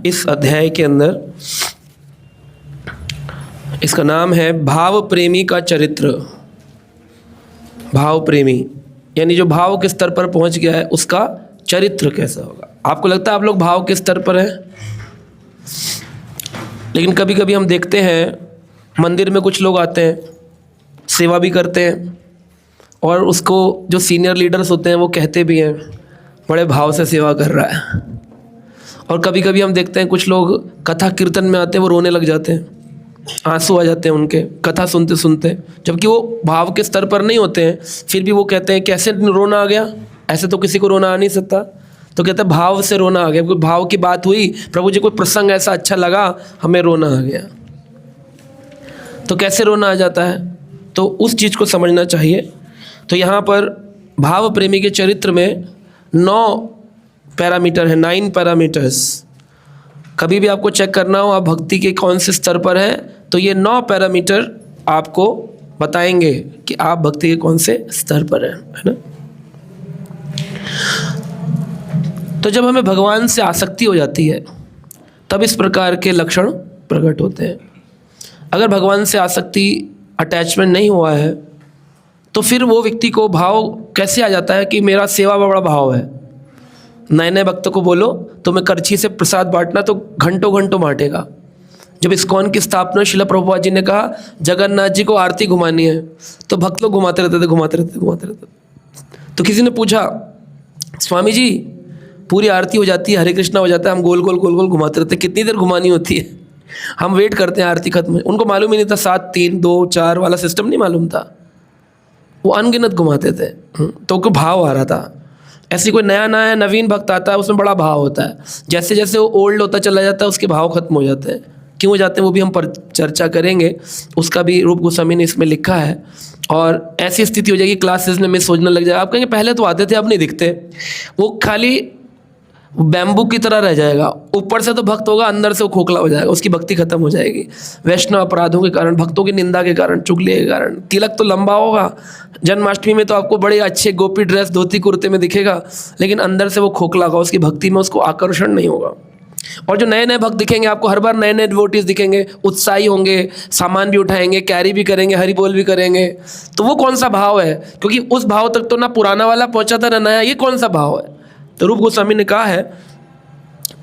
इस अध्याय के अंदर, इसका नाम है भाव प्रेमी का चरित्र। भाव प्रेमी यानी जो भाव के स्तर पर पहुंच गया है उसका चरित्र कैसा होगा। आपको लगता है आप लोग भाव के स्तर पर हैं? लेकिन कभी कभी हम देखते हैं मंदिर में कुछ लोग आते हैं, सेवा भी करते हैं, और उसको जो सीनियर लीडर्स होते हैं वो कहते भी हैं बड़े भाव से सेवा कर रहा है। और कभी कभी हम देखते हैं कुछ लोग कथा कीर्तन में आते हैं, वो रोने लग जाते हैं, आंसू आ जाते हैं उनके कथा सुनते सुनते, जबकि वो भाव के स्तर पर नहीं होते हैं, फिर भी वो कहते हैं कैसे रोना आ गया, ऐसे तो किसी को रोना आ नहीं सकता। तो कहते हैं भाव से रोना आ गया, कोई भाव की बात हुई, प्रभु जी कोई प्रसंग ऐसा अच्छा लगा, हमें रोना आ गया। तो कैसे रोना आ जाता है, तो उस चीज़ को समझना चाहिए। तो यहाँ पर भाव प्रेमी के चरित्र में 9 पैरामीटर है, 9 पैरामीटर्स। कभी भी आपको चेक करना हो आप भक्ति के कौन से स्तर पर हैं, तो ये 9 पैरामीटर आपको बताएंगे कि आप भक्ति के कौन से स्तर पर हैं, है ना। तो जब हमें भगवान से आसक्ति हो जाती है तब इस प्रकार के लक्षण प्रकट होते हैं। अगर भगवान से आसक्ति, अटैचमेंट नहीं हुआ है, तो फिर वो व्यक्ति को भाव कैसे आ जाता है कि मेरा सेवा बड़ा भाव है। नए नए भक्तों को बोलो तो मैं करछी से प्रसाद बांटना तो घंटों घंटों बांटेगा। जब इस्कॉन की स्थापना शिला प्रभुपाद जी ने कहा जगन्नाथ जी को आरती घुमानी है, तो भक्त लोग घुमाते रहते। तो किसी ने पूछा स्वामी जी पूरी आरती हो जाती है, हरे कृष्णा हो जाता है, हम गोल गोल घुमाते रहते, कितनी देर घुमानी होती है? हम वेट करते हैं आरती खत्म। उनको मालूम ही नहीं था 7 3 2 4 वाला सिस्टम नहीं मालूम था, वो अनगिनत घुमाते थे। तो उनको भाव आ रहा था। ऐसे कोई नया नया नवीन भक्त आता है उसमें बड़ा भाव होता है, जैसे जैसे वो ओल्ड होता चला जाता है उसके भाव खत्म हो जाते हैं। क्यों हो जाते हैं वो भी हम पर चर्चा करेंगे, उसका भी रूप गोस्वामी ने इसमें लिखा है। और ऐसी स्थिति हो जाएगी क्लासेस में मिस होने लग जाएगा। आप कहेंगे पहले तो आते थे अब नहीं दिखते, वो खाली बैम्बू की तरह रह जाएगा। ऊपर से तो भक्त होगा, अंदर से वो खोखला हो जाएगा, उसकी भक्ति खत्म हो जाएगी। वैष्णव अपराधों के कारण, भक्तों की निंदा के कारण, चुगली के कारण। तिलक तो लंबा होगा, जन्माष्टमी में तो आपको बड़े अच्छे गोपी ड्रेस धोती कुर्ते में दिखेगा, लेकिन अंदर से वो खोखला होगा, उसकी भक्ति में उसको आकर्षण नहीं होगा। और जो नए नए भक्त दिखेंगे आपको, हर बार नए नए डिवोटीज दिखेंगे, उत्साही होंगे, सामान भी उठाएंगे, कैरी भी करेंगे, हरि बोल भी करेंगे, तो वो कौन सा भाव है? क्योंकि उस भाव तक तो ना पुराना वाला पहुंचा था ना नया, ये कौन सा भाव है? तो रूप गोस्वामी ने कहा है,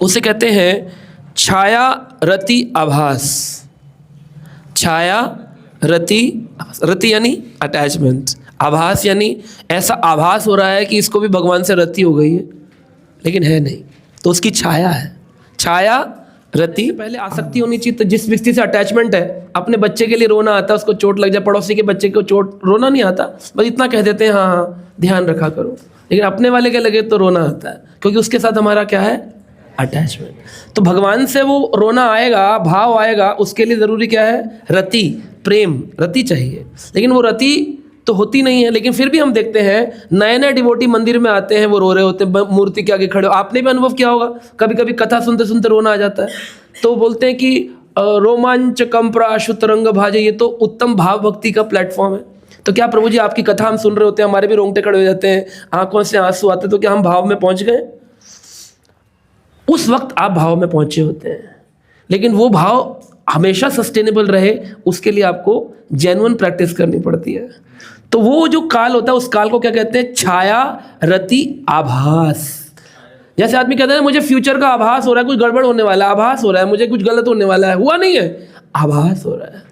उसे कहते हैं छाया रति आभास। छाया रति, रति यानी अटैचमेंट, आभास यानी ऐसा आभास हो रहा है कि इसको भी भगवान से रति हो गई है, लेकिन है नहीं, तो उसकी छाया है। छाया रति, पहले आसक्ति होनी चाहिए। तो जिस व्यक्ति से अटैचमेंट है, अपने बच्चे के लिए रोना आता है, उसको चोट लग जाए, पड़ोसी के बच्चे को चोट, रोना नहीं आता, बस इतना कह देते हैं हाँ ध्यान रखा करो, लेकिन अपने वाले के लगे तो रोना आता है, क्योंकि उसके साथ हमारा क्या है? अटैचमेंट। तो भगवान से वो रोना आएगा, भाव आएगा, उसके लिए ज़रूरी क्या है? रति, प्रेम, रति चाहिए। लेकिन वो रति तो होती नहीं है। लेकिन फिर भी हम देखते हैं नए नए डिवोटी मंदिर में आते हैं, वो रो रहे होते हैं मूर्ति के आगे खड़े हो। आपने भी अनुभव किया होगा, कभी कभी कथा सुनते सुनते रोना आ जाता है, तो बोलते हैं कि रोमांच कंप्रा शुतरंग भाजे, ये तो उत्तम भाव भक्ति का प्लेटफॉर्म है। तो क्या प्रभु जी आपकी कथा हम सुन रहे होते हैं, हमारे भी रोंगटे खड़े हो जाते हैं, आंखों से आंसू आते, तो क्या हम भाव में पहुंच गए? उस वक्त आप भाव में पहुंचे होते हैं, लेकिन वो भाव हमेशा सस्टेनेबल रहे उसके लिए आपको जेन्युइन प्रैक्टिस करनी पड़ती है। तो वो जो काल होता है उस काल को क्या कहते हैं? छाया रति आभास। जैसे आदमी कहता है मुझे फ्यूचर का आभास हो रहा है, कुछ गड़बड़ होने वाला है, आभास हो रहा है, मुझे कुछ गलत होने वाला है, हुआ नहीं है, आभास हो रहा है।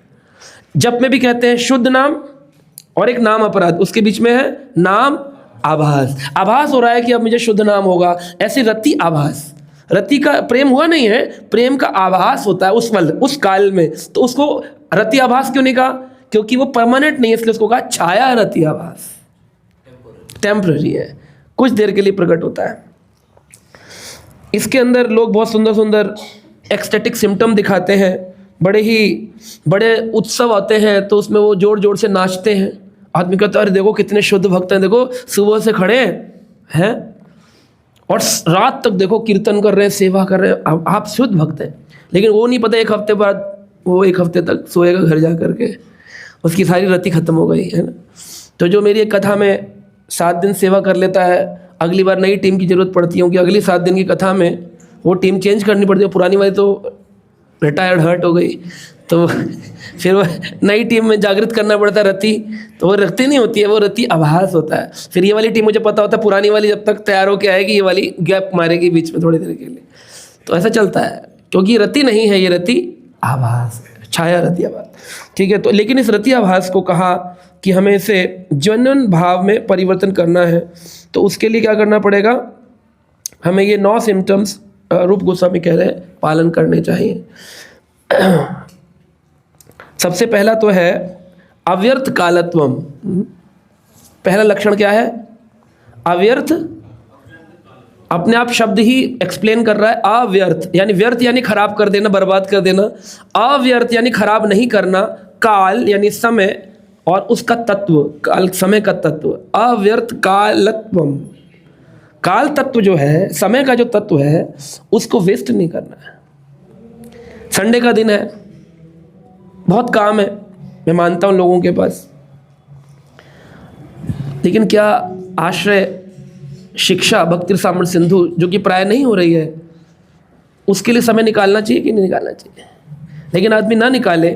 जप में भी कहते हैं शुद्ध नाम और एक नाम अपराध, उसके बीच में है नाम आभास। आभास हो रहा है कि अब मुझे शुद्ध नाम होगा, ऐसी रति आभास। रति का प्रेम हुआ नहीं है, प्रेम का आभास होता है उस पल, उस काल में। तो उसको रति आभास क्यों नहीं कहा? क्योंकि वो परमानेंट नहीं है, इसलिए उसको कहा छाया रति आभास। टेम्पररी है, कुछ देर के लिए प्रकट होता है। इसके अंदर लोग बहुत सुंदर सुंदर एक्सटेटिक सिम्टम दिखाते हैं, बड़े उत्सव आते हैं, तो उसमें वो जोर जोर से नाचते हैं। आदमी कहता है अरे देखो कितने शुद्ध भक्त हैं, देखो सुबह से खड़े हैं और रात तक देखो कीर्तन कर रहे हैं, सेवा कर रहे हैं, आप शुद्ध भक्त हैं। लेकिन वो नहीं पता एक हफ्ते बाद वो 1 हफ्ते तक सोएगा घर जा करके, उसकी सारी रति खत्म हो गई है ना। तो जो मेरी एक कथा में 7 दिन सेवा कर लेता है, अगली बार नई टीम की ज़रूरत पड़ती है, क्योंकि अगली 7 दिन की कथा में वो टीम चेंज करनी पड़ती है, पुरानी वाली तो रिटायर्ड हर्ट हो गई, तो फिर वो नई टीम में जागृत करना पड़ता है रति, तो वो रति नहीं होती है, वो रति आभास होता है। फिर ये वाली टीम मुझे पता होता है पुरानी वाली जब तक तैयार होकर आएगी ये वाली गैप मारेगी बीच में थोड़ी देर के लिए, तो ऐसा चलता है, क्योंकि रति नहीं है, ये रति आभास है, छाया रति आभास, ठीक है। तो लेकिन इस रति आभास को कहा कि हमें इसे जेन्युइन भाव में परिवर्तन करना है, तो उसके लिए क्या करना पड़ेगा, हमें ये 9 सिम्टम्स रूप गोस्वामी कह रहे हैं पालन करने चाहिए। सबसे पहला तो है अव्यर्थ कालत्वम। पहला लक्षण क्या है, अव्यर्थ, अपने आप शब्द ही एक्सप्लेन कर रहा है। अव्यर्थ यानी व्यर्थ यानी खराब कर देना, बर्बाद कर देना, अव्यर्थ यानी खराब नहीं करना, काल यानी समय और उसका तत्व, काल समय का तत्व, अव्यर्थ कालत्वम। काल तत्व जो है, समय का जो तत्व है, उसको वेस्ट नहीं करना है। संडे का दिन है, बहुत काम है, मैं मानता हूँ लोगों के पास, लेकिन क्या आश्रय शिक्षा भक्ति रसामृत सिंधु जो कि प्राय नहीं हो रही है, उसके लिए समय निकालना चाहिए कि नहीं निकालना चाहिए? लेकिन आदमी ना निकाले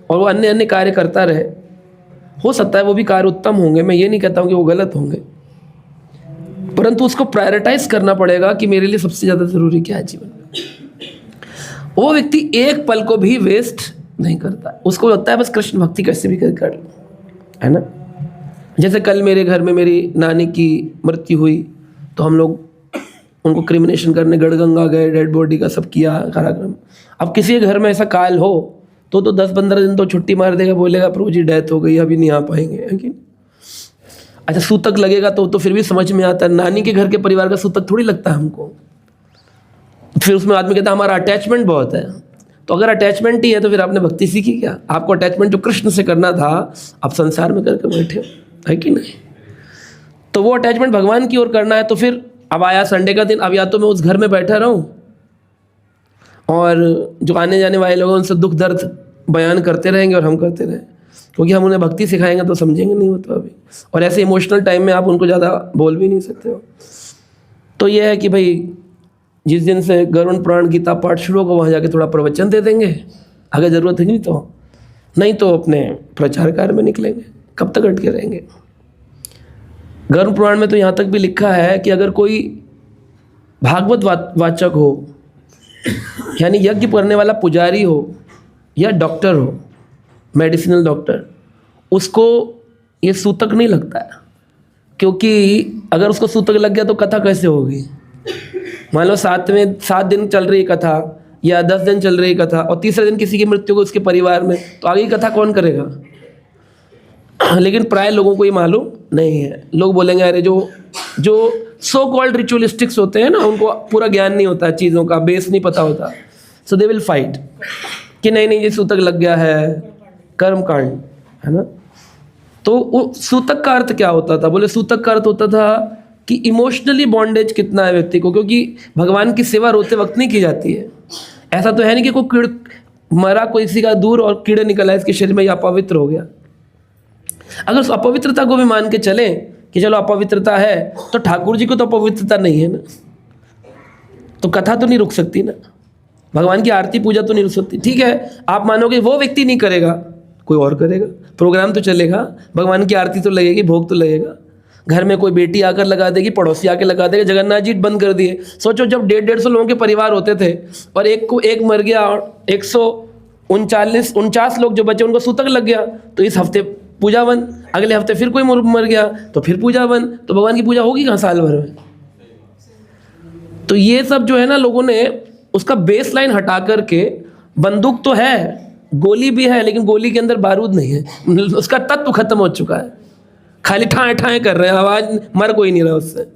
और वो अन्य अन्य कार्य करता रहे, हो सकता है वो भी कार्य उत्तम होंगे, मैं ये नहीं कहता हूँ कि वो गलत होंगे, परंतु उसको प्रायोरिटाइज करना पड़ेगा कि मेरे लिए सबसे ज़्यादा ज़रूरी क्या है जीवन में। वो व्यक्ति एक पल को भी वेस्ट नहीं करता, उसको लगता है बस कृष्ण भक्ति कैसे भी कर लो, है ना। जैसे कल मेरे घर में मेरी नानी की मृत्यु हुई, तो हम लोग उनको क्रिमिनेशन करने गढ़गंगा गए, डेड बॉडी का सब किया कार्यक्रम। अब किसी के घर में ऐसा काल हो तो 10-15 दिन तो छुट्टी मार देगा, बोलेगा प्रभु जी डेथ हो गई, अभी नहीं आ पाएंगे, है कि? अच्छा सूतक लगेगा तो फिर भी समझ में आता है, नानी के घर के परिवार का सूतक थोड़ी लगता है हमको। फिर उसमें आदमी कहता है हमारा अटैचमेंट बहुत है, तो अगर अटैचमेंट ही है तो फिर आपने भक्ति सीखी क्या? आपको अटैचमेंट जो कृष्ण से करना था आप संसार में करके बैठे हो, है कि नहीं? तो वो अटैचमेंट भगवान की ओर करना है। तो फिर अब आया संडे का दिन, अब या तो मैं उस घर में बैठा रहूं और जो आने जाने वाले लोग उनसे दुख दर्द बयान करते रहेंगे और हम करते रहें, क्योंकि हम उन्हें भक्ति सिखाएंगे तो समझेंगे नहीं वो तो अभी, और ऐसे इमोशनल टाइम में आप उनको ज़्यादा बोल भी नहीं सकते हो। तो ये है कि भाई जिस दिन से गरुड़ पुराण गीता पाठ शुरू होगा वहाँ जाके थोड़ा प्रवचन दे देंगे अगर ज़रूरत है, नहीं तो अपने प्रचार कार्य में निकलेंगे। कब तक अटके रहेंगे? गरुड़ पुराण में तो यहाँ तक भी लिखा है कि अगर कोई भागवत वाचक हो, यानी यज्ञ करने वाला पुजारी हो या डॉक्टर हो, मेडिसिनल डॉक्टर, उसको ये सूतक नहीं लगता है, क्योंकि अगर उसको सूतक लग गया तो कथा कैसे होगी? मान लो 7 दिन चल रही कथा या 10 दिन चल रही कथा और तीसरे दिन किसी की मृत्यु हो उसके परिवार में, तो आगे की कथा कौन करेगा? लेकिन प्राय लोगों को ये मालूम नहीं है। लोग बोलेंगे अरे जो सो कॉल्ड रिचुअलिस्टिक्स होते हैं ना, उनको पूरा ज्ञान नहीं होता चीज़ों का, बेस नहीं पता होता, सो दे विल फाइट कि नहीं ये सूतक लग गया है, कर्म कांड, है ना। तो वो सूतक का अर्थ क्या होता था? बोले सूतक का अर्थ होता था कि इमोशनली बॉन्डेज कितना है व्यक्ति को, क्योंकि भगवान की सेवा रोते वक्त नहीं की जाती है। ऐसा तो है नहीं कि कोई कीड़ मरा कोई किसी का दूर और कीड़े निकल आए इसके शरीर में, या अपवित्र हो गया। अगर उस अपवित्रता को भी मान के चले कि चलो अपवित्रता है, तो ठाकुर जी को तो अपवित्रता नहीं है ना, तो कथा तो नहीं रुक सकती ना, भगवान की आरती पूजा तो नहीं रुक सकती। ठीक है, आप मानोगे वो व्यक्ति नहीं करेगा, कोई और करेगा, प्रोग्राम तो चलेगा, भगवान की आरती तो लगेगी, भोग तो लगेगा। घर में कोई बेटी आकर लगा देगी, पड़ोसी आकर लगा देगा, जगन्नाथ जी बंद कर दिए। सोचो जब 150 लोगों के परिवार होते थे और एक मर गया और 149 लोग जो बचे उनको सूतक लग गया, तो इस हफ्ते पूजा बंद, अगले हफ्ते फिर कोई मर गया तो फिर पूजा बंद, तो भगवान की पूजा होगी कहाँ साल भर में? तो ये सब जो है ना, लोगों ने उसका बेस लाइन हटा करके, बंदूक तो है, गोली भी है, लेकिन गोली के अंदर बारूद नहीं है, उसका तत्व खत्म हो चुका है, खाली ठाए ठाए कर रहे हैं, आवाज़ मर कोई नहीं रहा उससे।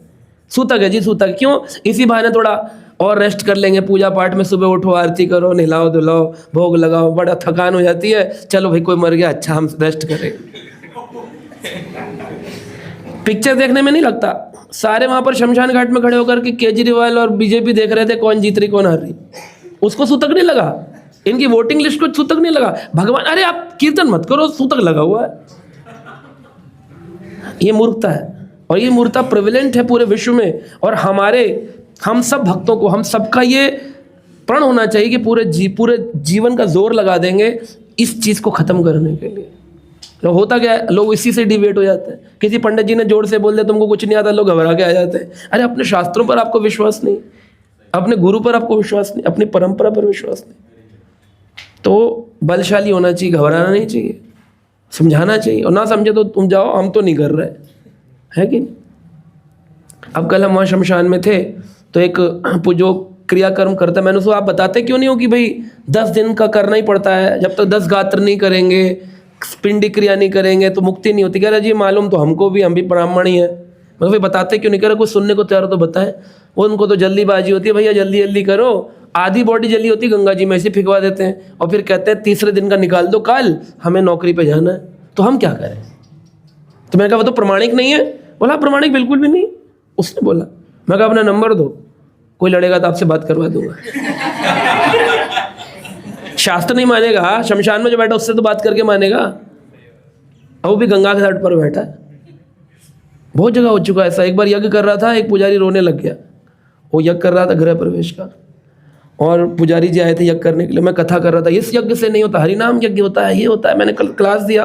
सूतक है जी, सूतक। क्यों? इसी बहाने थोड़ा और रेस्ट कर लेंगे, पूजा पाठ में सुबह उठो, आरती करो, नहलाओ धुलाओ, भोग लगाओ, बड़ा थकान हो जाती है, चलो भाई कोई मर गया, अच्छा हम रेस्ट करेंगे। पिक्चर देखने में नहीं लगता, सारे वहाँ पर शमशान घाट में खड़े होकर के केजरीवाल और बीजेपी देख रहे थे कौन जीत रही कौन हार रही, उसको सूतक नहीं लगा, इनकी वोटिंग लिस्ट को सूतक नहीं लगा। भगवान, अरे आप कीर्तन मत करो, सूतक लगा हुआ है। ये मूर्खता है, और ये मूर्खता प्रेवलेंट है पूरे विश्व में, और हमारे हम सब भक्तों को, हम सबका ये प्रण होना चाहिए कि पूरे जीवन का जोर लगा देंगे इस चीज़ को ख़त्म करने के लिए। तो होता क्या है, लोग इसी से डिवेट हो जाते हैं। किसी पंडित जी ने जोर से बोल दिया तुमको कुछ नहीं आता, लोग घबरा के आ जाते हैं। अरे अपने शास्त्रों पर आपको विश्वास नहीं, अपने गुरु पर आपको विश्वास नहीं, अपनी परंपरा पर विश्वास नहीं, तो बलशाली होना चाहिए, घबराना नहीं चाहिए, समझाना चाहिए। और ना समझे तो तुम जाओ, हम तो नहीं कर रहे, है कि नहीं। अब कल हम वहाँ शमशान में थे, तो एक जो क्रियाकर्म करता है, मैंने उसको आप बताते क्यों नहीं हो कि भाई 10 दिन का करना ही पड़ता है, जब तक 10 गात्र नहीं करेंगे, पिंडी क्रिया नहीं करेंगे तो मुक्ति नहीं होती। कह रहा जी मालूम तो हमको भी, हम भी ब्राह्मण ही है। मैं भाई बताते क्यों नहीं, कह रहा कुछ सुनने को तैयार हो तो बताएं। वो उनको तो जल्दीबाजी होती है, भैया जल्दी जल्दी करो, आधी बॉडी जल्दी होती है, गंगा जी में ऐसे फिकवा देते हैं और फिर कहते हैं तीसरे दिन का निकाल दो, कल हमें नौकरी पे जाना है, तो हम क्या करें। तो मैंने कहा वो तो प्रमाणिक नहीं है। बोला प्रमाणिक बिल्कुल भी नहीं। उसने बोला, मैं कहा अपना नंबर दो, कोई लड़ेगा तो आपसे बात करवा दूंगा। शास्त्र नहीं मानेगा, शमशान में जो बैठा उससे तो बात करके मानेगा। और वो भी गंगा के तट पर बैठा है। बहुत जगह हो चुका है ऐसा। एक बार यज्ञ कर रहा था, एक पुजारी रोने लग गया। वो यज्ञ कर रहा था गृह प्रवेश का, और पुजारी जी आए थे यज्ञ करने के लिए। मैं कथा कर रहा था, इस यज्ञ से नहीं होता, हरिनाम यज्ञ होता है, ये होता है। मैंने कल क्लास दिया,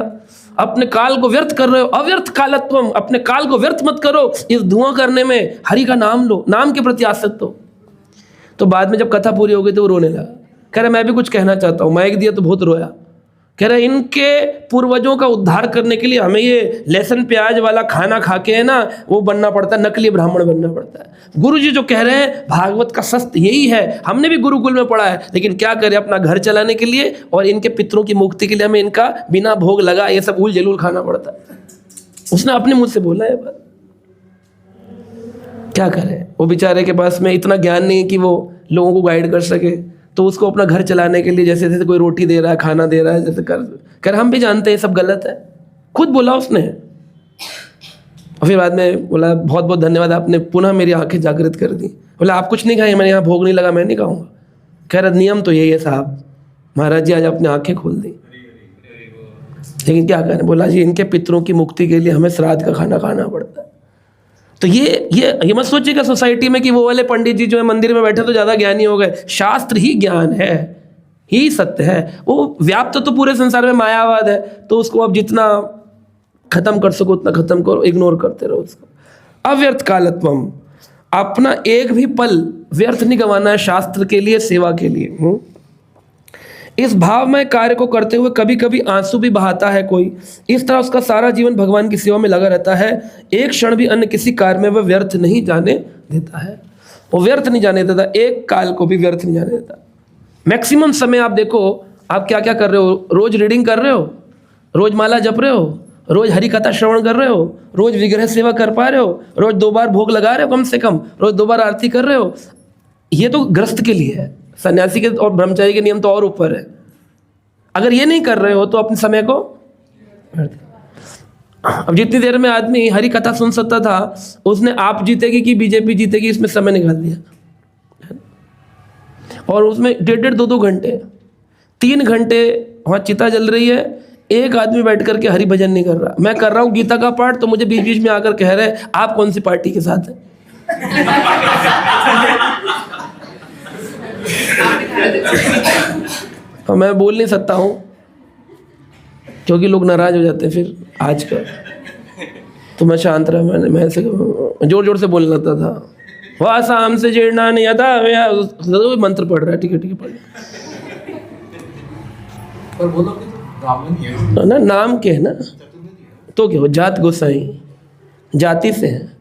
अपने काल को व्यर्थ कर रहे हो, अव्यर्थ कालत्वम, अपने काल को व्यर्थ मत करो इस धुआं करने में, हरि का नाम लो, नाम के प्रति आसक्त हो। तो बाद में जब कथा पूरी हो गई तो वो रोने लगा। कह रहे मैं भी कुछ कहना चाहता हूँ। माइक दिया तो बहुत रोया। कह रहे इनके पूर्वजों का उद्धार करने के लिए हमें ये लहसुन प्याज वाला खाना खा के है ना, वो बनना पड़ता है, नकली ब्राह्मण बनना पड़ता है। गुरु जी जो कह रहे हैं भागवत का सत्य यही है, हमने भी गुरुकुल में पढ़ा है, लेकिन क्या करें, अपना घर चलाने के लिए और इनके पितरों की मुक्ति के लिए हमें इनका बिना भोग लगा ये सब उल जलूल खाना पड़ता है। उसने अपने मुंह से बोला है। बात क्या करें, वो बेचारे के पास में इतना ज्ञान नहीं है कि वो लोगों को गाइड कर सके। तो उसको अपना घर चलाने के लिए जैसे जैसे कोई रोटी दे रहा है, खाना दे रहा है, जैसे कर हम भी जानते हैं सब गलत है, खुद बोला उसने। और फिर बाद में बोला बहुत बहुत धन्यवाद, आपने पुनः मेरी आंखें जागृत कर दी। बोला आप कुछ नहीं खाए, मैंने यहाँ भोग नहीं लगा, मैं नहीं खाऊंगा। कह रहा नियम तो यही है साहब, महाराज जी आज अपने आंखें खोल दी, लेकिन क्या करें। बोला जी इनके पितरों की मुक्ति के लिए हमें श्राद्ध का खाना खाना पड़ता है। तो ये मत सोचिएगा सोसाइटी में कि वो वाले पंडित जी जो है मंदिर में बैठे तो ज़्यादा ज्ञानी हो गए। शास्त्र ही ज्ञान है, ही सत्य है। वो व्याप्त तो पूरे संसार में मायावाद है, तो उसको अब जितना खत्म कर सको उतना खत्म करो, इग्नोर करते रहो उसको। अव्यर्थ कालत्वम, अपना एक भी पल व्यर्थ नहीं गंवाना है शास्त्र के लिए, सेवा के लिए। इस भावमय कार्य को करते हुए कभी कभी आंसू भी बहाता है कोई। इस तरह उसका सारा जीवन भगवान की सेवा में लगा रहता है। एक क्षण भी अन्य किसी कार्य में वह व्यर्थ नहीं जाने देता है। वो व्यर्थ नहीं जाने देता, एक काल को भी व्यर्थ नहीं जाने देता। मैक्सिमम समय आप देखो, आप क्या क्या कर रहे हो। रोज रीडिंग कर रहे हो, रोज माला जप रहे हो, रोज हरि कथा श्रवण कर रहे हो, रोज विग्रह सेवा कर पा रहे हो, रोज 2 बार भोग लगा रहे हो, कम से कम रोज 2 बार आरती कर रहे हो। ये तो गृहस्थ के लिए है, सन्यासी के और ब्रह्मचारी के नियम तो और ऊपर है। अगर ये नहीं कर रहे हो तो अपने समय को, अब जितनी देर में आदमी हरि कथा सुन सकता था, उसने आप जीतेगी कि बीजेपी जीतेगी इसमें समय निकाल दिया, और उसमें 1.5 2 घंटे 3 घंटे वहाँ चिता जल रही है, एक आदमी बैठ करके हरि भजन नहीं कर रहा। मैं कर रहा हूँ गीता का पाठ, तो मुझे बीच बीच में आकर कह रहे हैं आप कौन सी पार्टी के साथ हैं। और मैं बोल नहीं सकता हूँ क्योंकि लोग नाराज हो जाते हैं फिर आजकल, तो मैं शांत रहा। मैं ऐसे जोर जोर से बोलना था, वह शाम से जीर्णा नहीं आता, मंत्र पढ़ रहा है। ठीक है पढ़ पर बोलो कि ब्राह्मण ही है ना, नाम के है ना, तो क्या हो, जात गोसाई जाति से है,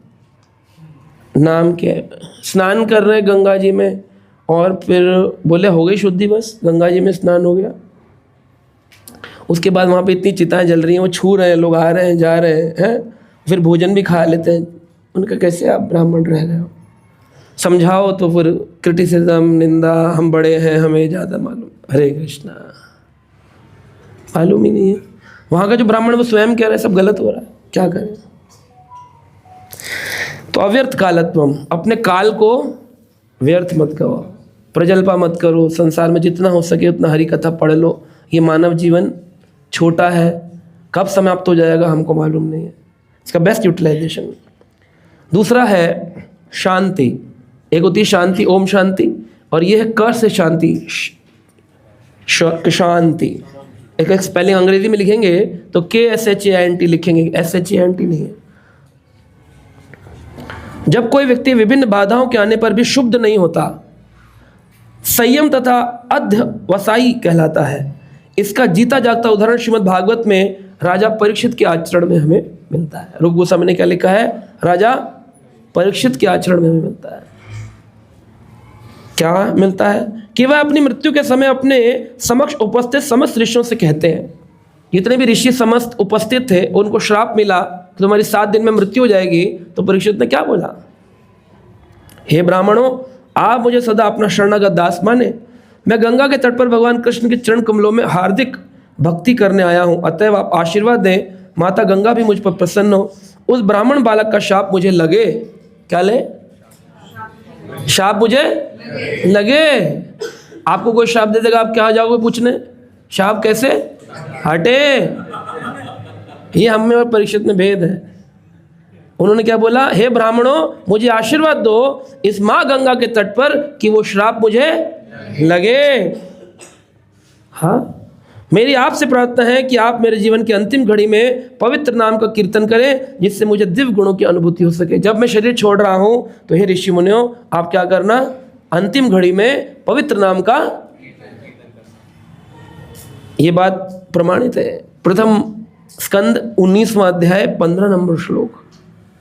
नाम के। स्नान कर रहे गंगा जी में, और फिर बोले हो गई शुद्धि, बस गंगा जी में स्नान हो गया। उसके बाद वहाँ पे इतनी चिताएं जल रही हैं, वो छू रहे हैं, लोग आ रहे हैं जा रहे हैं, फिर भोजन भी खा लेते हैं। उनका कैसे आप ब्राह्मण रह गए हो, समझाओ तो फिर क्रिटिसिज्म, निंदा, हम बड़े हैं हमें ज़्यादा मालूम। हरे कृष्णा, मालूम ही नहीं है। वहाँ का जो ब्राह्मण वो स्वयं कह रहे हैं सब गलत हो रहा है, क्या करें। तो अव्यर्थ कालत्वम, अपने काल को व्यर्थ मत करो, प्रजल्पा मत करो। संसार में जितना हो सके उतना हरि कथा पढ़ लो। ये मानव जीवन छोटा है, कब समाप्त हो जाएगा हमको मालूम नहीं है। इसका बेस्ट यूटिलाइजेशन। दूसरा है शांति। एक होती है शांति, ओम शांति, और ये है क से शांति, शांति। एक स्पेलिंग अंग्रेजी में लिखेंगे तो KSHANT लिखेंगे, SHANT नहीं है। जब कोई व्यक्ति विभिन्न बाधाओं के आने पर भी शुद्ध नहीं होता, संयम तथा अध्यवसायी कहलाता है। इसका जीता जागता उदाहरण श्रीमद् भागवत में राजा परीक्षित के आचरण में हमें मिलता है। रूप गोस्वामी ने क्या लिखा है? राजा परीक्षित के आचरण में हमें मिलता है। क्या मिलता है? कि वह अपनी मृत्यु के समय अपने समक्ष उपस्थित समस्त ऋषियों से कहते हैं, जितने भी ऋषि समस्त उपस्थित थे उनको श्राप मिला कि तुम्हारी 7 दिन में मृत्यु हो जाएगी। तो परीक्षित ने क्या बोला? हे ब्राह्मणों, आप मुझे सदा अपना शरणागत दास माने। मैं गंगा के तट पर भगवान कृष्ण के चरण कमलों में हार्दिक भक्ति करने आया हूँ, अतएव आप आशीर्वाद दें, माता गंगा भी मुझ पर प्रसन्न हो। उस ब्राह्मण बालक का शाप मुझे लगे। क्या ले? शाप मुझे लगे। आपको कोई शाप दे देगा, आप क्या जाओगे पूछने? शाप कैसे हटे? ये हम में और परीक्षित में भेद है। उन्होंने क्या बोला? हे ब्राह्मणों, मुझे आशीर्वाद दो इस माँ गंगा के तट पर कि वो श्राप मुझे लगे। हाँ, मेरी आपसे प्रार्थना है कि आप मेरे जीवन की अंतिम घड़ी में पवित्र नाम का कीर्तन करें, जिससे मुझे दिव्य गुणों की अनुभूति हो सके। जब मैं शरीर छोड़ रहा हूं तो हे ऋषि मुनियों, आप क्या करना? अंतिम घड़ी में पवित्र नाम का, ये बात प्रमाणित है। प्रथम स्कंद 19वां अध्याय 15 नंबर श्लोक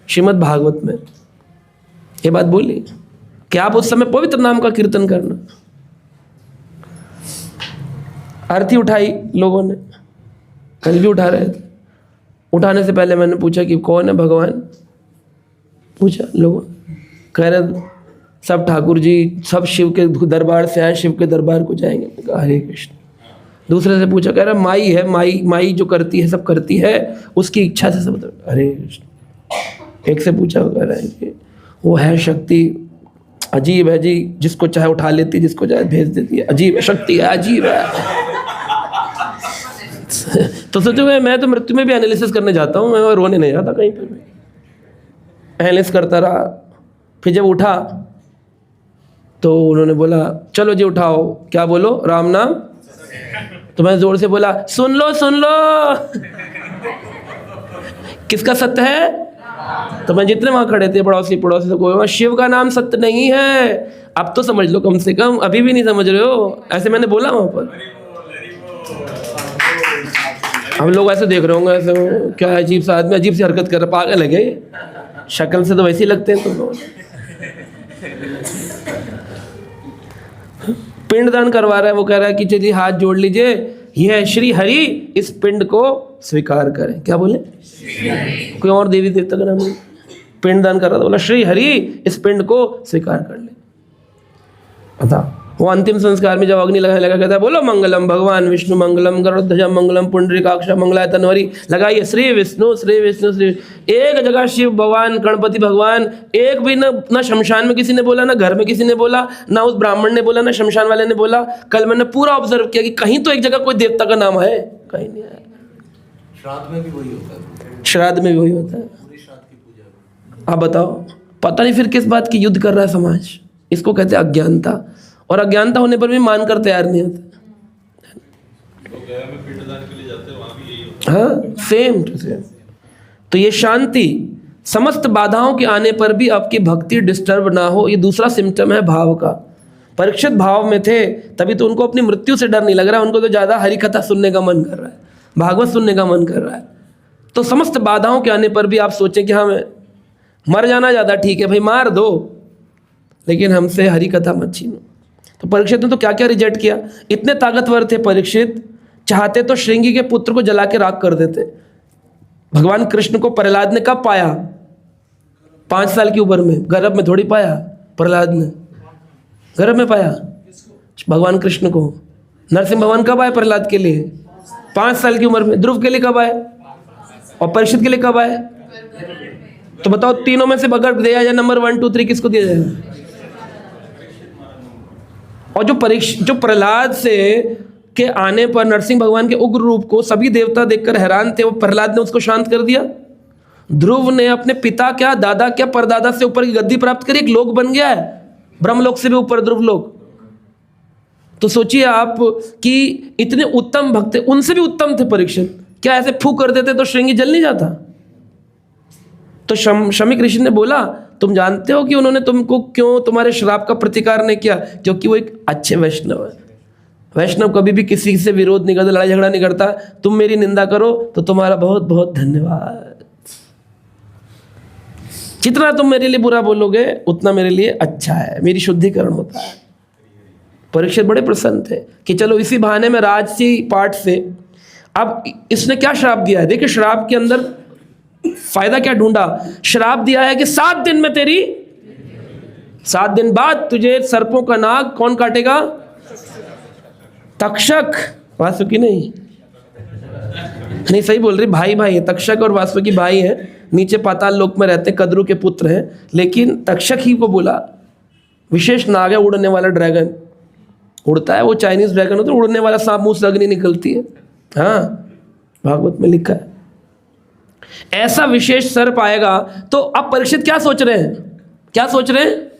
श्रीमद् भागवत में ये बात बोली कि आप उस समय पवित्र नाम का कीर्तन करना। आरती उठाई लोगों ने, कल भी उठा रहे थे। उठाने से पहले मैंने पूछा कि कौन है भगवान, पूछा लोगों, कह रहे सब ठाकुर जी, सब शिव के दरबार से आए, शिव के दरबार को जाएंगे। मैंने कहा हरे कृष्ण। दूसरे से पूछा, कह रहा माई है, माई जो करती है सब करती है, उसकी इच्छा से सब। हरे कृष्ण। एक से पूछा, कह रहा है कि वो है शक्ति, अजीब है जी, जिसको चाहे उठा लेती, जिसको चाहे भेज देती है, अजीब है, शक्ति है, अजीब है। तो सोचो मैं तो मृत्यु में भी एनालिसिस करने जाता हूँ, मैं रोने नहीं जाता कहीं पर भी। एनालिसिस करता रहा, फिर जब उठा तो उन्होंने बोला चलो जी उठाओ, क्या बोलो? राम नाम। तो मैं जोर से बोला सुन लो सुन लो। किसका सत्य है? तो मैं जितने वहां खड़े थे पड़ोसी से कोई, शिव का नाम सत्य नहीं है, अब तो समझ लो कम से कम, अभी भी नहीं समझ रहे हो, ऐसे मैंने बोला वहां पर। हम लोग ऐसे देख रहे होंगे, ऐसे क्या अजीब सा आदमी, अजीब सी हरकत कर रहा, पागल है क्या? शक्ल से तो वैसे ही लगते हैं तुम लोग। पिंड दान करवा रहा है, वो कह रहा है कि चलिए हाथ जोड़ लीजिए, यह है श्री हरि, इस पिंड को स्वीकार करें। क्या बोले? कोई और देवी देवता का नाम नहीं, पिंड दान कर रहा था, बोला श्री हरि इस पिंड को स्वीकार कर ले। बता, वो अंतिम संस्कार में जब अग्नि लगाने लगा, कहता है बोलो मंगलम भगवान विष्णु मंगलम गरुड़ध्वज मंगलम पुंडरीकाक्ष मंगलाय तनवरी, लगाइए श्री विष्णु श्री विष्णु श्री। एक जगह शिव भगवान, गणपति भगवान, एक भी ना शमशान में किसी ने बोला, ना घर में किसी ने बोला, ना उस ब्राह्मण ने बोला, ना शमशान वाले ने बोला। कल मैंने पूरा ऑब्जर्व किया कि कहीं तो एक जगह कोई देवता का नाम है, कहीं नहीं है। श्राद्ध में भी वही होता है। श्राद्ध में भी वही होता है। पूरी श्राद्ध की पूजा। आप बताओ, पता नहीं फिर किस बात की युद्ध कर रहा है समाज। इसको कहते हैं अज्ञानता, और अज्ञानता होने पर भी मानकर तैयार नहीं होता। हाँ, सेम टू सेम। तो ये शांति, समस्त बाधाओं के आने पर भी आपकी भक्ति डिस्टर्ब ना हो, ये दूसरा सिम्टम है भाव का। परीक्षित भाव में थे, तभी तो उनको अपनी मृत्यु से डर नहीं लग रहा, उनको तो ज़्यादा हरि कथा सुनने का मन कर रहा है, भागवत सुनने का मन कर रहा है। तो समस्त बाधाओं के आने पर भी आप सोचें कि हाँ मैं मर जाना ज़्यादा ठीक है भाई, मार दो, लेकिन हमसे हरि कथा मत छीनो। तो परीक्षित ने तो क्या क्या रिजेक्ट किया। इतने ताकतवर थे परीक्षित, चाहते तो श्रृंगी के पुत्र को जला के राख कर देते। भगवान कृष्ण को प्रहलाद ने कब पाया? 5 साल की उम्र में, गर्भ में थोड़ी पाया प्रहलाद ने, गर्भ में पाया भगवान कृष्ण को। नरसिंह भगवान कब आए प्रहलाद के लिए? 5 साल की उम्र में। ध्रुव के लिए कब आए? और परीक्षित के लिए कब आए? तो बताओ, तीनों में से अगर दिया जाए नंबर 1 2 3 किसको दिया जाएगा? और जो प्रहलाद से के आने पर नरसिंह भगवान के उग्र रूप को सभी देवता देखकर हैरान थे, वो प्रहलाद ने उसको शांत कर दिया। ध्रुव ने अपने पिता क्या, दादा क्या, परदादा से ऊपर की गद्दी प्राप्त करी, एक लोक बन गया है। ब्रह्मलोक से भी ऊपर ध्रुवलोक। तो सोचिए आप कि इतने उत्तम भक्त, उनसे भी उत्तम थे परीक्षित, क्या ऐसे फूंक कर देते तो श्रृंगी जल नहीं जाता? तो शमीक ऋषि ने बोला, तुम जानते हो कि उन्होंने तुमको क्यों, तुम्हारे श्राप का प्रतिकार नहीं किया? क्योंकि वो एक अच्छे वैष्णव है। वैष्णव कभी भी किसी से विरोध नहीं करता, लड़ाई झगड़ा नहीं करता। तुम मेरी निंदा करो तो तुम्हारा बहुत बहुत धन्यवाद, जितना तुम मेरे लिए बुरा बोलोगे उतना मेरे लिए अच्छा है, मेरी शुद्धिकरण होता है। परीक्षित बड़े प्रसन्न थे कि चलो इसी बहाने में राजसी पाठ से, अब इसने क्या श्राप दिया है, देखिए श्राप के अंदर फायदा क्या ढूंढा। श्राप दिया है कि 7 दिन में तेरी, 7 दिन बाद तुझे सर्पों का नाग कौन काटेगा? तक्षक, वासुकी नहीं सही बोल रही, भाई भाई है, तक्षक और वासुकी भाई हैं, नीचे पाताल लोक में रहते, कद्रु के पुत्र हैं, लेकिन तक्षक ही को बोला। विशेष नाग है, उड़ने वाला ड्रैगन, उड़ता है वो, चाइनीज ड्रैगन होता है, उड़ने वाला सांप, मुंह से अग्नि निकलती है। हाँ, भागवत में लिखा है। ऐसा विशेष सर्प आएगा। तो अब परीक्षित क्या सोच रहे हैं, क्या सोच रहे हैं?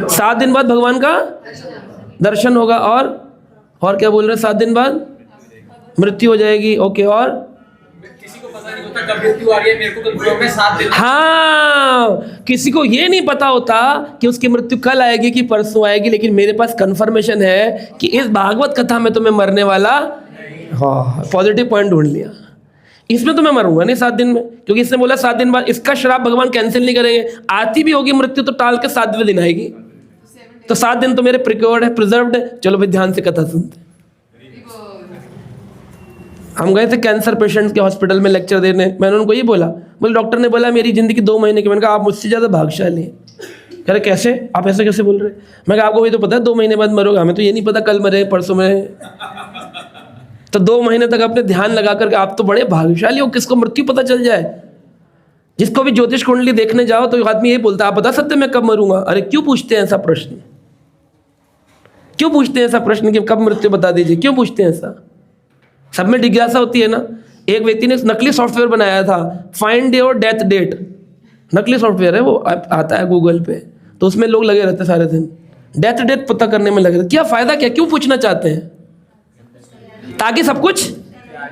7 दिन बाद भगवान का दर्शन होगा, और क्या बोल रहे हैं? 7 दिन बाद मृत्यु हो जाएगी। ओके, और किसी को पता नहीं होता कब मृत्यु आ रही है, मेरे को तो में 7 दिन। हाँ, किसी को ये नहीं पता होता कि उसकी मृत्यु कल आएगी कि परसों आएगी, लेकिन मेरे पास कंफर्मेशन है कि इस भागवत कथा में तो मैं मरने वाला, हाँ, पॉजिटिव पॉइंट ढूंढ लिया, इसमें तो मैं मरूंगा नहीं 7 दिन में, क्योंकि इसने बोला 7 दिन बाद। इसका श्राप भगवान कैंसिल नहीं करेंगे, आती भी होगी मृत्यु तो टाल के 7वें दिन आएगी, तो 7 दिन तो मेरे प्रिक्योर्ड है, प्रिजर्व्ड है। चलो भाई ध्यान से कथा सुनते। हम गए थे कैंसर पेशेंट्स के हॉस्पिटल में लेक्चर देने, मैंने उनको ये बोला, बोले डॉक्टर ने बोला मेरी ज़िंदगी 2 महीने की। मैंने कहा आप मुझसे ज़्यादा भाग्यशाली हैं। कह रहे कैसे, आप ऐसे कैसे बोल रहे? मैं कहा आपको वही तो पता है 2 महीने बाद मरोगे, हमें तो ये नहीं पता कल मरे परसों मरे। तो 2 महीने तक अपने ध्यान लगा करके आप तो बड़े भाग्यशाली हो, किसको मृत्यु पता चल जाए। जिसको भी ज्योतिष कुंडली देखने जाओ तो आदमी यही बोलता है आप बता सकते हैं मैं कब मरूंगा? अरे क्यों पूछते हैं ऐसा प्रश्न, क्यों पूछते हैं ऐसा प्रश्न कि कब मृत्यु बता दीजिए, क्यों पूछते हैं ऐसा? सब में जिज्ञासा होती है ना। एक व्यक्ति ने नकली सॉफ्टवेयर बनाया था, फाइंड योर डेथ डेट, नकली सॉफ्टवेयर है वो, आता है गूगल पे, तो उसमें लोग लगे रहते सारे दिन, डेथ डेट पता करने में लगे रहते। क्या फायदा, क्या, क्यों पूछना चाहते हैं? ताकि सब कुछ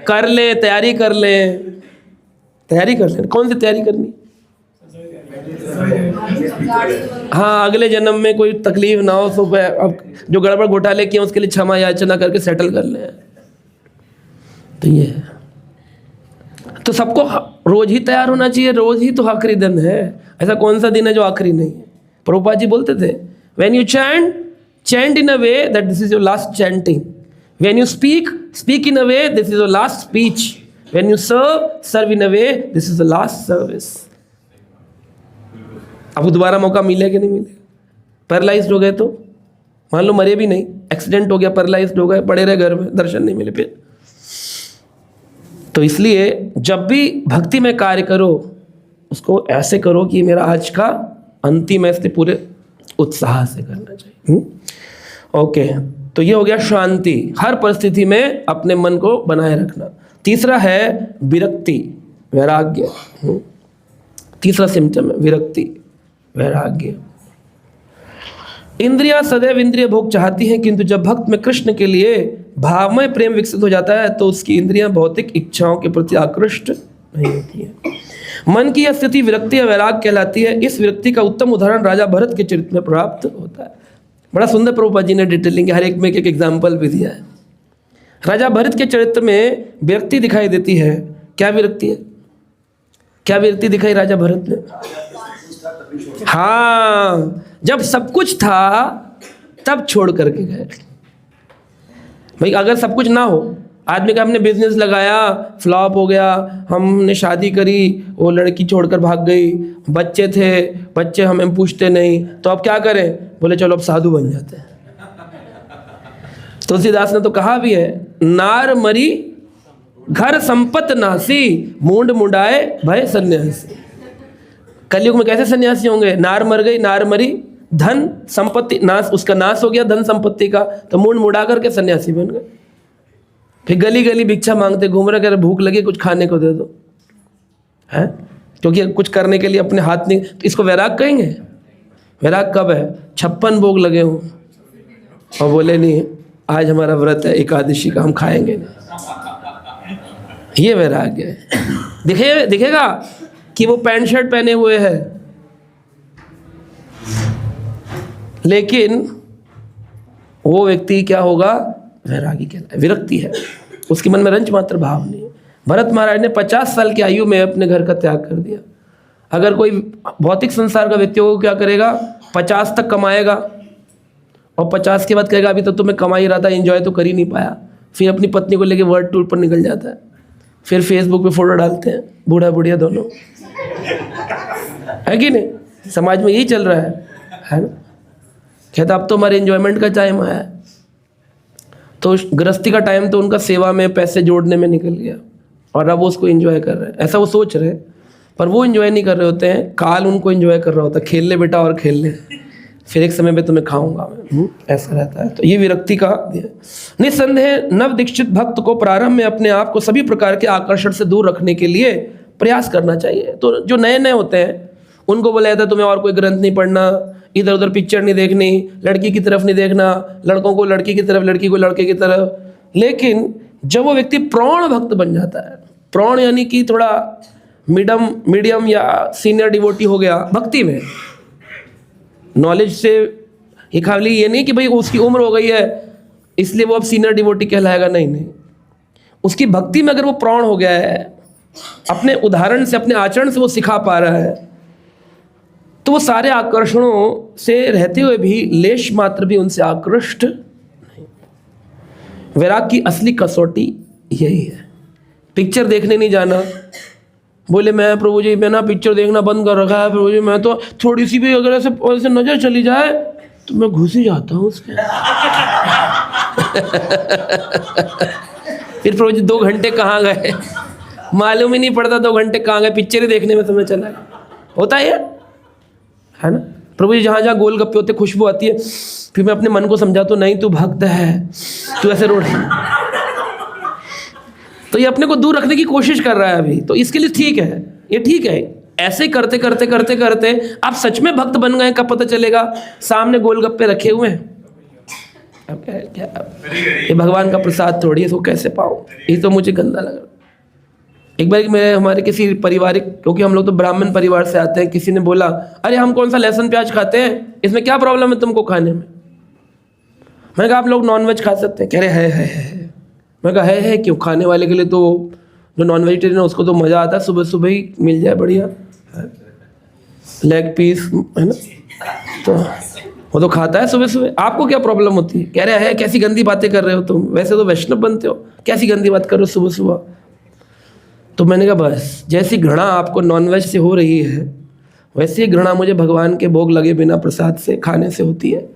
कर ले, तैयारी कर ले, तैयारी कर ले। कौन सी तैयारी करनी? हाँ, अगले जन्म में कोई तकलीफ ना हो, तो अब जो गड़बड़ घोटाले किए उसके लिए क्षमा याचना करके सेटल कर ले। तो ये है, तो सबको रोज ही तैयार होना चाहिए, रोज ही तो आखिरी दिन है। ऐसा कौन सा दिन है जो आखिरी नहीं है? प्रभुपाद जी बोलते थे, when you chant in a way that this is your last chanting, when you speak in a way this is your last speech, when you serve in a way this is the last service. अब दोबारा मौका मिले कि नहीं मिले? Paralysed हो गए तो मान लो मरे भी नहीं, एक्सीडेंट हो गया, पैरालाइज्ड हो गए, पड़े रहे घर में, दर्शन नहीं मिले फिर। तो इसलिए जब भी भक्ति में कार्य करो उसको ऐसे करो कि मेरा आज का अंतिम है, इसलिए पूरे उत्साह से करना चाहिए। ओके, तो ये हो गया शांति, हर परिस्थिति में अपने मन को बनाए रखना। तीसरा है विरक्ति, वैराग्य। तीसरा सिम्टम है विरक्ति, वैराग्य। इंद्रियां सदैव इंद्रिय भोग चाहती हैं, किंतु जब भक्त में कृष्ण के लिए भावमय प्रेम विकसित हो जाता है तो उसकी इंद्रियां भौतिक इच्छाओं के प्रति आकृष्ट नहीं होती हैं। मन की यह स्थिति विरक्ति या वैराग कहलाती है। इस विरक्ति का उत्तम उदाहरण राजा भरत के चरित्र में प्राप्त होता है। बड़ा सुंदर प्रभुपाद जी ने डिटेलिंग हर एक में एक एग्जाम्पल भी दिया है। राजा भरत के चरित्र में विरक्ति दिखाई देती है। क्या विरक्ति है, क्या विरक्ति दिखाई राजा भरत ने? हाँ, जब सब कुछ था तब छोड़ करके गए। भाई अगर सब कुछ ना हो, आदमी का हमने बिजनेस लगाया, फ्लॉप हो गया, हमने शादी करी, वो लड़की छोड़कर भाग गई, बच्चे थे, बच्चे हमें पूछते नहीं, तो अब क्या करें? बोले चलो अब साधु बन जाते हैं। तुलसीदास ने तो कहा भी है, नार मरी घर संपत नासी, मूंड मुंडाए भय सन्यासी। कलयुग में कैसे सन्यासी होंगे? नार मर गई, नार मरी, धन संपत्ति नाश, उसका नाश हो गया धन संपत्ति का, तो मूंड मुड़ा करके सन्यासी बन गए। फिर गली गली भिक्षा मांगते घूम रहे, कह रहे भूख लगी कुछ खाने को दे दो, है क्योंकि कुछ करने के लिए अपने हाथ नहीं, तो इसको वैराग कहेंगे? वैराग कब है? 56 भोग लगे हों और बोले नहीं आज हमारा व्रत है एकादशी का, हम खाएंगे नहीं, ये वैराग्य है। दिखेगा कि वो पैंट शर्ट पहने हुए है, लेकिन वो व्यक्ति क्या होगा? वैरागी कहलाए। विरक्ति है, उसके मन में रंच मात्र भाव नहीं है। भरत महाराज ने 50 साल की आयु में अपने घर का त्याग कर दिया। अगर कोई भौतिक संसार का व्यक्ति हो क्या करेगा? 50 तक कमाएगा और 50 के बाद कहेगा अभी तो तुम्हें कमा ही रहा था, एंजॉय तो कर ही नहीं पाया। फिर अपनी पत्नी को लेके वर्ल्ड टूर पर निकल जाता है, फिर फेसबुक पे फोटो डालते हैं बूढ़ा बुढ़िया दोनों, है कि नहीं? समाज में यही चल रहा है ना? कहता अब तो हमारे एंजॉयमेंट का टाइम आया है। तो गृहस्थी का टाइम तो उनका सेवा में पैसे जोड़ने में निकल गया और अब वो उसको एंजॉय कर रहे हैं, ऐसा वो सोच रहे हैं, पर वो एंजॉय नहीं कर रहे होते हैं, काल उनको एंजॉय कर रहा होता है। खेल ले बेटा और खेल ले, फिर एक समय पे तुम्हें खाऊंगा मैं, ऐसा रहता है। तो ये विरक्ति का निस्संदेह नव दीक्षित भक्त को प्रारंभ में अपने आप को सभी प्रकार के आकर्षण से दूर रखने के लिए प्रयास करना चाहिए। तो जो नए नए होते हैं उनको बोला जाता है तुम्हें और कोई ग्रंथ नहीं पढ़ना, इधर उधर पिक्चर नहीं देखनी, लड़की की तरफ नहीं देखना, लड़कों को लड़की की तरफ, लड़की को लड़के की तरफ। लेकिन जब वो व्यक्ति प्रौढ़ भक्त बन जाता है, प्रौढ़ यानी कि थोड़ा मीडियम या सीनियर डिवोटी हो गया भक्ति में, नॉलेज से ये खाली ये नहीं कि भाई उसकी उम्र हो गई है इसलिए वो अब सीनियर डिवोटी कहलाएगा, नहीं, उसकी भक्ति में अगर वो प्रौढ़ हो गया है, अपने उदाहरण से अपने आचरण से वो सिखा पा रहा है, तो वो सारे आकर्षणों से रहते हुए भी लेश मात्र भी उनसे आकृष्ट नहीं। वैराग की असली कसौटी यही है। पिक्चर देखने नहीं जाना, बोले मैं प्रभु जी मैं ना पिक्चर देखना बंद कर रखा है प्रभु जी, मैं तो थोड़ी सी भी अगर ऐसे नजर चली जाए तो मैं घुस ही जाता हूँ उसके। फिर प्रभु जी 2 घंटे कहाँ गए मालूम ही नहीं पड़ता, 2 घंटे कहाँ गए, पिक्चर ही देखने में समय चला गया। होता है ना? प्रभु जी जहाँ जहाँ गोलगप्पे होते खुशबू आती है, फिर मैं अपने मन को समझाता हूँ नहीं तू भक्त है, तू ऐसे रोड, तो ये अपने को दूर रखने की कोशिश कर रहा है अभी, तो इसके लिए ठीक है, ये ठीक है। ऐसे करते करते करते करते आप सच में भक्त बन गए, कब पता चलेगा? सामने गोलगप्पे रखे हुए हैं, अब क्या ये भगवान का प्रसाद थोड़ी है, इसको कैसे पाऊँ? ये तो मुझे गंदा लग रहा। एक बार मेरे हमारे किसी पारिवारिक, क्योंकि हम लोग तो ब्राह्मण परिवार से आते हैं, किसी ने बोला अरे हम कौन सा लहसुन प्याज खाते हैं, इसमें क्या प्रॉब्लम है तुमको खाने में? मैंने कहा आप लोग नॉनवेज खा सकते हैं। कह रहे है। मैं कहा है क्यों? खाने वाले के लिए तो जो नॉन वेजिटेरियन है उसको तो मज़ा आता है, सुबह सुबह ही मिल जाए बढ़िया लेग पीस, है ना, तो वो तो खाता है सुबह सुबह, आपको क्या प्रॉब्लम होती है? कह रहे हैं कैसी गंदी बातें कर रहे हो तुम, वैसे तो वैष्णव बनते हो, कैसी गंदी बात कर रहे हो सुबह सुबह। तो मैंने कहा बस जैसी घृणा आपको नॉनवेज से हो रही है वैसे ही घृणा मुझे भगवान के भोग लगे बिना प्रसाद से खाने से होती है।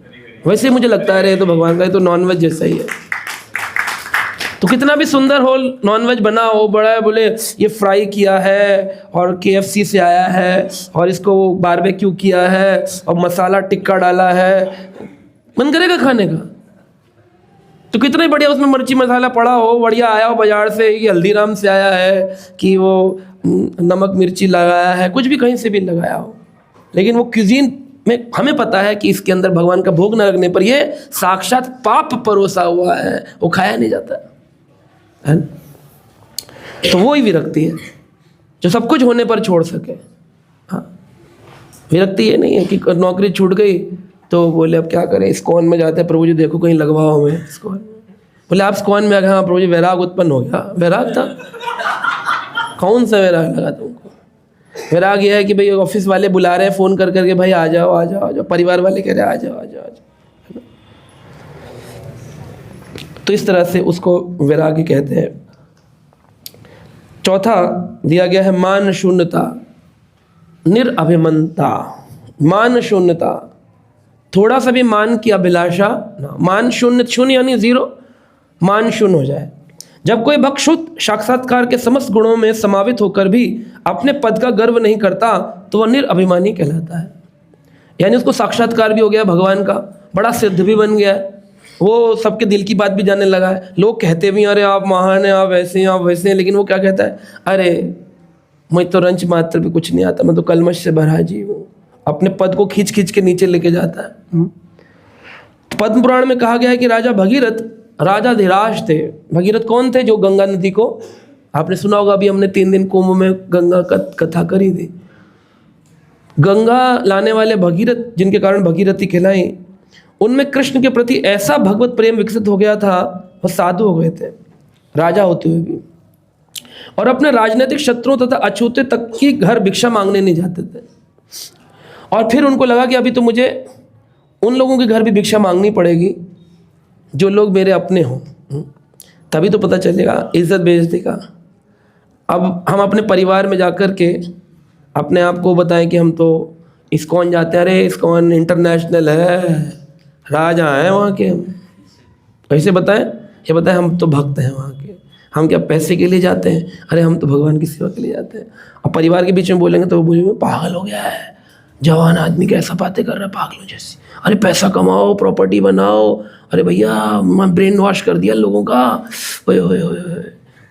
वैसे मुझे लगता है तो भगवान का तो नॉनवेज जैसा ही है। तो कितना भी सुंदर हो नॉनवेज बना हो, बड़ा है बोले ये फ्राई किया है और KFC से आया है और इसको बारबेक्यू किया है और मसाला टिक्का डाला है, मन करेगा खाने का? तो कितना ही बढ़िया उसमें मिर्ची मसाला पड़ा हो, बढ़िया आया हो बाजार से, कि हल्दीराम से आया है कि वो नमक मिर्ची लगाया है, कुछ भी कहीं से भी लगाया हो, लेकिन वो क्यूजीन में हमें पता है कि इसके अंदर भगवान का भोग न लगने पर ये साक्षात पाप परोसा हुआ है, वो खाया नहीं जाता है ना? तो वो ही विरक्ति है जो सब कुछ होने पर छोड़ सके। हाँ, विरक्ति ये नहीं है कि नौकरी छूट गई तो बोले अब क्या करें, इस्कॉन में जाते हैं, प्रभु जी देखो कहीं लगवाओ हमें इस्कॉन। बोले आप इस्कॉन में आ गए? हाँ प्रभु जी वैराग उत्पन्न हो गया। वैराग था? कौन सा वैराग लगा तुमको? वैराग ये है कि भाई ऑफिस वाले बुला रहे हैं फ़ोन कर करके, भाई आ जाओ आ जाओ आ जाओ, परिवार वाले कह रहे हैं आ जाओ आ जाओ आ जाओ। तो इस तरह से उसको वैराग्य कहते हैं। चौथा दिया गया है मान शून्यता, निरअभिमनता। मान शून्यता, थोड़ा सा भी मान की अभिलाषा ना, मान शून्य, शून्य यानी 0, मान शून्य हो जाए। जब कोई भक्त शुद्ध साक्षात्कार के समस्त गुणों में समावित होकर भी अपने पद का गर्व नहीं करता तो वह निरअभिमानी कहलाता है। यानी उसको साक्षात्कार भी हो गया भगवान का, बड़ा सिद्ध भी बन गया है, वो सबके दिल की बात भी जानने लगा है, लोग कहते भी अरे आप महान हैं, आप वैसे हैं, आप वैसे हैं, लेकिन वो क्या कहता है, अरे मुझे तो रंच मात्र भी कुछ नहीं आता, मैं तो कलमश से भरा जीव हूँ। अपने पद को खींच खींच के नीचे लेके जाता है। पद्म पुराण में कहा गया है कि राजा भगीरथ राजाधिराज थे। भगीरथ कौन थे? जो गंगा नदी को, आपने सुना होगा, अभी हमने 3 दिन कुंभ में गंगा का कथा करी थी। गंगा लाने वाले भगीरथ, जिनके कारण भगीरथी कहलाई, उनमें कृष्ण के प्रति ऐसा भगवत प्रेम विकसित हो गया था, वो साधु हो गए थे राजा होते हुए भी, और अपने राजनीतिक शत्रुओं तथा अछूते तक की घर भिक्षा मांगने नहीं जाते थे। और फिर उनको लगा कि अभी तो मुझे उन लोगों के घर भी भिक्षा मांगनी पड़ेगी जो लोग मेरे अपने हों, तभी तो पता चलेगा इज्जत बेइज्जती का। अब हम अपने परिवार में जाकर के अपने आप को बताएं कि हम तो इस्कॉन जाते हैं, अरे इस्कॉन इंटरनेशनल है, राजा हैं वहाँ के, कैसे बताएं? ये बताएं हम तो भक्त हैं वहाँ के, हम क्या पैसे के लिए जाते हैं? अरे हम तो भगवान की सेवा के लिए जाते हैं। और परिवार के बीच में बोलेंगे तो वो बोलेंगे पागल हो गया है, जवान आदमी कैसा बातें कर रहा है पागलों जैसी, अरे पैसा कमाओ, प्रॉपर्टी बनाओ, अरे भैया मैं ब्रेन वॉश कर दिया लोगों का, ओए ओए ओए।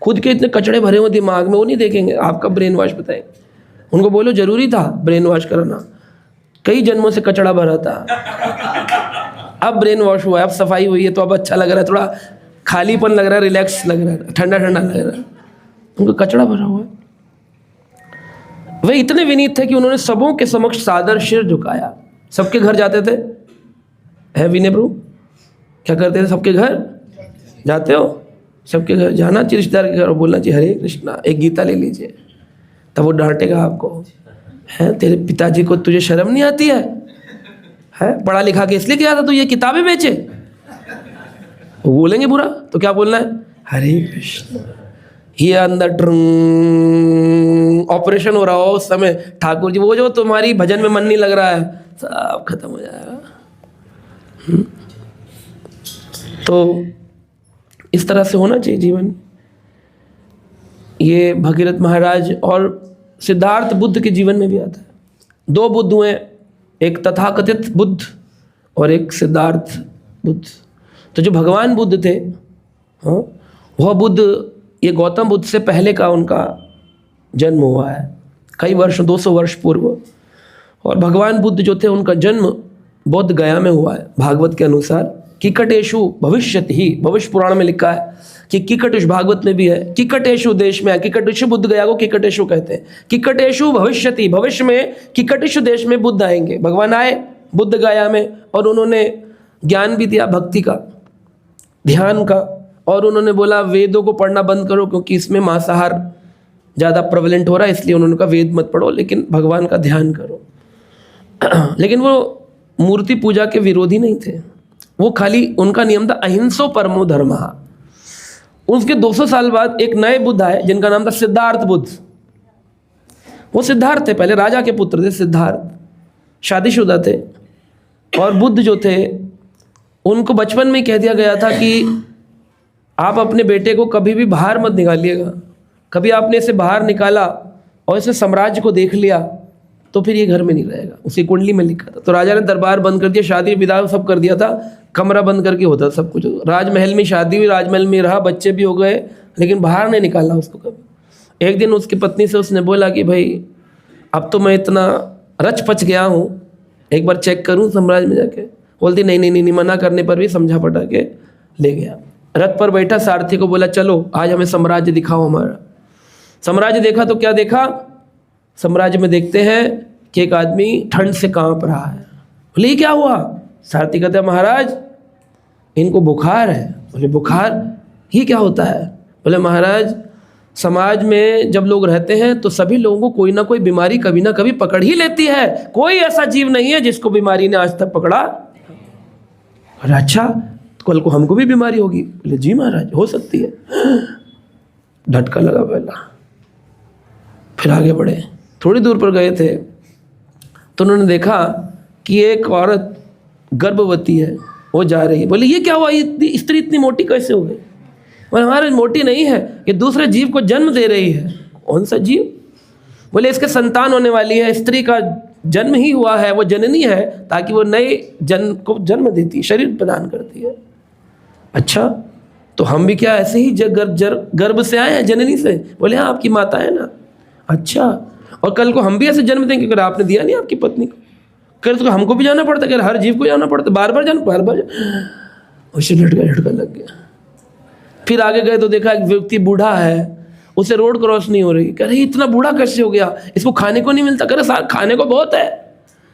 खुद के इतने कचड़े भरे हुए दिमाग में, वो नहीं देखेंगे आपका ब्रेन वॉश बताएंगे। उनको बोलो जरूरी था ब्रेन वॉश कराना, कई जन्मों से कचड़ा भरा था, अब ब्रेन वॉश हुआ है, अब सफाई हुई है तो अब अच्छा लग रहा है, थोड़ा खालीपन लग रहा है, रिलैक्स लग रहा है, ठंडा ठंडा लग रहा है। उनको कचड़ा भरा हुआ है। वे इतने विनीत थे कि उन्होंने सबों के समक्ष सादर सिर झुकाया। सबके घर जाते थे, है विनय प्रभु? क्या करते थे? सबके घर जाते हो? सबके घर जाना चाहिए, रिश्तेदार के घर, और बोलना चाहिए हरे कृष्णा, एक गीता ले लीजिए, तब वो डांटेगा आपको, है तेरे पिताजी को तुझे शर्म नहीं आती है पढ़ा लिखा के इसलिए किया था तू ये किताबें बेचे? वो बोलेंगे बुरा, तो क्या बोलना है? हरे कृष्ण। ये अंदर ऑपरेशन हो रहा हो उस समय, ठाकुर जी वो जो तुम्हारी भजन में मन नहीं लग रहा है, सब खत्म हो जाएगा। तो इस तरह से होना चाहिए जीवन। ये भगीरथ महाराज और सिद्धार्थ बुद्ध के जीवन में भी आता है। 2 बुद्ध हुए, एक तथाकथित बुद्ध और एक सिद्धार्थ बुद्ध। तो जो भगवान बुद्ध थे, हाँ, वह बुद्ध, ये गौतम बुद्ध से पहले का उनका जन्म हुआ है, कई वर्ष, 200 वर्ष पूर्व। और भगवान बुद्ध जो थे उनका जन्म बोध गया में हुआ है भागवत के अनुसार। किकटेशु भविष्यति ही, भविष्य पुराण में लिखा है कि किकटेश, भागवत में भी है, किकटेशु देश में है। किकटेशु बुद्ध गया को किकटेशु कहते हैं। किकटेशु भविष्यति, भविष्य में किकटेशु देश में बुद्ध आएंगे। भगवान आए बुद्ध गया में, और उन्होंने ज्ञान भी दिया भक्ति का, ध्यान का, और उन्होंने बोला वेदों को पढ़ना बंद करो क्योंकि इसमें मांसाहार ज़्यादा प्रेवलेंट हो रहा है, इसलिए उन्होंने कहा वेद मत पढ़ो लेकिन भगवान का ध्यान करो। लेकिन वो मूर्ति पूजा के विरोधी नहीं थे, वो खाली उनका नियम था अहिंसो परमो धर्मः। उसके 200 साल बाद एक नए बुद्ध आए जिनका नाम था सिद्धार्थ बुद्ध। वो सिद्धार्थ थे, पहले राजा के पुत्र थे सिद्धार्थ, शादीशुदा थे। और बुद्ध जो थे उनको बचपन में ही कह दिया गया था कि आप अपने बेटे को कभी भी बाहर मत निकालिएगा। कभी आपने इसे बाहर निकाला और इसे साम्राज्य को देख लिया तो फिर ये घर में नहीं रहेगा। उसकी कुंडली में लिखा था। तो राजा ने दरबार बंद कर दिया, शादी विदाह सब कर दिया था, कमरा बंद करके होता सब कुछ। राजमहल में शादी हुई, राजमहल में रहा, बच्चे भी हो गए, लेकिन बाहर नहीं निकाला उसको कभी। एक दिन उसकी पत्नी से उसने बोला कि भाई अब तो मैं इतना रच पच गया हूँ, एक बार चेक करूँ साम्राज्य में जाके। बोलती नहीं नहीं नहीं, मना करने पर भी समझा पटा के ले गया। रथ पर बैठा, सारथी को बोला चलो आज हमें साम्राज्य दिखाओ हमारा। साम्राज्य देखा तो क्या देखा? साम्राज्य में देखते हैं कि एक आदमी ठंड से कांप रहा है। बोले ये क्या हुआ? सारथी कहते हैं महाराज इनको बुखार है। बोले बुखार, ये क्या होता है? बोले महाराज समाज में जब लोग रहते हैं तो सभी लोगों को कोई ना कोई बीमारी कभी ना कभी पकड़ ही लेती है, कोई ऐसा जीव नहीं है जिसको बीमारी ने आज तक पकड़ा। अरे अच्छा, कल को हमको भी बीमारी होगी? बोले जी महाराज हो सकती है। झटका लगा पहला, फिर आगे बढ़े। थोड़ी दूर पर गए थे तो उन्होंने देखा कि एक औरत गर्भवती है, वो जा रही है। बोले ये क्या हुआ, ये स्त्री इतनी मोटी कैसे हो गई? बोले हमारे मोटी नहीं है, ये दूसरे जीव को जन्म दे रही है। कौन सा जीव? बोले इसके संतान होने वाली है, स्त्री का जन्म ही हुआ है, वो जननी है, ताकि वो नए जन्म को जन्म देती है, शरीर प्रदान करती है। अच्छा, तो हम भी क्या ऐसे ही गर्भ से आए हैं जननी से? बोले हाँ आपकी माता है ना, अच्छा, और कल को हम भी ऐसे जन्म देंगे अगर आपने दिया नहीं आपकी पत्नी को, कल तो हमको भी जाना पड़ता, अगर हर जीव को जाना पड़ता, बार बार उसे झटका लग गया। फिर आगे गए तो देखा एक व्यक्ति बूढ़ा है, उसे रोड क्रॉस नहीं हो रही, कह रही इतना बूढ़ा कैसे हो गया, इसको खाने को नहीं मिलता, कह रहे खाने को बहुत है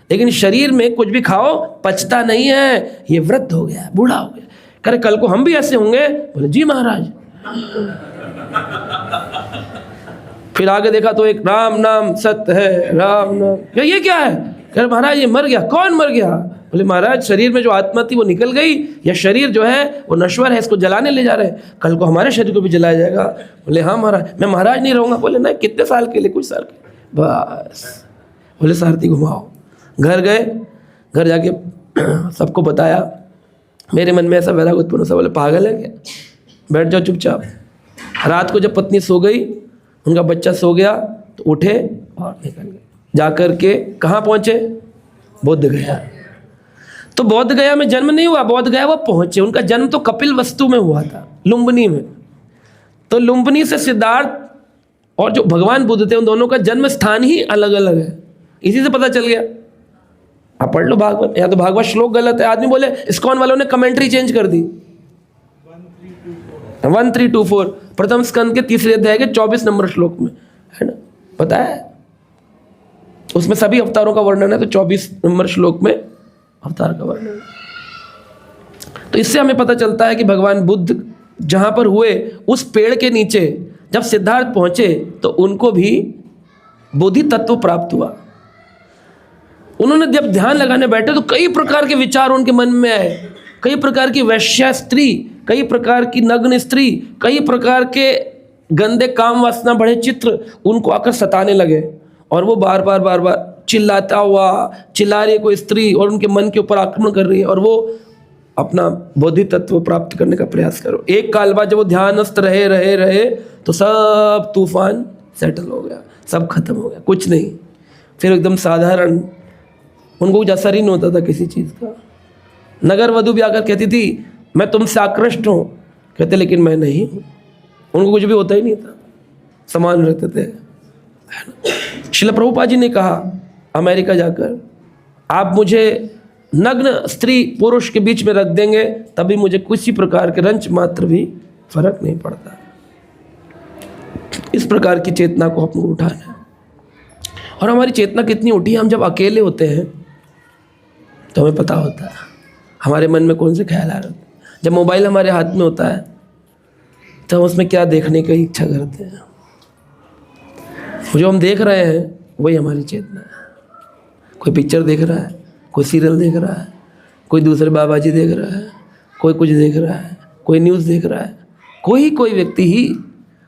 लेकिन शरीर में कुछ भी खाओ पचता नहीं है, ये वृद्ध हो गया, बूढ़ा हो गया। कह रहे कल को हम भी ऐसे होंगे, बोले जी महाराज। फिर आगे देखा तो एक राम नाम सत्य है, राम नाम, ये क्या है, कह रहे महाराज ये मर गया। कौन मर गया? बोले महाराज शरीर में जो आत्मा थी वो निकल गई, या शरीर जो है वो नश्वर है, इसको जलाने ले जा रहे हैं, कल को हमारे शरीर को भी जलाया जाएगा। बोले हाँ महाराज। मैं महाराज नहीं रहूँगा। बोले नहीं, कितने साल के लिए? कुछ साल के। बस बोले सारथी घुमाओ। घर गए, घर जाके सबको बताया, मेरे मन में ऐसा वैराग उत्पन्न हुआ। बोले पागल है क्या, बैठ जाओ चुपचाप। रात को जब पत्नी सो गई, उनका बच्चा सो गया तो उठे और निकल गए। जाकर के कहाँ पहुँचे? बोध गया। तो बोध गया में जन्म नहीं हुआ, बोध गया वो पहुँचे। उनका जन्म तो कपिल वस्तु में हुआ था, लुम्बिनी में। तो लुम्बिनी से सिद्धार्थ और जो भगवान बुद्ध थे उन दोनों का जन्म स्थान ही अलग अलग है। इसी से पता चल गया। आप पढ़ लो भागवत, या तो भागवत श्लोक गलत है। आदमी बोले इस्कॉन वालों ने कमेंट्री चेंज कर दी। 1324 प्रथम स्कंद के तीसरे अध्याय के 24 नंबर श्लोक में है ना, पता है उसमें सभी अवतारों का वर्णन है। तो 24 नंबर श्लोक में अवतार का वर्णन है। तो इससे हमें पता चलता है कि भगवान बुद्ध जहां पर हुए उस पेड़ के नीचे जब सिद्धार्थ पहुंचे तो उनको भी बोधि तत्व प्राप्त हुआ। उन्होंने जब ध्यान लगाने बैठे तो कई प्रकार के विचार उनके मन में आए, कई प्रकार की वैश्या स्त्री, कई प्रकार की नग्न स्त्री, कई प्रकार के गंदे काम वासना बड़े चित्र उनको आकर सताने लगे। और वो बार बार चिल्लाता हुआ, चिल्ला रही है कोई स्त्री और उनके मन के ऊपर आक्रमण कर रही है, और वो अपना बोधि तत्व प्राप्त करने का प्रयास करो। एक काल बाद जब वो ध्यानस्थ रहे तो सब तूफान सेटल हो गया, सब खत्म हो गया, कुछ नहीं। फिर एकदम साधारण, उनको कुछ असर ही नहीं होता था किसी चीज़ का। नगर वधू भी आकर कहती थी मैं तुमसे आकृष्ट हूँ, कहते लेकिन मैं नहीं हूँ। उनको कुछ भी होता ही नहीं था, समान रहते थे। श्रील प्रभुपाद जी ने कहा अमेरिका जाकर, आप मुझे नग्न स्त्री पुरुष के बीच में रख देंगे तभी मुझे किसी प्रकार के रंच मात्र भी फर्क नहीं पड़ता। इस प्रकार की चेतना को हमको उठाना है। और हमारी चेतना कितनी उठी है, हम जब अकेले होते हैं तो हमें पता होता है हमारे मन में कौन से ख्याल आ रहे हैं। जब मोबाइल हमारे हाथ में होता है तो हम उसमें क्या देखने की इच्छा करते हैं, जो हम देख रहे हैं वही हमारी चेतना है। कोई पिक्चर देख रहा है, कोई सीरियल देख रहा है, कोई दूसरे बाबा जी देख रहा है, कोई कुछ देख रहा है, कोई न्यूज़ देख रहा है। कोई व्यक्ति ही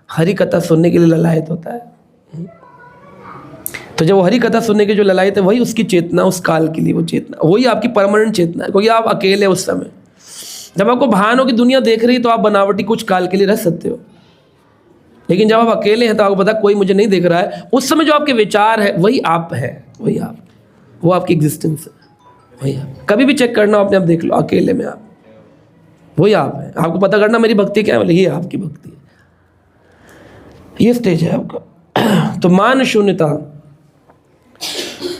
हरी कथा सुनने के लिए ललायत होता है। तो जब वो हरी कथा सुनने के जो ललायत है वही उसकी चेतना, उस काल के लिए वो चेतना, वही आपकी परमानेंट चेतना है। क्योंकि आप अकेले उस समय, जब आपको भान हो कि दुनिया देख रही है तो आप बनावटी कुछ काल के लिए रह सकते हो, लेकिन जब आप अकेले हैं तो आपको पता कोई मुझे नहीं देख रहा है। उस समय जो आपके विचार है वही आप है, वही आप, वो आपकी एग्जिस्टेंस है, वही आप। कभी भी चेक करना, अपने आप देख लो, अकेले में आप, वही आप है। आपको पता करना मेरी भक्ति क्या है, बोले ये आपकी भक्ति है, ये स्टेज है आपका। तो मान शून्यता।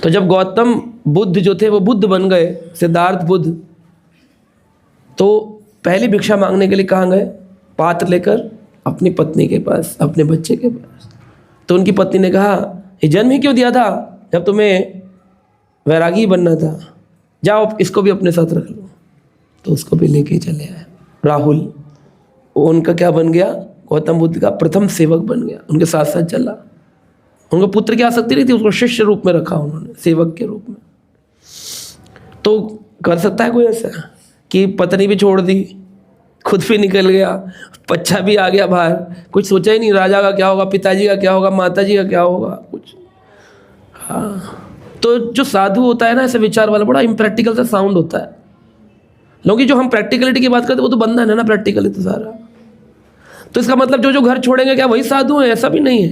तो जब गौतम बुद्ध जो थे वो बुद्ध बन गए, सिद्धार्थ बुद्ध, तो पहली भिक्षा मांगने के लिए कहाँ गए? पात्र लेकर अपनी पत्नी के पास, अपने बच्चे के पास। तो उनकी पत्नी ने कहा ये जन्म ही क्यों दिया था जब तुम्हें वैरागी बनना था, जाओ इसको भी अपने साथ रख लो। तो उसको भी लेके चले आए। राहुल उनका क्या बन गया? गौतम बुद्ध का प्रथम सेवक बन गया, उनके साथ साथ चला। उनको पुत्र की आसक्ति नहीं थी, उसको शिष्य रूप में रखा उन्होंने, सेवक के रूप में। तो कर सकता है कोई ऐसा कि पत्नी भी छोड़ दी, खुद भी निकल गया, बच्चा भी आ गया बाहर, कुछ सोचा ही नहीं राजा का क्या होगा, पिताजी का क्या होगा, माताजी का क्या होगा, कुछ। हाँ, तो जो साधु होता है ना ऐसे विचार वाला, बड़ा इम्प्रैक्टिकल सा साउंड होता है। क्योंकि जो हम प्रैक्टिकलिटी की बात करते हैं वो तो बंधन है ना प्रैक्टिकली तो सारा। तो इसका मतलब जो घर छोड़ेंगे क्या वही साधु हैं? ऐसा भी नहीं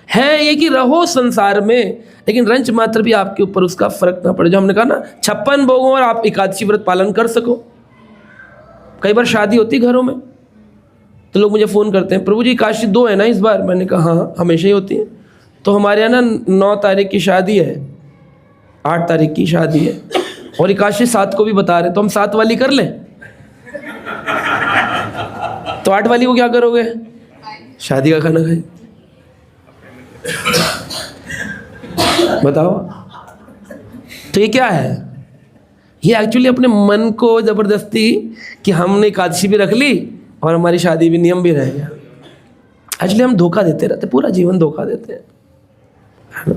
है ये कि रहो संसार में लेकिन रंच मात्र भी आपके ऊपर उसका फर्क ना पड़े। जो हमने कहा ना 56 भोगों और आप एकादशी व्रत पालन कर सको। कई बार शादी होती है घरों में तो लोग मुझे फ़ोन करते हैं, प्रभु जी एकादशी 2 है ना इस बार? मैंने कहा हाँ, हमेशा ही होती है। तो हमारे यहाँ ना 9 तारीख की शादी है, 8 तारीख की शादी है और एकादशी 7 को भी बता रहे, तो हम 7 वाली कर लें? तो 8 वाली को क्या करोगे? शादी का खाना खाएं। बताओ, तो ये क्या है? ये एक्चुअली अपने मन को जबरदस्ती कि हमने एकादशी भी रख ली और हमारी शादी भी, नियम भी रह गया। एक्चुअली हम धोखा देते रहते, पूरा जीवन धोखा देते हैं, है ना?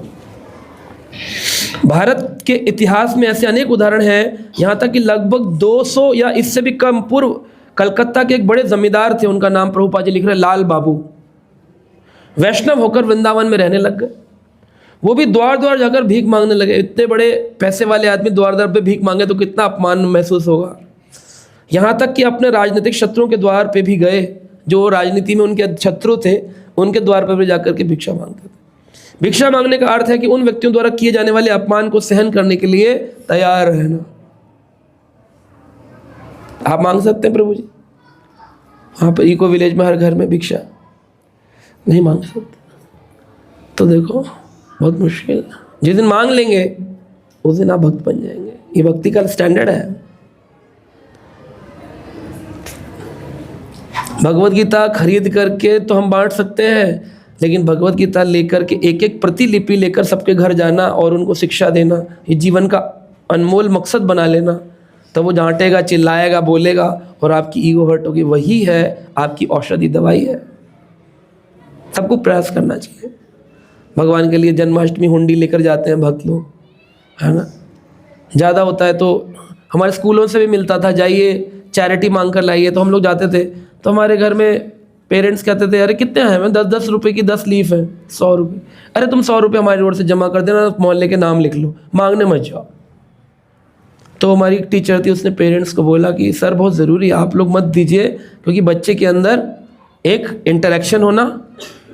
भारत के इतिहास में ऐसे अनेक उदाहरण हैं, यहाँ तक कि लगभग 200 या इससे भी कम पूर्व कलकत्ता के एक बड़े जमींदार थे, उनका नाम प्रभुपाद जी लिख रहे, लाल बाबू। वैष्णव होकर वृंदावन में रहने लग गए। वो भी द्वार द्वार जाकर भीख मांगने लगे। इतने बड़े पैसे वाले आदमी द्वार द्वार पे भीख मांगे तो कितना अपमान महसूस होगा। यहाँ तक कि अपने राजनीतिक शत्रुओं के द्वार पे भी गए, जो राजनीति में उनके शत्रु थे, उनके द्वार पर भी जाकर के भिक्षा मांगते थे। भिक्षा मांगने का अर्थ है कि उन व्यक्तियों द्वारा किए जाने वाले अपमान को सहन करने के लिए तैयार रहना। आप मांग सकते हैं प्रभु जी, वहाँ पर इको विलेज में हर घर में भिक्षा नहीं मांग सकते, तो देखो बहुत मुश्किल। जिस दिन मांग लेंगे उस दिन आप भक्त बन जाएंगे। ये भक्ति का स्टैंडर्ड है। भगवत गीता खरीद करके तो हम बांट सकते हैं, लेकिन भगवत गीता लेकर के एक एक प्रतिलिपि लेकर सबके घर जाना और उनको शिक्षा देना, ये जीवन का अनमोल मकसद बना लेना, तब वो डांटेगा, चिल्लाएगा, बोलेगा और आपकी ईगो हर्ट होगी। वही है आपकी औषधि दवाई है। सबको प्रयास करना चाहिए। भगवान के लिए जन्माष्टमी हुंडी लेकर जाते हैं भक्त लोग, है ना? ज़्यादा होता है तो हमारे स्कूलों से भी मिलता था, जाइए चैरिटी मांग कर लाइए, तो हम लोग जाते थे। तो हमारे घर में पेरेंट्स कहते थे, अरे कितने हैं? मैं 10-10 रुपये की 10 लीफ है, 100 रुपये। अरे तुम 100 रुपये हमारी ओर से जमा कर देना, मोहल्ले के नाम लिख लो, मांगने मत जाओ। तो हमारी एक टीचर थी, उसने पेरेंट्स को बोला कि सर बहुत ज़रूरी है, आप लोग मत दीजिए, क्योंकि बच्चे के अंदर एक इंटरेक्शन होना,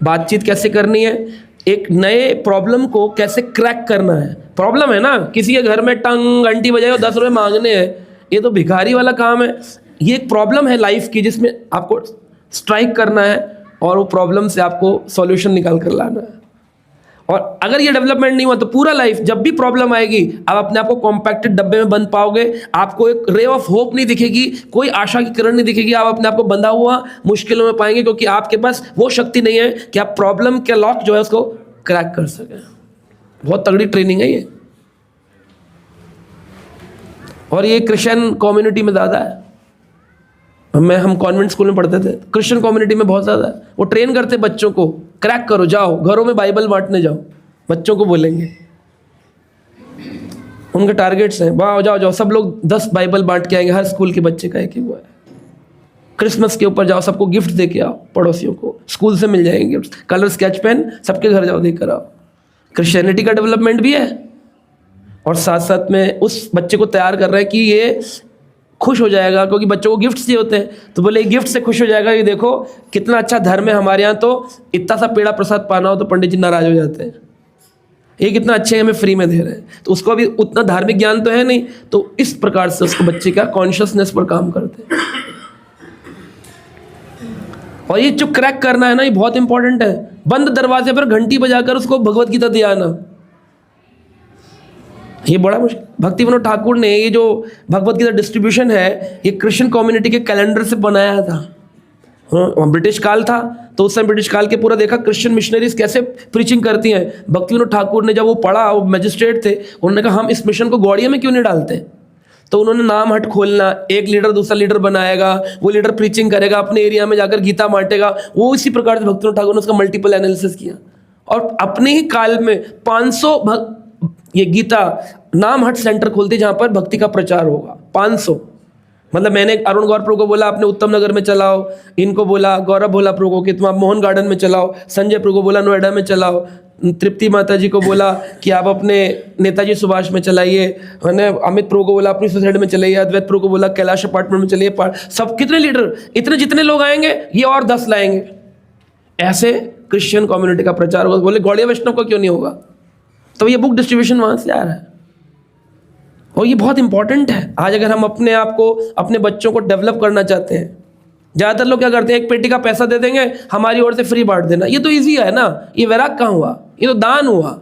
बातचीत कैसे करनी है, एक नए प्रॉब्लम को कैसे क्रैक करना है। प्रॉब्लम है ना, किसी के घर में टंग घंटी बजाए और 10 रुपये मांगने हैं, ये तो भिखारी वाला काम है। ये एक प्रॉब्लम है लाइफ की, जिसमें आपको स्ट्राइक करना है और वो प्रॉब्लम से आपको सॉल्यूशन निकाल कर लाना है। और अगर ये डेवलपमेंट नहीं हुआ तो पूरा लाइफ जब भी प्रॉब्लम आएगी, आप अपने आप को कॉम्पैक्टेड डब्बे में बंद पाओगे, आपको एक रे ऑफ होप नहीं दिखेगी, कोई आशा की किरण नहीं दिखेगी, आप अपने आप को बंधा हुआ मुश्किलों में पाएंगे, क्योंकि आपके पास वो शक्ति नहीं है कि आप प्रॉब्लम के लॉक जो है उसको क्रैक कर सकें। बहुत तगड़ी ट्रेनिंग है ये, और ये क्रिश्चियन कम्युनिटी में ज़्यादा है। हम कॉन्वेंट स्कूल में पढ़ते थे, क्रिश्चियन कम्युनिटी में बहुत ज़्यादा है। वो ट्रेन करते बच्चों को, क्रैक करो, जाओ घरों में बाइबल बांटने जाओ, बच्चों को बोलेंगे, उनके टारगेट्स हैं, वाह जाओ जाओ सब लोग 10 बाइबल बांट के आएंगे, हर स्कूल के बच्चे का एक ही हुआ है। क्रिसमस के ऊपर जाओ, सबको गिफ्ट दे के आओ, पड़ोसियों को स्कूल से मिल जाएंगे गिफ्ट, कलर स्केच पेन, सबके घर जाओ देकर आओ। क्रिश्चियनिटी का डेवलपमेंट भी है, और साथ साथ में उस बच्चे को तैयार कर रहा है कि ये खुश हो जाएगा, क्योंकि बच्चों को गिफ्ट्स दिए होते हैं, तो बोले गिफ्ट से खुश हो जाएगा। ये देखो कितना अच्छा धर्म है हमारे यहाँ, तो इतना सा पेड़ा प्रसाद पाना हो तो पंडित जी नाराज हो जाते हैं, ये कितना अच्छे हमें फ्री में दे रहे हैं। तो उसको अभी उतना धार्मिक ज्ञान तो है नहीं, तो इस प्रकार से उसको बच्चे का कॉन्शियसनेस पर काम करते हैं। और ये जो क्रैक करना है ना, ये बहुत इंपॉर्टेंट है। बंद दरवाजे पर घंटी बजाकर उसको भगवत गीता दिया ना, ये बड़ा मुश्किल। भक्ति विनोद ठाकुर ने ये जो भगवत गीता डिस्ट्रीब्यूशन है, ये क्रिश्चियन कम्युनिटी के कैलेंडर से बनाया था। ब्रिटिश काल था, तो उस समय ब्रिटिश काल के पूरा देखा क्रिश्चियन मिशनरीज कैसे प्रीचिंग करती हैं। भक्ति विनोद ठाकुर ने जब वो पढ़ा, वो मैजिस्ट्रेट थे, उन्होंने कहा हम इस मिशन को गौड़िया में क्यों नहीं डालते। तो उन्होंने नाम हट खोलना, एक लीडर दूसरा लीडर बनाएगा, वो लीडर प्रीचिंग करेगा, अपने एरिया में जाकर गीता बांटेगा। वो इसी प्रकार से भक्ति विनोद ठाकुर ने उसका मल्टीपल एनालिसिस किया, और अपने ही काल में 500 ये गीता नाम हट सेंटर खोलते जहाँ पर भक्ति का प्रचार होगा। 500, मतलब मैंने अरुण गौर प्रभु को बोला अपने उत्तम नगर में चलाओ, इनको बोला गौरव भोला प्रभु को कि तुम आप मोहन गार्डन में चलाओ, संजय प्रभु को बोला नोएडा में चलाओ, तृप्ति माता जी को बोला कि आप अपने नेताजी सुभाष में चलाइए, अमित प्रभु को बोला अपनी सोसाइटी में चलाइए, अद्वैत प्रभु को बोला कैलाश अपार्टमेंट में चलिए। सब कितने लीडर, इतने जितने लोग आएंगे ये और 10 लाएंगे। ऐसे क्रिश्चियन कम्युनिटी का प्रचार होगा। बोले गौड़िया वैष्णव का क्यों नहीं होगा? तो ये बुक डिस्ट्रीब्यूशन वहाँ से आ रहा है, और ये बहुत इंपॉर्टेंट है। आज अगर हम अपने आप को, अपने बच्चों को डेवलप करना चाहते हैं, ज़्यादातर लोग क्या करते हैं, एक पेटी का पैसा दे देंगे, हमारी ओर से फ्री बांट देना। ये तो ईजी है ना, ये वैराग कहाँ हुआ, ये तो दान हुआ।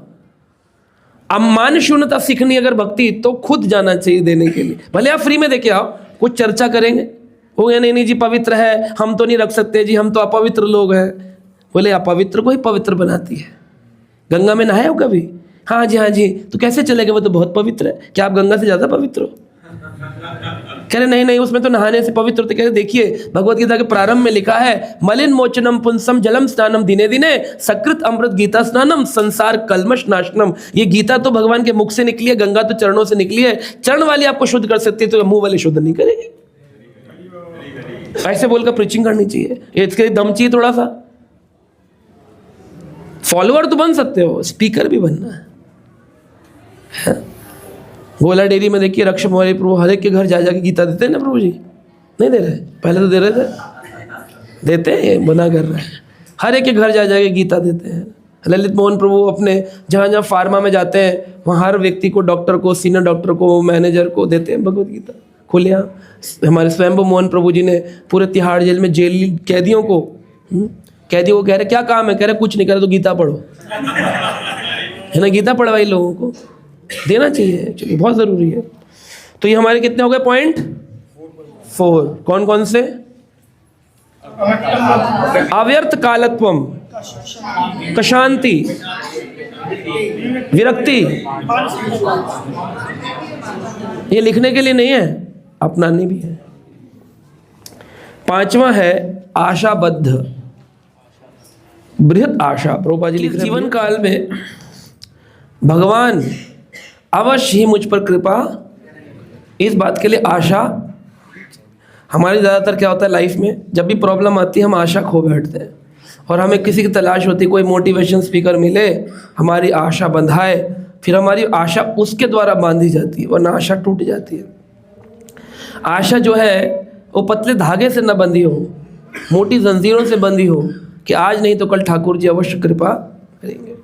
अब मान शून्यता सीखनी अगर भक्ति, तो खुद जाना चाहिए देने के लिए। भले आप फ्री में देके आओ, कुछ चर्चा करेंगे, हो गया नहीं जी पवित्र है, हम तो नहीं रख सकते जी, हम तो अपवित्र लोग हैं। बोले अपवित्र को ही पवित्र बनाती है। गंगा में नहाए हो कभी? हाँ जी, तो कैसे चलेगा, वो तो बहुत पवित्र है। क्या आप गंगा से ज़्यादा पवित्र हो? कह रहे नहीं, उसमें तो नहाने से पवित्र होते। कह रहे देखिए, भगवत गीता के प्रारंभ में लिखा है, मलिन मोचनम पुंसम जलम स्नानम दिने दिने सकृत अमृत गीता स्नानम संसार कलमश नाशनम। ये गीता तो भगवान के मुख से निकली है, गंगा तो चरणों से निकली है। चरण वाली आपको शुद्ध कर सकती है, तो मुंह वाली शुद्ध नहीं करेगी। ऐसे बोलकर प्रीचिंग करनी चाहिए, इसके लिए दम चाहिए थोड़ा सा। फॉलोअर तो बन सकते हो, स्पीकर भी बनना है। गोला डेयरी में देखिए, रक्ष मोहरी प्रभु हर एक के घर जा जाके गीता देते हैं ना प्रभु जी? नहीं दे रहे? पहले तो दे रहे थे, देते हैं, मना कर रहे हैं। हर एक के घर जा जाके गीता देते हैं। ललित मोहन प्रभु अपने जहाँ जहाँ फार्मा में जाते हैं, वहाँ हर व्यक्ति को, डॉक्टर को, सीनियर डॉक्टर को, मैनेजर को देते हैं भगवत गीता खुले। हमारे स्वयंभू मोहन प्रभु जी ने पूरे तिहाड़ जेल में जेल कैदियों को कह रहे क्या काम है, कह रहे कुछ नहीं, कह रहे तो गीता पढ़ो, है ना, गीता पढ़वाई लोगों को, देना चाहिए एक्चुअली, बहुत ज़रूरी है। तो ये हमारे कितने हो गए पॉइंट? 4। कौन कौन से? अव्यर्थ कालत्वम, कशांति, विरक्ति। ये लिखने के लिए नहीं है, अपनानी भी है। 5वां है आशाबद्ध, बृहत आशा। प्रभुपाद जी लिख रहे हैं, जीवन काल में भगवान अवश्य ही मुझ पर कृपा, इस बात के लिए आशा। हमारी ज़्यादातर क्या होता है लाइफ में, जब भी प्रॉब्लम आती है हम आशा खो बैठते हैं, और हमें किसी की तलाश होती है, कोई मोटिवेशन स्पीकर मिले, हमारी आशा बंधाए, फिर हमारी आशा उसके द्वारा बांधी जाती है, वरना आशा टूट जाती है। आशा जो है वो पतले धागे से न बंधी हो, मोटी जंजीरों से बंधी हो, कि आज नहीं तो कल ठाकुर जी अवश्य कृपा करेंगे।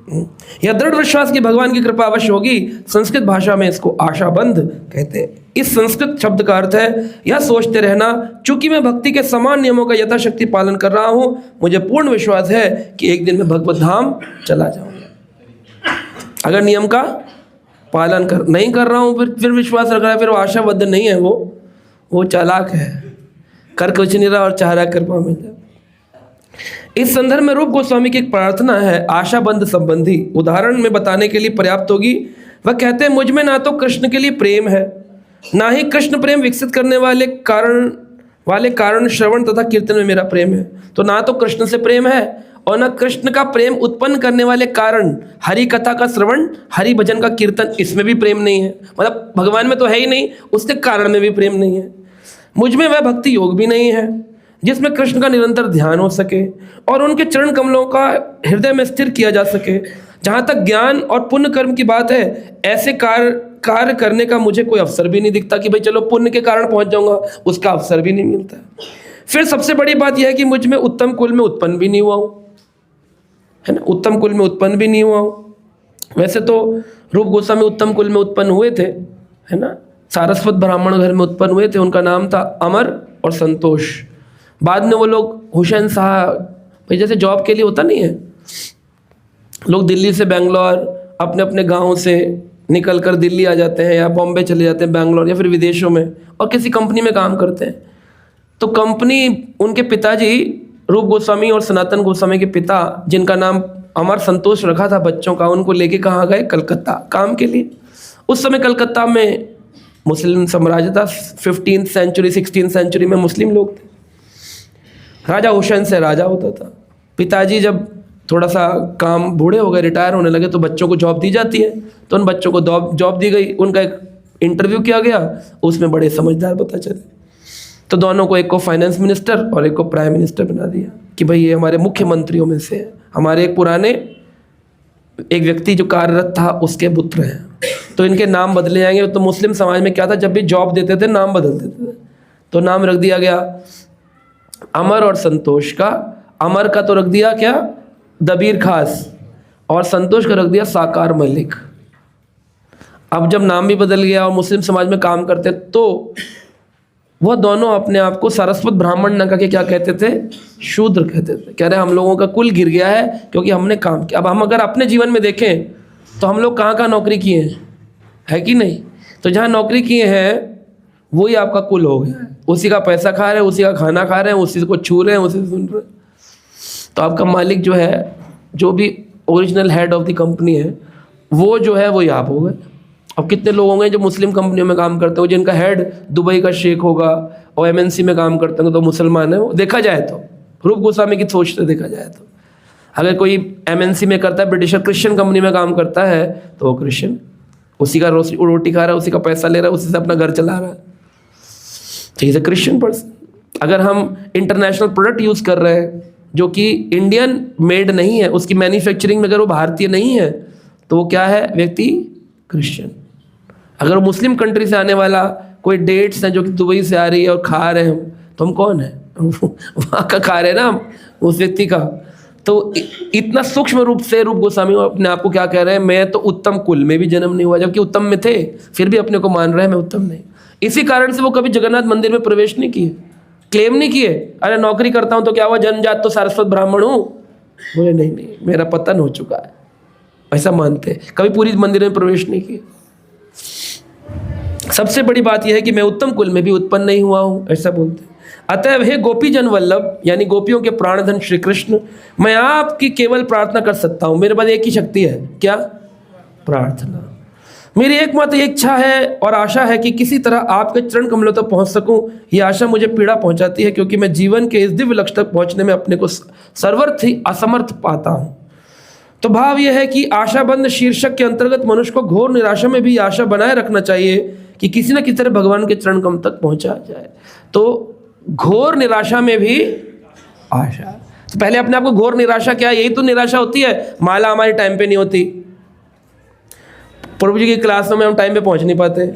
यह दृढ़ विश्वास की भगवान की कृपा अवश्य होगी। संस्कृत भाषा में इसको आशाबंध कहते हैं। इस संस्कृत शब्द का अर्थ है यह सोचते रहना, चूंकि मैं भक्ति के समान नियमों का यथाशक्ति पालन कर रहा हूँ, मुझे पूर्ण विश्वास है कि एक दिन मैं भगवत धाम चला जाऊँगा। अगर नियम का पालन नहीं कर रहा हूँ, फिर विश्वास रख रहा है, फिर वो आशाबद्ध नहीं है, वो चालाक है, कर कुछ नहीं रहा और चाह रहा कृपा मिल जाए। इस संदर्भ में रूप गोस्वामी की एक प्रार्थना है आशाबंध संबंधी, उदाहरण में बताने के लिए पर्याप्त होगी। वह कहते हैं, मुझ में ना तो कृष्ण के लिए प्रेम है, ना ही कृष्ण प्रेम विकसित करने वाले कारण श्रवण तथा कीर्तन में मेरा प्रेम है। तो ना तो कृष्ण से प्रेम है, और ना कृष्ण का प्रेम उत्पन्न करने वाले कारण हरि कथा का श्रवण, हरि भजन का कीर्तन, इसमें भी प्रेम नहीं है। मतलब भगवान में तो है ही नहीं, उसके कारण में भी प्रेम नहीं है। मुझ में वह भक्ति योग भी नहीं है जिसमें कृष्ण का निरंतर ध्यान हो सके और उनके चरण कमलों का हृदय में स्थिर किया जा सके। जहाँ तक ज्ञान और पुण्य कर्म की बात है, ऐसे कार्य करने का मुझे कोई अवसर भी नहीं दिखता कि भाई चलो पुण्य के कारण पहुँच जाऊँगा, उसका अवसर भी नहीं मिलता। फिर सबसे बड़ी बात यह है कि मुझ में उत्तम कुल में उत्पन्न भी नहीं हुआ हूँ, है ना, उत्तम कुल में उत्पन्न भी नहीं हुआ हूँ। वैसे तो रूप गोस्वामी उत्तम कुल में उत्पन्न हुए थे, है ना, सारस्वत ब्राह्मण घर में उत्पन्न हुए थे। उनका नाम था अमर और संतोष। बाद में वो लोग हुसैन शाह, भाई जैसे जॉब के लिए होता नहीं है, लोग दिल्ली से बेंगलोर अपने अपने गांव से निकल कर दिल्ली आ जाते हैं, या बॉम्बे चले जाते हैं, बेंगलोर या फिर विदेशों में, और किसी कंपनी में काम करते हैं। तो कंपनी, उनके पिताजी रूप गोस्वामी और सनातन गोस्वामी के पिता, जिनका नाम अमर संतोष रखा था बच्चों का, उनको लेके कहाँ गए? कलकत्ता काम के लिए। उस समय कलकत्ता में मुस्लिम साम्राज्य था, 15th सेंचुरी 16th सेंचुरी में मुस्लिम लोग थे। राजा हुसैन से राजा होता था। पिताजी जब थोड़ा सा काम बूढ़े हो गए, रिटायर होने लगे, तो बच्चों को जॉब दी जाती है, तो उन बच्चों को जॉब दी गई। उनका एक इंटरव्यू किया गया, उसमें बड़े समझदार पता चले, तो दोनों को, एक को फाइनेंस मिनिस्टर और एक को प्राइम मिनिस्टर बना दिया कि भाई ये हमारे मुख्यमंत्रियों में से है। हमारे एक पुराने एक व्यक्ति जो कार्यरत था उसके पुत्र हैं, तो इनके नाम बदले जाएंगे। तो मुस्लिम समाज में क्या था, जब भी जॉब देते थे नाम बदल देते थे, तो नाम रख दिया गया अमर और संतोष का। अमर का तो रख दिया क्या, दबीर खास, और संतोष का रख दिया साकार मलिक। अब जब नाम भी बदल गया और मुस्लिम समाज में काम करते, तो वह दोनों अपने आप को सारस्वत ब्राह्मण न करके क्या कहते थे? शूद्र कहते थे। कह रहे हम लोगों का कुल गिर गया है क्योंकि हमने काम किया। अब हम अगर अपने जीवन में देखें तो हम लोग कहाँ नौकरी किए हैं, है कि नहीं? तो जहाँ नौकरी किए हैं वही आपका कुल हो गया, उसी का पैसा खा रहे हैं, उसी का खाना खा रहे हैं, उसी को छू रहे हैं, उसी से सुन रहे हैं। तो आपका मालिक जो है, जो भी original head of the company है, वो जो है वही आप हो गए। अब कितने लोग होंगे जो मुस्लिम कंपनियों में काम करते हो, जिनका हेड दुबई का शेख होगा और एमएनसी में काम करते होंगे तो मुसलमान है वो। देखा जाए तो रूप गोस्वामी की सोच से देखा जाए तो अगर कोई एमएनसी में करता है, ब्रिटिश क्रिश्चियन कंपनी में काम करता है तो वो क्रिश्चियन, उसी का रोटी खा रहा है, उसी का पैसा ले रहा है, उसी से अपना घर चला रहा है, ठीक है, क्रिश्चियन पर्सन। अगर हम इंटरनेशनल प्रोडक्ट यूज़ कर रहे हैं जो कि इंडियन मेड नहीं है, उसकी मैन्युफैक्चरिंग में अगर वो भारतीय नहीं है तो वो क्या है? व्यक्ति क्रिश्चियन। अगर वो मुस्लिम कंट्री से आने वाला कोई डेट्स हैं जो कि दुबई से आ रही है और खा रहे हैं हम, तो हम कौन है? वहाँ का खा रहे हैं ना हम, उस व्यक्ति का। तो इतना सूक्ष्म रूप से रूप गोस्वामी अपने आप को क्या कह रहे हैं? मैं तो उत्तम कुल में भी जन्म नहीं हुआ, जबकि उत्तम में थे, फिर भी अपने को मान रहे हैं मैं उत्तम नहीं। इसी कारण से वो कभी जगन्नाथ मंदिर में प्रवेश नहीं किए, क्लेम नहीं किए अरे नौकरी करता हूँ तो क्या हुआ, जन्मजात तो सारस्वत ब्राह्मण हूँ। बोले नहीं, मेरा पतन हो चुका है, ऐसा मानते। कभी पूरी मंदिर में प्रवेश नहीं किए। सबसे बड़ी बात यह है कि मैं उत्तम कुल में भी उत्पन्न नहीं हुआ हूँ, ऐसा बोलते। अतएव हे गोपी जन वल्लभ, यानी गोपियों के प्राणधन श्री कृष्ण, मैं आपकी केवल प्रार्थना कर सकता हूँ। मेरे पास एक ही शक्ति है, क्या? प्रार्थना। मेरी एकमात्र इच्छा है और आशा है कि किसी तरह आपके चरण कमलों तक पहुंच सकूं। यह आशा मुझे पीड़ा पहुंचाती है क्योंकि मैं जीवन के इस दिव्य लक्ष्य तक पहुंचने में अपने को सर्वथ ही असमर्थ पाता हूं। तो भाव यह है कि आशाबंध शीर्षक के अंतर्गत मनुष्य को घोर निराशा में भी आशा बनाए रखना चाहिए कि किसी न किसी तरह भगवान के चरण कमल तक पहुंचा जाए। तो घोर निराशा में भी आशा। तो पहले अपने आप को घोर निराशा क्या है? यही तो निराशा होती है, माला हमारे टाइम पे नहीं होती, प्रभु जी की क्लासों में हम टाइम पे पहुंच नहीं पाते,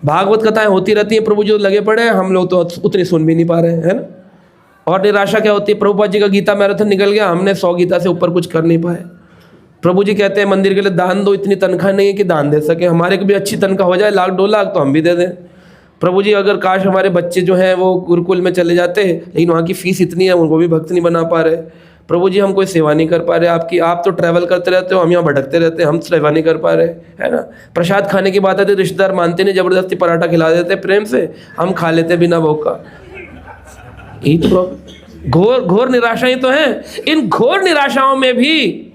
भागवत कथाएं होती रहती हैं, प्रभु जी तो लगे पड़े हैं, हम लोग तो उतनी सुन भी नहीं पा रहे हैं, है ना। और निराशा क्या होती है? प्रभुपाद जी का गीता मैराथन निकल गया, हमने 100 गीता से ऊपर कुछ कर नहीं पाए। प्रभु जी कहते हैं मंदिर के लिए दान दो, इतनी तनख्वाह नहीं है कि दान दे सके, हमारे को भी अच्छी तनख्वाह हो जाए, 1 लाख 2 लाख तो हम भी दे दें। प्रभु जी अगर काश हमारे बच्चे जो हैं वो गुरुकुल में चले जाते, लेकिन वहाँ की फीस इतनी है, उनको भी भक्त नहीं बना पा रहे। प्रभु जी हम कोई सेवा नहीं कर पा रहे आपकी, आप तो ट्रैवल करते रहते हो, हम यहाँ भटकते रहते हैं, हम सेवा नहीं कर पा रहे, है ना। प्रसाद खाने की बात आती है, रिश्तेदार मानते नहीं, जबरदस्ती पराठा खिला देते प्रेम से, हम खा लेते बिना भूख का। यही तो प्रॉब्लम, घोर निराशाएं तो हैं। इन घोर निराशाओं में भी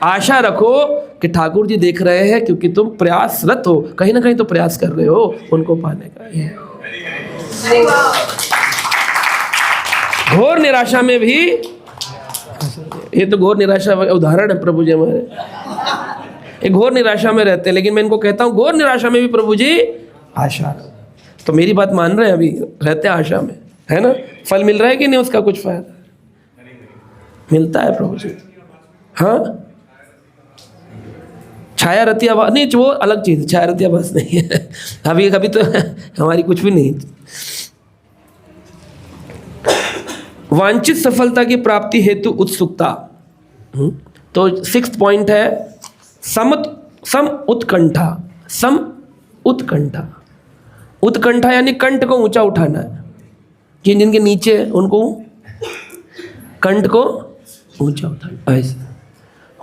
आशा रखो कि ठाकुर जी देख रहे हैं, क्योंकि तुम प्रयासरत हो, कहीं ना कहीं तो प्रयास कर रहे हो उनको पाने का। घोर निराशा में भी, ये तो घोर निराशा उदाहरण है प्रभु जी हमारे, ये घोर निराशा में रहते हैं, लेकिन मैं इनको कहता हूँ घोर निराशा में भी प्रभु जी आशा। तो मेरी बात मान रहे हैं, अभी रहते हैं आशा में, है ना। फल मिल रहा है कि नहीं उसका? कुछ फायदा मिलता है प्रभु जी। हाँ, छाया रतिया बस नहीं, वो अलग चीज़, छाया रतिया बस नहीं है अभी, कभी तो हमारी कुछ भी नहीं। वांछित सफलता की प्राप्ति हेतु उत्सुकता। तो 6th पॉइंट है सम उत्कंठा। सम उत्कंठा, उत्कंठा यानी कंठ को ऊंचा उठाना है, जिनके नीचे उनको कंठ को ऊंचा उठाना ऐसा।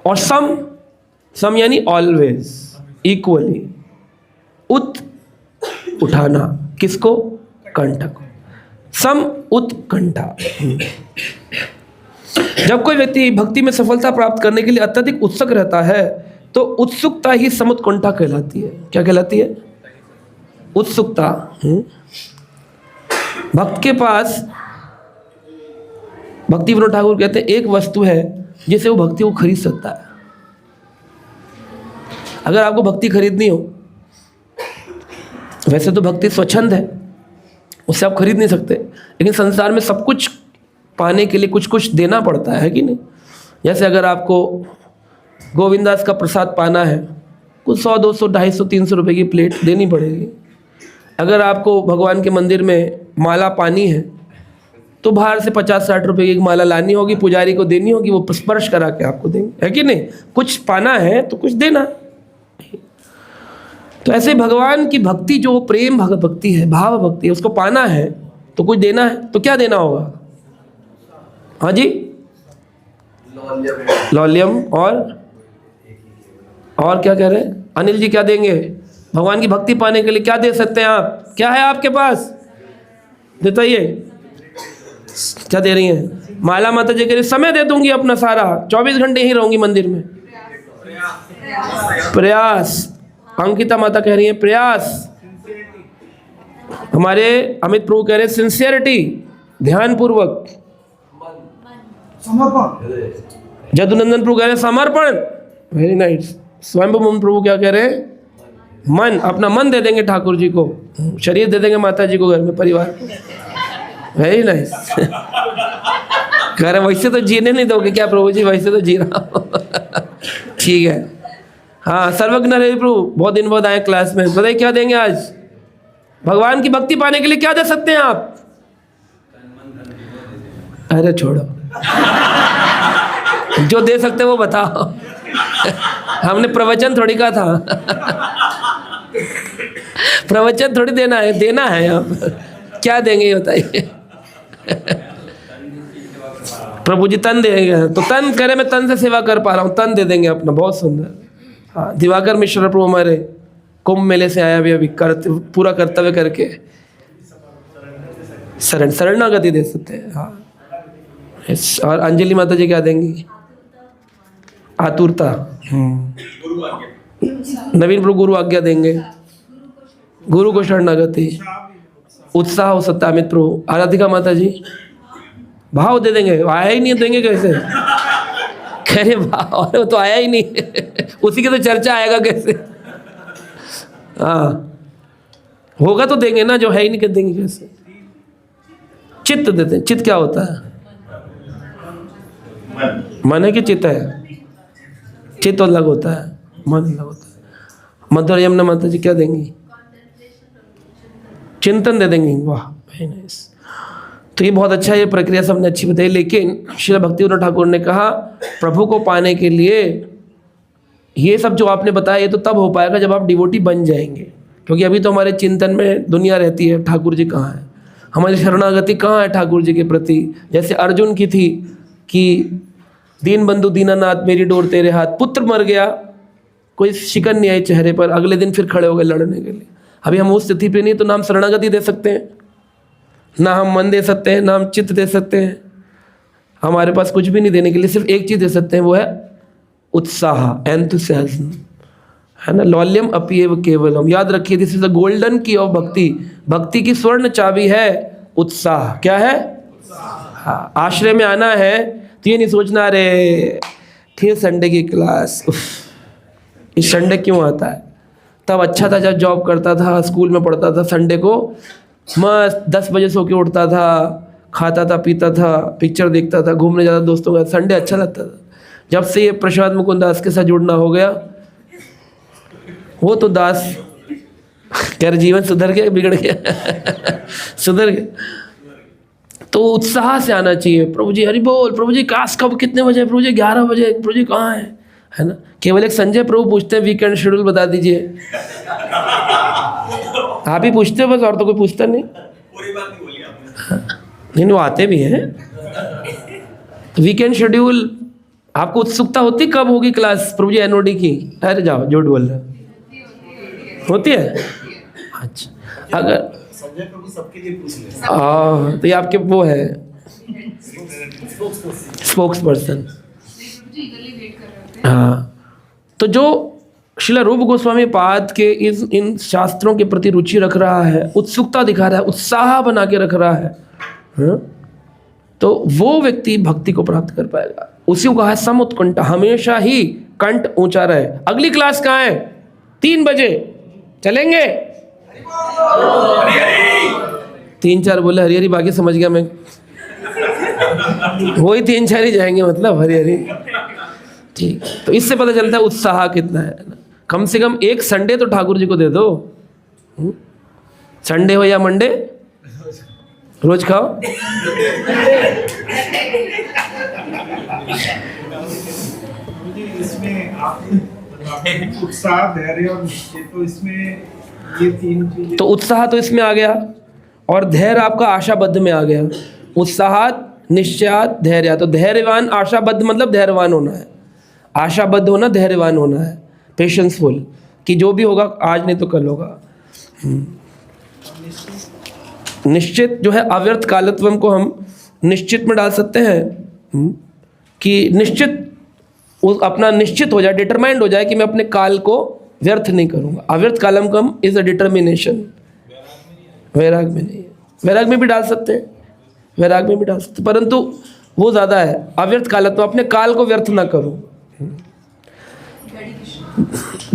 और सम यानी ऑलवेज, इक्वली, उठाना किसको? कंठ को। सम उत्कंठा। जब कोई व्यक्ति भक्ति में सफलता प्राप्त करने के लिए अत्यधिक उत्सुक रहता है तो उत्सुकता ही समुत्कंठा कहलाती है। क्या कहलाती है? उत्सुकता। भक्त के पास, भक्ति विनोद ठाकुर कहते हैं, एक वस्तु है जिसे वो भक्ति को खरीद सकता है। अगर आपको भक्ति खरीदनी हो, वैसे तो भक्ति स्वच्छंद है, उससे आप खरीद नहीं सकते, लेकिन संसार में सब कुछ पाने के लिए कुछ कुछ देना पड़ता है कि नहीं। जैसे अगर आपको गोविंदास का प्रसाद पाना है, कुछ 100, 200, 250, 300 रुपए की प्लेट देनी पड़ेगी। अगर आपको भगवान के मंदिर में माला पानी है तो बाहर से 50-60 रुपए की माला लानी होगी, पुजारी को देनी होगी, वो स्पर्श करा के आपको देंगे, है कि नहीं। कुछ पाना है तो कुछ देना। तो ऐसे भगवान की भक्ति जो प्रेम भक्ति है, भाव भक्ति है, उसको पाना है तो कुछ देना है, तो क्या देना होगा? हाँ जी, लौल्यम और क्या कह रहे हैं अनिल जी, क्या देंगे? भगवान की भक्ति पाने के लिए क्या दे सकते हैं आप? क्या है आपके पास, बताइए। क्या दे रही हैं? माला माता जी के लिए समय दे दूंगी अपना सारा, 24 घंटे ही रहूंगी मंदिर में। प्रयास, अंकिता माता कह रही है प्रयास। हमारे अमित प्रभु कह रहे हैं सिंसियरिटी, ध्यान पूर्वक। जदुनंदन प्रभु कह रहे हैं समर्पण, वेरी नाइस। स्वयंभू प्रभु क्या कह रहे हैं? मन, अपना मन दे देंगे ठाकुर जी को, शरीर दे देंगे माता जी को, घर में परिवार को। Very nice. कह रहे वैसे तो जीने नहीं दोगे क्या प्रभु जी? वैसे तो जी रहा हूँ। ठीक है। हाँ, सर्वज्ञ रवि प्रभु बहुत दिन बाद आए क्लास में, बताइए क्या देंगे आज? भगवान की भक्ति पाने के लिए क्या दे सकते हैं आप? अरे छोड़ो, जो दे सकते वो बताओ। हमने प्रवचन थोड़ी कहा था। प्रवचन थोड़ी देना है, देना है यहाँ पर। क्या देंगे ये बताइए? प्रभु जी तन देंगे, तो तन करे, मैं तन से सेवा कर पा रहा हूँ, तन दे देंगे अपना, बहुत सुंदर। हाँ, दिवाकर मिश्रा प्रभु हमारे कुंभ मेले से आया अभी पूरा कर्तव्य करके शरणागति दे सकते हैं। हाँ, और अंजलि माता जी क्या देंगी? आतुरता। नवीन प्रभु गुरु आज्ञा देंगे, गुरु को शरणागति, उत्साह हो सकता है। अमित प्रभु, आराधिका माता जी भाव दे देंगे, आया ही नहीं देंगे कैसे? कह रहे भाव, वो तो आया ही नहीं। उसी की तो चर्चा आएगा कैसे? हाँ, होगा तो देंगे ना, जो है ही नहीं कर देंगे कैसे? चित्त देते हैं। चित्त क्या होता है? मन है कि चित्त है? चित्त अलग होता है, मन अलग होता है। मदर यमुना माता जी क्या देंगी? चिंतन दे देंगी। वाह, वेरी नाइस। तो ये बहुत अच्छा, ये प्रक्रिया सबने अच्छी बताई। लेकिन श्रील भक्तिविनोद ठाकुर ने कहा प्रभु को पाने के लिए ये सब जो आपने बताया ये तो तब हो पाएगा जब आप डिवोटी बन जाएंगे, क्योंकि अभी तो हमारे चिंतन में दुनिया रहती है, ठाकुर जी कहाँ है, हमारी शरणागति कहाँ है ठाकुर जी के प्रति। जैसे अर्जुन की थी कि दीन बंधु दीनानाथ मेरी डोर तेरे हाथ, पुत्र मर गया, कोई शिकन नहीं आई चेहरे पर, अगले दिन फिर खड़े हो गए लड़ने के लिए। अभी हम उस स्थिति पे नहीं, तो ना हम शरणागति दे सकते हैं, ना हम मन दे सकते हैं, ना हम चित्त दे सकते हैं। हमारे पास कुछ भी नहीं देने के लिए, सिर्फ एक चीज़ दे सकते हैं, वो है उत्साह, एंथुसियाज्म, है ना। लौल्यम अपीएव केवलम, याद रखिए, दिस इज द गोल्डन की ऑफ भक्ति। भक्ति की स्वर्ण चाबी है उत्साह। क्या है? हाँ, आश्रय में आना है तो ये नहीं सोचना अरे फिर संडे की क्लास, इस संडे क्यों आता है। तब अच्छा था जब जॉब करता था, स्कूल में पढ़ता था, संडे को मस्त 10 बजे सो के उठता था, खाता था, पीता था, पिक्चर देखता था, घूमने जाता दोस्तों का, संडे अच्छा लगता था। जब से ये प्रसाद मुकुंद दास के साथ जुड़ना हो गया, वो तो दास कह रहे जीवन सुधर गया, बिगड़ गया? सुधर गया। तो उत्साह से आना चाहिए। प्रभु जी हरि बोल, प्रभु जी क्लास कब, कितने बजे? प्रभु जी 11 बजे। प्रभु जी कहाँ है ना। केवल एक संजय प्रभु पूछते हैं वीकेंड शेड्यूल बता दीजिए। आप ही पूछते हो बस, और तो कोई पूछता नहीं। पूरी बात नहीं बोली आपने। नहीं, वो आते भी हैं। वीकेंड शेड्यूल आपको उत्सुकता होती कब होगी क्लास प्रभु जी एनओडी की? अरे जाओ, झूठ बोल रहे होती है। अच्छा, अगर संजय प्रभु सबके लिए पूछ ले। तो ये आपके वो है स्पोक्स पर्सन। हाँ, तो जो श्रील रूप गोस्वामी पाद के इन शास्त्रों के प्रति रुचि रख रहा है, उत्सुकता दिखा रहा है, उत्साह बना के रख रहा है, तो वो व्यक्ति भक्ति को प्राप्त कर पाएगा। उसी को कहा है समुत्कंठ, हमेशा ही कंठ ऊंचा रहे। अगली क्लास कहाँ है? 3 बजे चलेंगे? 3-4 बोले हरी हरी, बाकी समझ गया मैं। वही 3-4 ही जाएंगे, मतलब हरी हरी। ठीक, तो इससे पता चलता है उत्साह कितना है ना। कम से कम एक संडे तो ठाकुर जी को दे दो। संडे हो या मंडे, रोज खाओ। इसमें आप उत्साह, धैर्य और निश्चय, तो इसमें ये तीन चीजें। तो उत्साह तो इसमें आ गया और धैर्य आपका आशाबद्ध में आ गया। उत्साहात, निश्चयात, धैर्य। तो धैर्यवान, आशाबद्ध मतलब धैर्यवान होना है, आशाबद्ध होना धैर्यवान होना है, पेशेंसफुल, कि जो भी होगा आज नहीं तो कल होगा। निश्चित जो है अव्यर्थ कालत्वम को हम निश्चित में डाल सकते हैं कि निश्चित अपना निश्चित हो जाए, डिटरमाइंड हो जाए कि मैं अपने काल को व्यर्थ नहीं करूँगा। अव्यर्थ कालम कम इज अ डिटर्मिनेशन। वैराग में नहीं है, वैराग में भी डाल सकते हैं, वैराग में भी डाल सकते हैं, परंतु वो ज़्यादा है। अव्यर्थ कालत्व, अपने काल को व्यर्थ ना करूँ।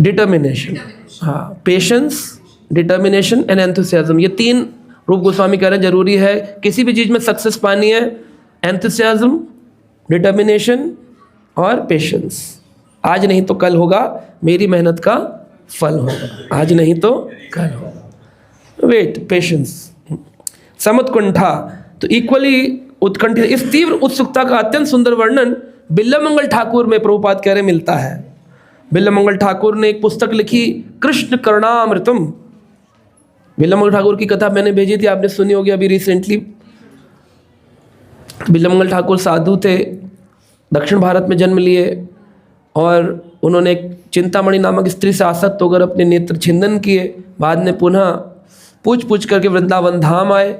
डिटर्मिनेशन, हाँ, पेशेंस, डिटर्मिनेशन एंड एंथुसियाज्म, ये तीन रूप गोस्वामी कह रहे हैं जरूरी है। किसी भी चीज़ में सक्सेस पानी है, एंथुसियाज्म, डिटर्मिनेशन और पेशेंस। आज नहीं तो कल होगा, मेरी मेहनत का फल होगा, आज नहीं तो कल होगा। Wait, patience. समुत्कुंठा, तो इक्वली उत्कंठित, इस तीव्र उत्सुकता का अत्यंत सुंदर वर्णन बिल्लमंगल ठाकुर में प्रभुपाद कह रहे मिलता है। बिल्लमंगल ठाकुर ने एक पुस्तक लिखी, कृष्ण करणामृतम। बिल्लमंगल ठाकुर की कथा मैंने भेजी थी, आपने सुनी होगी अभी रिसेंटली। बिल्लमंगल ठाकुर साधु थे, दक्षिण भारत में जन्म लिए और उन्होंने एक चिंतामणि नामक स्त्री से आसक्त होकर अपने नेत्र छिंदन किए। बाद में पुनः पूछ पूछ करके वृंदावन धाम आए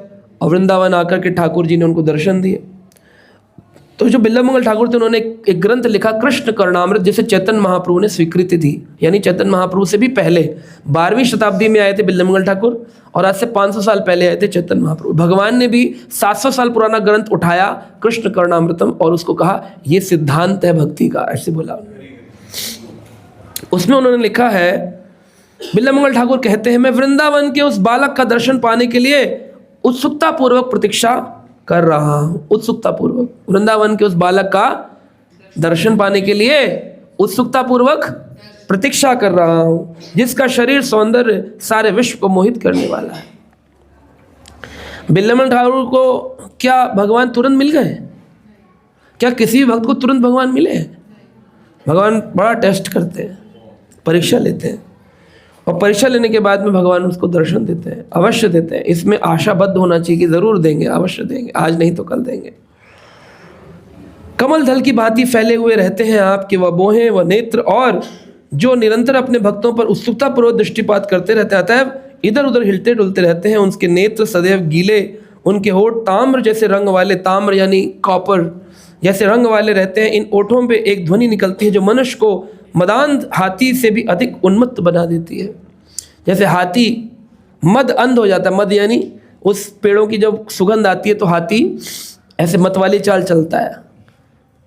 और वृंदावन आकर के ठाकुर जी ने उनको दर्शन दिए। तो जो बिल्लमंगल ठाकुर थे उन्होंने एक ग्रंथ लिखा, कृष्ण करणामृत, जिसे चैतन्य महाप्रभु ने स्वीकृति दी। यानी चैतन्य महाप्रभु से भी पहले 12वीं शताब्दी में आए थे बिल्लमंगल ठाकुर और आज से 500 साल पहले आए थे चैतन्य महाप्रभु। भगवान ने भी 700 साल पुराना ग्रंथ उठाया, कृष्ण करणामृतम, और उसको कहा ये सिद्धांत है भक्ति का, ऐसे बोला उन्होंने। उसमें उन्होंने लिखा है, बिल्लमंगल ठाकुर कहते हैं, मैं वृंदावन के उस बालक का दर्शन पाने के लिए उत्सुकता पूर्वक प्रतीक्षा कर रहा हूँ। उत्सुकता पूर्वक वृंदावन के उस बालक का दर्शन पाने के लिए उत्सुकता पूर्वक प्रतीक्षा कर रहा हूँ, जिसका शरीर सौंदर्य सारे विश्व को मोहित करने वाला है। बिल्लमंगल ठाकुर को क्या भगवान तुरंत मिल गए? क्या किसी भी भक्त को तुरंत भगवान मिले? भगवान बड़ा टेस्ट करते हैं, परीक्षा लेते हैं, और परीक्षा लेने के बाद में भगवान उसको दर्शन देते हैं, अवश्य देते हैं। इसमें आशाबद्ध होना चाहिए कि ज़रूर देंगे, अवश्य देंगे, आज नहीं तो कल देंगे। कमल दल की भांति फैले हुए रहते हैं आपके वह बोहें व नेत्र, और जो निरंतर अपने भक्तों पर उत्सुकतापूर्वक दृष्टिपात करते रहते हैं, अतएव इधर उधर हिलते डुलते रहते हैं। उनके नेत्र सदैव गीले, उनके होठ ताम्र जैसे रंग वाले, ताम्र यानी कॉपर जैसे रंग वाले रहते हैं। इन ओठों पे एक ध्वनि निकलती है जो मनुष्य को मदांध हाथी से भी अधिक उन्मत्त बना देती है। जैसे हाथी मद अंध हो जाता है, मद यानी उस पेड़ों की जब सुगंध आती है तो हाथी ऐसे मतवाली चाल चलता है,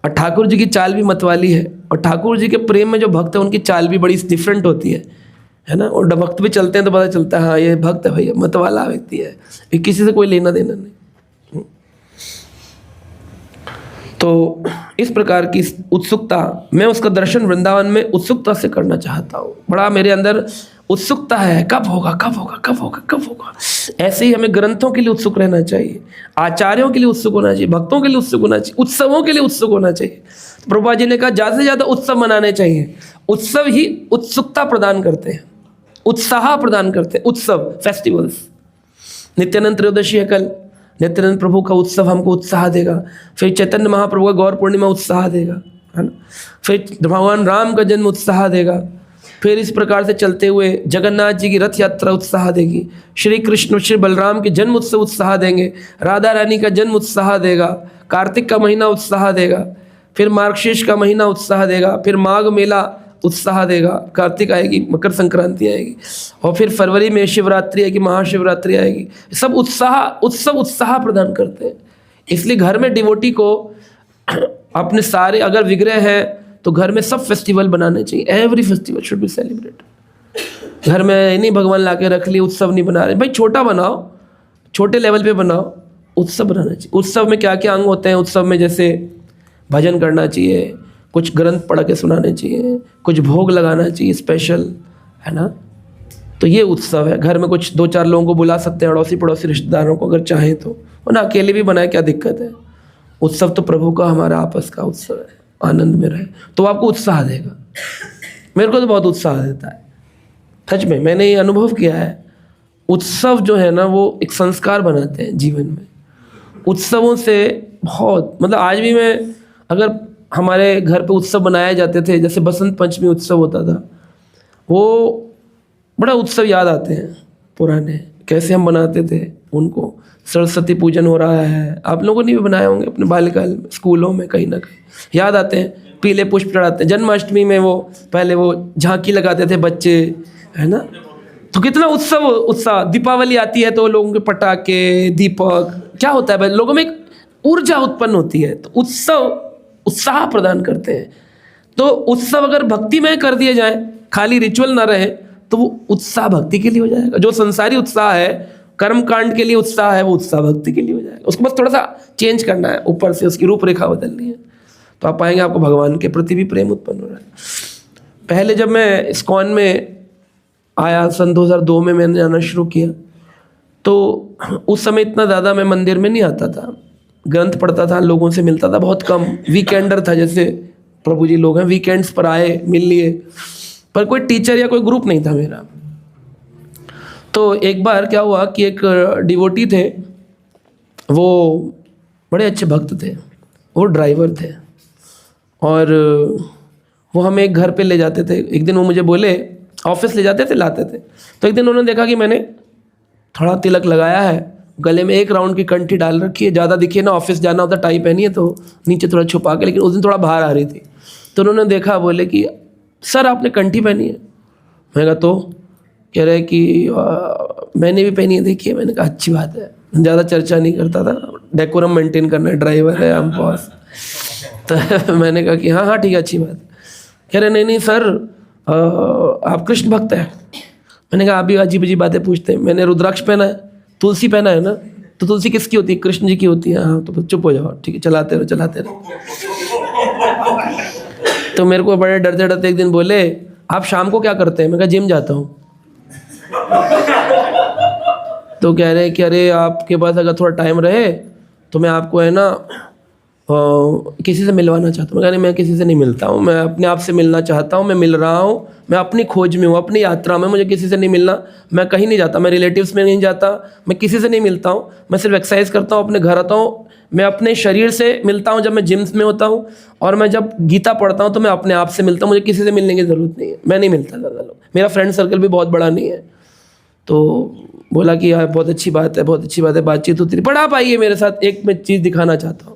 और ठाकुर जी की चाल भी मतवाली है। और ठाकुर जी के प्रेम में जो भक्त है उनकी चाल भी बड़ी डिफरेंट होती है ना। और भक्त भी चलते हैं तो पता चलता है हाँ ये भक्त है भैया, मतवाला व्यक्ति है, ये किसी से कोई लेना देना नहीं। तो इस प्रकार की उत्सुकता, मैं उसका दर्शन वृंदावन में उत्सुकता से करना चाहता हूँ। बड़ा मेरे अंदर उत्सुकता है, कब होगा कब होगा कब होगा कब होगा। ऐसे ही हमें ग्रंथों के लिए उत्सुक रहना चाहिए, आचार्यों के लिए उत्सुक होना चाहिए, भक्तों के लिए उत्सुक होना चाहिए, उत्सवों के लिए उत्सुक होना चाहिए। तो प्रभुपाद जी ने कहा ज़्यादा से ज़्यादा उत्सव मनाने चाहिए। उत्सव ही उत्सुकता प्रदान करते हैं, उत्साह प्रदान करते हैं। उत्सव, फेस्टिवल्स, नित्यानंद त्रयोदशी है कल, नित्यानंद प्रभु का उत्सव हमको उत्साह देगा। फिर चैतन्य महाप्रभु का गौर पूर्णिमा उत्साह देगा, है ना। फिर भगवान राम का जन्म उत्साह देगा। फिर इस प्रकार से चलते हुए जगन्नाथ जी की रथ यात्रा उत्साह देगी। श्री कृष्ण श्री बलराम के जन्म उत्सव उत्साह देंगे। राधा रानी का जन्म उत्साह देगा। कार्तिक का महीना उत्साह देगा। फिर मार्गशीर्ष का महीना उत्साह देगा। फिर माघ मेला उत्साह देगा, कार्तिक आएगी, मकर संक्रांति आएगी, और फिर फरवरी में शिवरात्रि आएगी, महाशिवरात्रि आएगी। सब उत्सव उत्साह प्रदान करते हैं। इसलिए घर में डिवोटी को अपने सारे, अगर विग्रह है तो घर में सब फेस्टिवल बनाने चाहिए। Every festival should be celebrate. घर में नहीं भगवान ला के रख लिए, उत्सव नहीं बना रहे भाई, छोटा बनाओ, छोटे लेवल पे बनाओ, उत्सव बनाना चाहिए। उत्सव में क्या क्या अंग होते हैं? उत्सव में जैसे भजन करना चाहिए, कुछ ग्रंथ पढ़ के सुनाने चाहिए, कुछ भोग लगाना चाहिए स्पेशल, है ना। तो ये उत्सव है। घर में कुछ 2-4 लोगों को बुला सकते हैं, अड़ोसी पड़ोसी रिश्तेदारों को, अगर चाहें तो। ना अकेले भी बनाए, क्या दिक्कत है। उत्सव तो प्रभु का, हमारा आपस का उत्सव है, आनंद में रहे तो आपको उत्साह देगा। मेरे को तो बहुत उत्साह देता है, सच में मैंने ये अनुभव किया है। उत्सव जो है ना वो एक संस्कार बनाते हैं जीवन में। उत्सवों से बहुत मतलब आज भी मैं अगर हमारे घर पे उत्सव बनाए जाते थे, जैसे बसंत पंचमी उत्सव होता था, वो बड़ा उत्सव याद आते हैं पुराने, कैसे हम बनाते थे उनको। सरस्वती पूजन हो रहा है, आप लोगों ने भी बनाए होंगे अपने बाल्यकाल में, स्कूलों में कहीं ना कहीं याद आते हैं। पीले पुष्प चढ़ाते हैं, जन्माष्टमी में वो पहले वो झांकी लगाते थे बच्चे, है ना। तो कितना उत्साह। दीपावली आती है तो लोगों के पटाखे, दीपक, क्या होता है भाई, लोगों में एक ऊर्जा उत्पन्न होती है। तो उत्सव उत्साह प्रदान करते हैं। तो उत्सव अगर भक्तिमय कर दिए जाए, खाली रिचुअल ना रहे, तो वो उत्साह भक्ति के लिए हो जाएगा। जो संसारी उत्साह है, कर्म कांड के लिए उत्साह है, वो उत्साह भक्ति के लिए हो जाएगा। उसको बस थोड़ा सा चेंज करना है, ऊपर से उसकी रूपरेखा बदलनी है, तो आप पाएंगे आपको भगवान के प्रति भी प्रेम उत्पन्न हो रहा है। पहले जब मैं इस्कॉन में आया सन 2002 में मैंने जाना शुरू किया, तो उस समय इतना ज़्यादा मैं मंदिर में नहीं आता था, ग्रंथ पढ़ता था, लोगों से मिलता था बहुत कम, वीकेंडर था। जैसे प्रभु जी लोग हैं, वीकेंड्स पर आए, मिल लिए, पर कोई टीचर या कोई ग्रुप नहीं था मेरा। तो एक बार क्या हुआ कि एक डिवोटी थे, वो बड़े अच्छे भक्त थे, वो ड्राइवर थे, और वो हमें एक घर पे ले जाते थे। एक दिन वो मुझे बोले, ऑफिस ले जाते थे, लाते थे। तो एक दिन उन्होंने देखा कि मैंने थोड़ा तिलक लगाया है, गले में 1 राउंड की कंठी डाल रखी है, ज़्यादा दिखे ना, ऑफिस जाना होता, टाई पहनी है तो नीचे थोड़ा छुपा के, लेकिन उस दिन थोड़ा बाहर आ रही थी। तो उन्होंने देखा, बोले कि सर आपने कंठी पहनी है। मैं कहा तो, कह रहे कि मैंने भी पहनी है, देखिए। मैंने कहा अच्छी बात है, ज़्यादा चर्चा नहीं करता था, डेकोरम मेंटेन करना है, ड्राइवर है हम बॉस। तो मैंने कहा कि हाँ हाँ ठीक है, अच्छी बात। कह रहे नहीं नहीं सर, आप कृष्ण भक्त हैं। मैंने कहा आप भी अजीब अजीब बातें पूछते हैं, मैंने रुद्राक्ष पहना है, तुलसी पहना है ना, तो तुलसी किसकी होती है? कृष्ण जी की होती है। हाँ तो चुप हो जाओ, ठीक है, चलाते रहो चलाते रहो। तो मेरे को बड़े डरते डरते एक दिन बोले, आप शाम को क्या करते हैं? मैं कहा जिम जाता हूँ। तो कह रहे कि अरे आपके पास अगर थोड़ा टाइम रहे तो मैं आपको है ना किसी से मिलवाना चाहता हूँ। मैं कहा नहीं, मैं किसी से नहीं मिलता हूँ, मैं अपने आप से मिलना चाहता हूँ, मैं मिल रहा हूँ, मैं अपनी खोज में हूँ, अपनी यात्रा में, मुझे किसी से नहीं मिलना। मैं कहीं नहीं जाता, मैं रिलेटिव्स में नहीं जाता, मैं किसी से नहीं मिलता हूँ, मैं सिर्फ एक्सरसाइज करता हूँ, अपने घर आता हूँ, मैं अपने शरीर से मिलता हूँ जब मैं जिम में होता हूँ, और मैं जब गीता पढ़ता हूँ तो मैं अपने आप से मिलता हूँ, मुझे किसी से मिलने की ज़रूरत नहीं है, मैं नहीं मिलता ज़्यादा लोग, मेरा फ्रेंड सर्कल भी बहुत बड़ा नहीं है। तो बोला कि यार बहुत अच्छी बात है, बहुत अच्छी बात है, बातचीत होती रही, पर आप आइए मेरे साथ, एक मैं चीज़ दिखाना चाहता हूँ।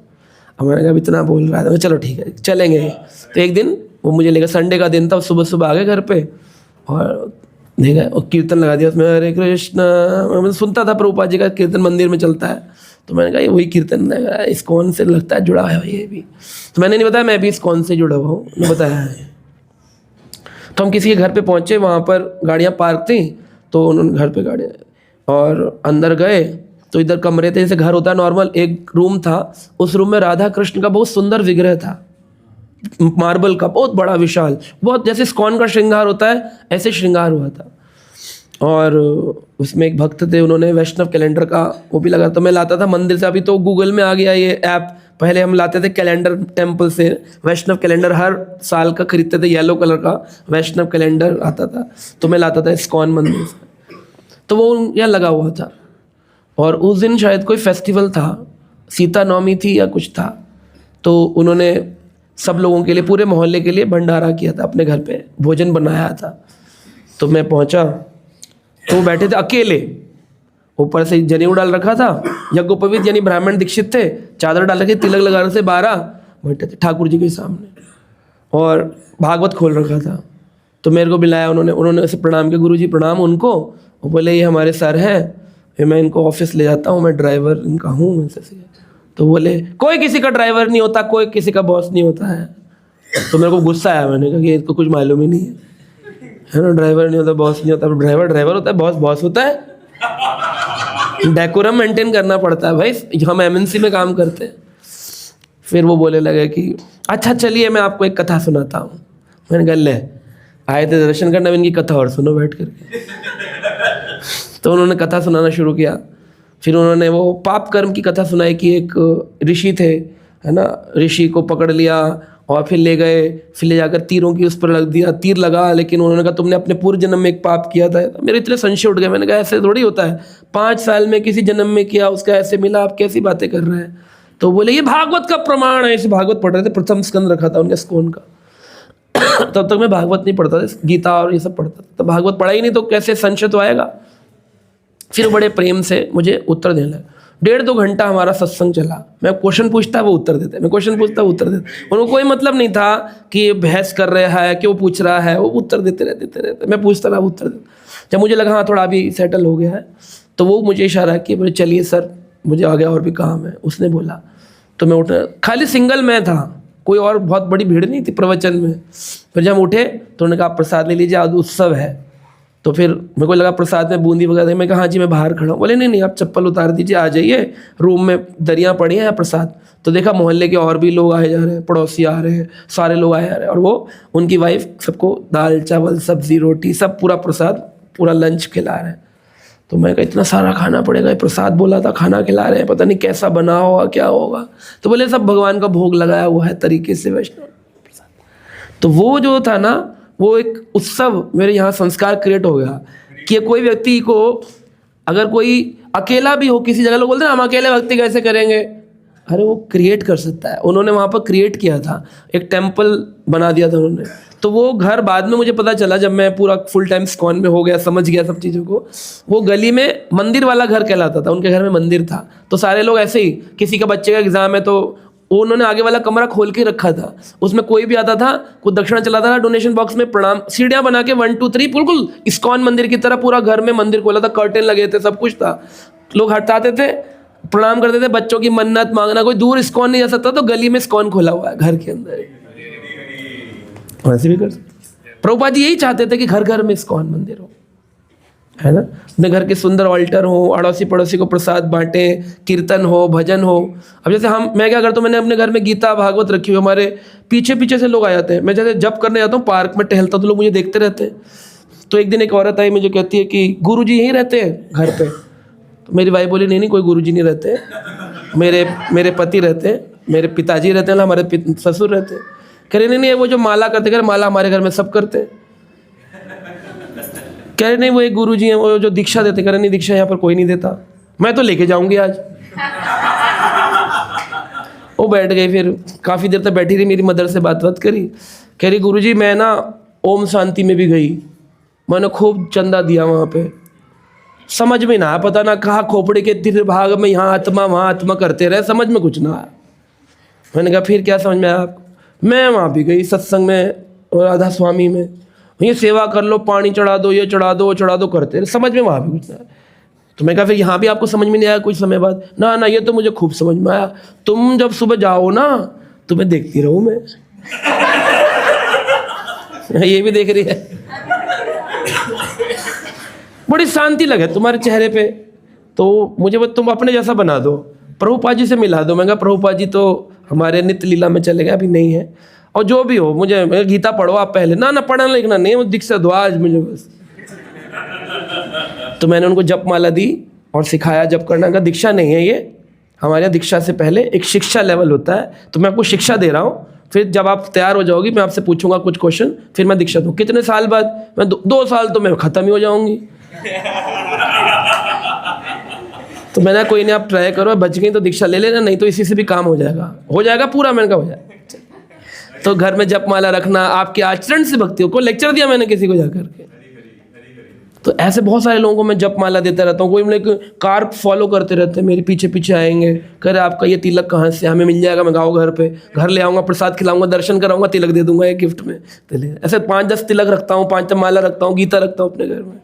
मैंने कहा इतना बोल रहा था, चलो ठीक है चलेंगे। तो एक दिन वो मुझे लेकर, संडे का दिन था, सुबह सुबह आ गए घर पे और देखा और कीर्तन लगा दिया उसमें, हरे कृष्ण। मैं सुनता था प्रभुपाद जी का कीर्तन मंदिर में चलता है, तो मैंने कहा ये वही कीर्तन है, इस्कॉन से लगता है जुड़ा है ये भी। तो मैंने नहीं बताया मैं भी इस्कॉन से जुड़ा हुआ हूँ, नहीं बताया है। तो हम किसी के घर पे पहुँचे, वहाँ पर गाड़ियाँ पार्क थी, तो उन्होंने घर पे गाड़ियाँ, और अंदर गए तो इधर कमरे थे, जैसे घर होता है नॉर्मल, एक रूम था, उस रूम में राधा कृष्ण का बहुत सुंदर विग्रह था, मार्बल का, बहुत बड़ा विशाल, बहुत जैसे इस्कॉन का श्रृंगार होता है ऐसे श्रृंगार हुआ था। और उसमें एक भक्त थे, उन्होंने वैष्णव कैलेंडर का वो भी लगा, तो मैं लाता था मंदिर से। अभी तो गूगल में आ गया ये ऐप, पहले हम लाते थे कैलेंडर टेम्पल से, वैष्णव कैलेंडर हर साल का खरीदते थे, येलो कलर का वैष्णव कैलेंडर आता था, तो मैं लाता था इस्कॉन मंदिर से। तो वो यहाँ लगा हुआ था, और उस दिन शायद कोई फेस्टिवल था, सीता नवमी थी या कुछ था, तो उन्होंने सब लोगों के लिए, पूरे मोहल्ले के लिए भंडारा किया था, अपने घर पे भोजन बनाया था। तो मैं पहुंचा तो वो बैठे थे अकेले, ऊपर से जनेऊ डाल रखा था, यज्ञोपवीत यानी ब्राह्मण दीक्षित थे, चादर डाल रखे, तिलक लगा रहे थे, 12 बैठे थे ठाकुर जी के सामने, और भागवत खोल रखा था। तो मेरे को बुलाया उन्होंने ऐसे प्रणाम किया, गुरु जी प्रणाम उनको। वो बोले ये हमारे सर हैं, फिर मैं इनको ऑफिस ले जाता हूँ, मैं ड्राइवर इनका हूँ ऐसे। तो बोले कोई किसी का ड्राइवर नहीं होता, कोई किसी का बॉस नहीं होता है। तो मेरे को गुस्सा आया, मैंने कहा कि इसको कुछ मालूम ही नहीं है ना, ड्राइवर नहीं होता, बॉस नहीं होता, ड्राइवर होता है, बॉस होता है, डेकोरम मेंटेन करना पड़ता है भाई, हम एमएनसी में काम करते हैं। फिर वो बोलने लगे कि अच्छा चलिए मैं आपको एक कथा सुनाता हूँ। मैंने कहा ले, आए थे दर्शन करना, इनकी कथा और सुनो बैठ करके। तो उन्होंने कथा सुनाना शुरू किया। फिर उन्होंने वो पाप कर्म की कथा सुनाई कि एक ऋषि थे, है ना, ऋषि को पकड़ लिया और फिर ले गए, फिर ले जाकर तीरों की उस पर लग दिया, तीर लगा, लेकिन उन्होंने कहा तुमने अपने पूर्व जन्म में एक पाप किया था। मेरे इतने संशय उठ गए, मैंने कहा ऐसे थोड़ी होता है, 5 साल में किसी जन्म में किया, उसका ऐसे मिला, आप कैसी बातें कर रहे हैं। तो बोले ये भागवत का प्रमाण है। ऐसे भागवत पढ़ रहे थे, प्रथम स्कंद रखा था उनके स्कोन का। तब तक मैं भागवत नहीं पढ़ता था, गीता और ये सब पढ़ता था। तो भागवत पढ़ा ही नहीं तो कैसे संशय तो आएगा। फिर बड़े प्रेम से मुझे उत्तर देने लगे। 1.5-2 घंटा हमारा सत्संग चला। मैं क्वेश्चन पूछता वो उत्तर देते, मैं क्वेश्चन पूछता वो उत्तर देते। उनको कोई मतलब नहीं था कि ये बहस कर रहा है, कि वो पूछ रहा है, वो उत्तर देते रहते। मैं पूछता रहा, उत्तर देते। जब मुझे लगा हाँ थोड़ा अभी सेटल हो गया है, तो वो मुझे इशारा किया, बोले चलिए सर मुझे आगे और भी काम है। उसने बोला तो मैं उठा, खाली सिंगल मैं था, कोई और बहुत बड़ी भीड़ नहीं थी प्रवचन में। फिर जब उठे तो उन्होंने कहा प्रसाद ले लीजिए, आज उत्सव है। तो फिर मेरे को लगा प्रसाद में बूंदी वगैरह, मैं कहा हाँ जी मैं बाहर खड़ा हूँ। बोले नहीं आप चप्पल उतार दीजिए, आ जाइए, रूम में दरियाँ पड़ी हैं प्रसाद। तो देखा मोहल्ले के और भी लोग आए जा रहे हैं, पड़ोसी आ रहे हैं, सारे लोग आए जा रहे हैं, और वो उनकी वाइफ सबको दाल चावल सब्जी रोटी सब पूरा प्रसाद, पूरा लंच खिला रहे हैं। तो मैं कहा इतना सारा खाना पड़ेगा, प्रसाद बोला था खाना खिला रहे हैं, पता नहीं कैसा बना होगा क्या होगा। तो बोले सब भगवान का भोग लगाया हुआ है तरीके से वैष्णव प्रसाद। तो वो जो था ना, वो एक उत्सव मेरे यहाँ संस्कार क्रिएट हो गया कि कोई व्यक्ति को अगर कोई अकेला भी हो किसी जगह, लोग बोलते हैं हम अकेले भक्ति कैसे करेंगे, अरे वो क्रिएट कर सकता है। उन्होंने वहाँ पर क्रिएट किया था, एक टेम्पल बना दिया था उन्होंने। तो वो घर बाद में मुझे पता चला, जब मैं पूरा फुल टाइम स्कॉन में हो गया, समझ गया सब चीज़ों को, वो गली में मंदिर वाला घर कहलाता था, उनके घर में मंदिर था। तो सारे लोग ऐसे ही, किसी का बच्चे का एग्ज़ाम है तो वो उन्होंने आगे वाला कमरा खोल के रखा था, उसमें कोई भी आता था, कोई दक्षिणा चलाता था, डोनेशन बॉक्स में प्रणाम, सीढ़ियाँ बना के 1 2 3 बिल्कुल इस्कॉन मंदिर की तरह पूरा घर में मंदिर खोला था, कर्टेन लगे थे, सब कुछ था। लोग हटाते थे, प्रणाम करते थे, बच्चों की मन्नत मांगना, कोई दूर इस्कॉन नहीं जा सकता, तो गली में इस्कॉन खोला हुआ है घर के अंदर, वैसे भी कर सकते। प्रभुपाद जी यही चाहते थे कि घर घर में इस्कॉन मंदिर हो, है ना, अपने घर के सुंदर ऑल्टर हो, अड़ोसी पड़ोसी को प्रसाद बांटें, कीर्तन हो, भजन हो। अब जैसे मैं क्या करता हूँ, मैंने अपने घर में गीता भागवत रखी हुई, हमारे पीछे पीछे से लोग आ जाते हैं। मैं जैसे जब करने जाता हूँ पार्क में टहलता हूँ तो लोग मुझे देखते रहते हैं। तो एक दिन एक औरत आई, मुझे कहती है कि गुरुजी यहीं रहते हैं घर पे। तो मेरी वाइफ बोली नहीं कोई गुरुजी नहीं रहते, मेरे पति रहते हैं, मेरे पिताजी रहते हैं, हमारे ससुर रहते हैं। कह रहे नहीं वो जो माला करते, कह रहे माला हमारे घर में सब करते हैं। कह रहे नहीं वो एक गुरुजी हैं, वो जो दीक्षा देते। कह रहे नहीं दीक्षा यहाँ पर कोई नहीं देता, मैं तो लेके जाऊंगी आज। वो बैठ गई, फिर काफ़ी देर तक बैठी रही, मेरी मदर से बात करी। कह रही गुरुजी मैं ना ओम शांति में भी गई, मैंने खूब चंदा दिया वहाँ पे, समझ में ना आया, पता ना कहाँ खोपड़ी के तीसरे भाग में यहाँ आत्मा वहाँ आत्मा करते रहे, समझ में कुछ ना आया। मैंने कहा फिर क्या समझ में आया आपको? मैं वहाँ भी गई सत्संग में, राधा स्वामी में, ये सेवा कर लो, पानी चढ़ा दो, ये चढ़ा दो, वो चढ़ा दो, करते रहे, समझ में वहाँ भी कुछ ना आया। तो मैं कहा फिर यहाँ भी आपको समझ में नहीं आया कुछ समय बाद? ना ये तो मुझे खूब समझ में आया, तुम जब सुबह जाओ ना तुम्हें देखती रहूँ मैं। ये भी देख रही है, बड़ी शांति लगे तुम्हारे चेहरे पे, तो मुझे तुम अपने जैसा बना दो, प्रभुपाद जी से मिला दो। मैं कहा प्रभुपाद जी तो हमारे नित्य लीला में चले गए, अभी नहीं है, और जो भी हो मुझे गीता पढ़ो आप पहले। ना पढ़ना लिखना नहीं, वो दीक्षा दो आज मुझे बस। तो मैंने उनको जप माला दी और सिखाया जप करना का। दीक्षा नहीं है ये, हमारे यहाँ दीक्षा से पहले एक शिक्षा लेवल होता है, तो मैं आपको शिक्षा दे रहा हूँ। फिर जब आप तैयार हो जाओगी मैं आपसे पूछूंगा कुछ क्वेश्चन, फिर मैं दीक्षा दूँ। कितने साल बाद? मैं 2 साल तो मैं ख़त्म ही हो जाऊँगी। तो मैंने कोई नहीं, आप ट्राई करो, बच गई तो दीक्षा ले लेना, नहीं तो इसी से भी काम हो जाएगा पूरा। मैंने कहा हो जाएगा। तो घर में जप माला रखना, आपके आचरण से भक्ति हो। कोई लेक्चर दिया मैंने किसी को जाकर के? तो ऐसे बहुत सारे लोगों को मैं जप माला देता रहता हूँ। कोई मतलब कार फॉलो करते रहते हैं, मेरे पीछे पीछे आएंगे, कह रहे आपका ये तिलक कहाँ से? हमें मिल जाएगा, मैं गाँव घर ले आऊँगा, प्रसाद खिलाऊंगा, दर्शन कराऊंगा, तिलक दे दूंगा एक गिफ्ट में। ऐसे 5-10 तिलक रखता हूँ, 5 माला रखता हूँ, गीता रखता हूँ अपने घर में।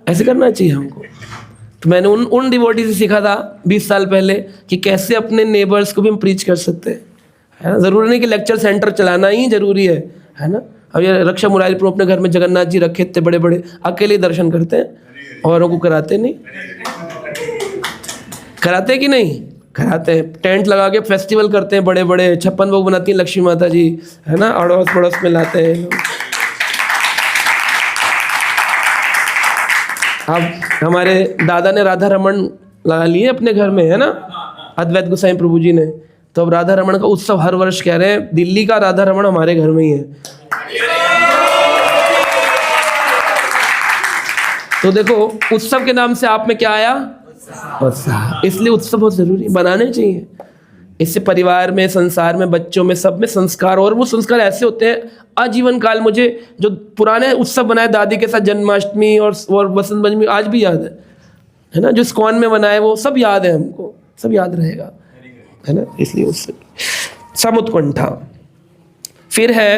ऐसे करना चाहिए हमको। तो मैंने उन डिवोटी से सीखा था 20 साल पहले कि कैसे अपने नेबर्स को भी हम प्रीच कर सकते हैं, है ना। ज़रूरी नहीं कि लेक्चर सेंटर चलाना ही ज़रूरी है ना। अब ये रक्षा मुरारी प्रभु अपने घर में जगन्नाथ जी रखे थे बड़े बड़े, अकेले दर्शन करते हैं, औरों को कराते नहीं। कराते कि नहीं? कराते हैं। टेंट लगा के फेस्टिवल करते हैं बड़े बड़े, 56 भोग बनाती हैं लक्ष्मी माता जी, है ना, अड़ोस पड़ोस में लाते हैं। अब हमारे दादा ने राधा रमन लगा लिए अपने घर में, है ना, अद्वैत गोसाई प्रभु जी ने। तो अब राधा रमण का उत्सव हर वर्ष कह रहे हैं, दिल्ली का राधा रमण हमारे घर में ही है। तो देखो उत्सव के नाम से आप में क्या आया? उत्साह। इसलिए उत्सव बहुत जरूरी, बनाने चाहिए। इससे परिवार में, संसार में, बच्चों में, सब में संस्कार, और वो संस्कार ऐसे होते हैं आजीवन काल। मुझे जो पुराने उत्सव बनाए दादी के साथ, जन्माष्टमी और बसंत पंचमी आज भी याद है ना, जो इस्कॉन में बनाए वो सब याद है हमको, सब याद रहेगा, है ना। इसलिए उससे समुत्कंठा। फिर है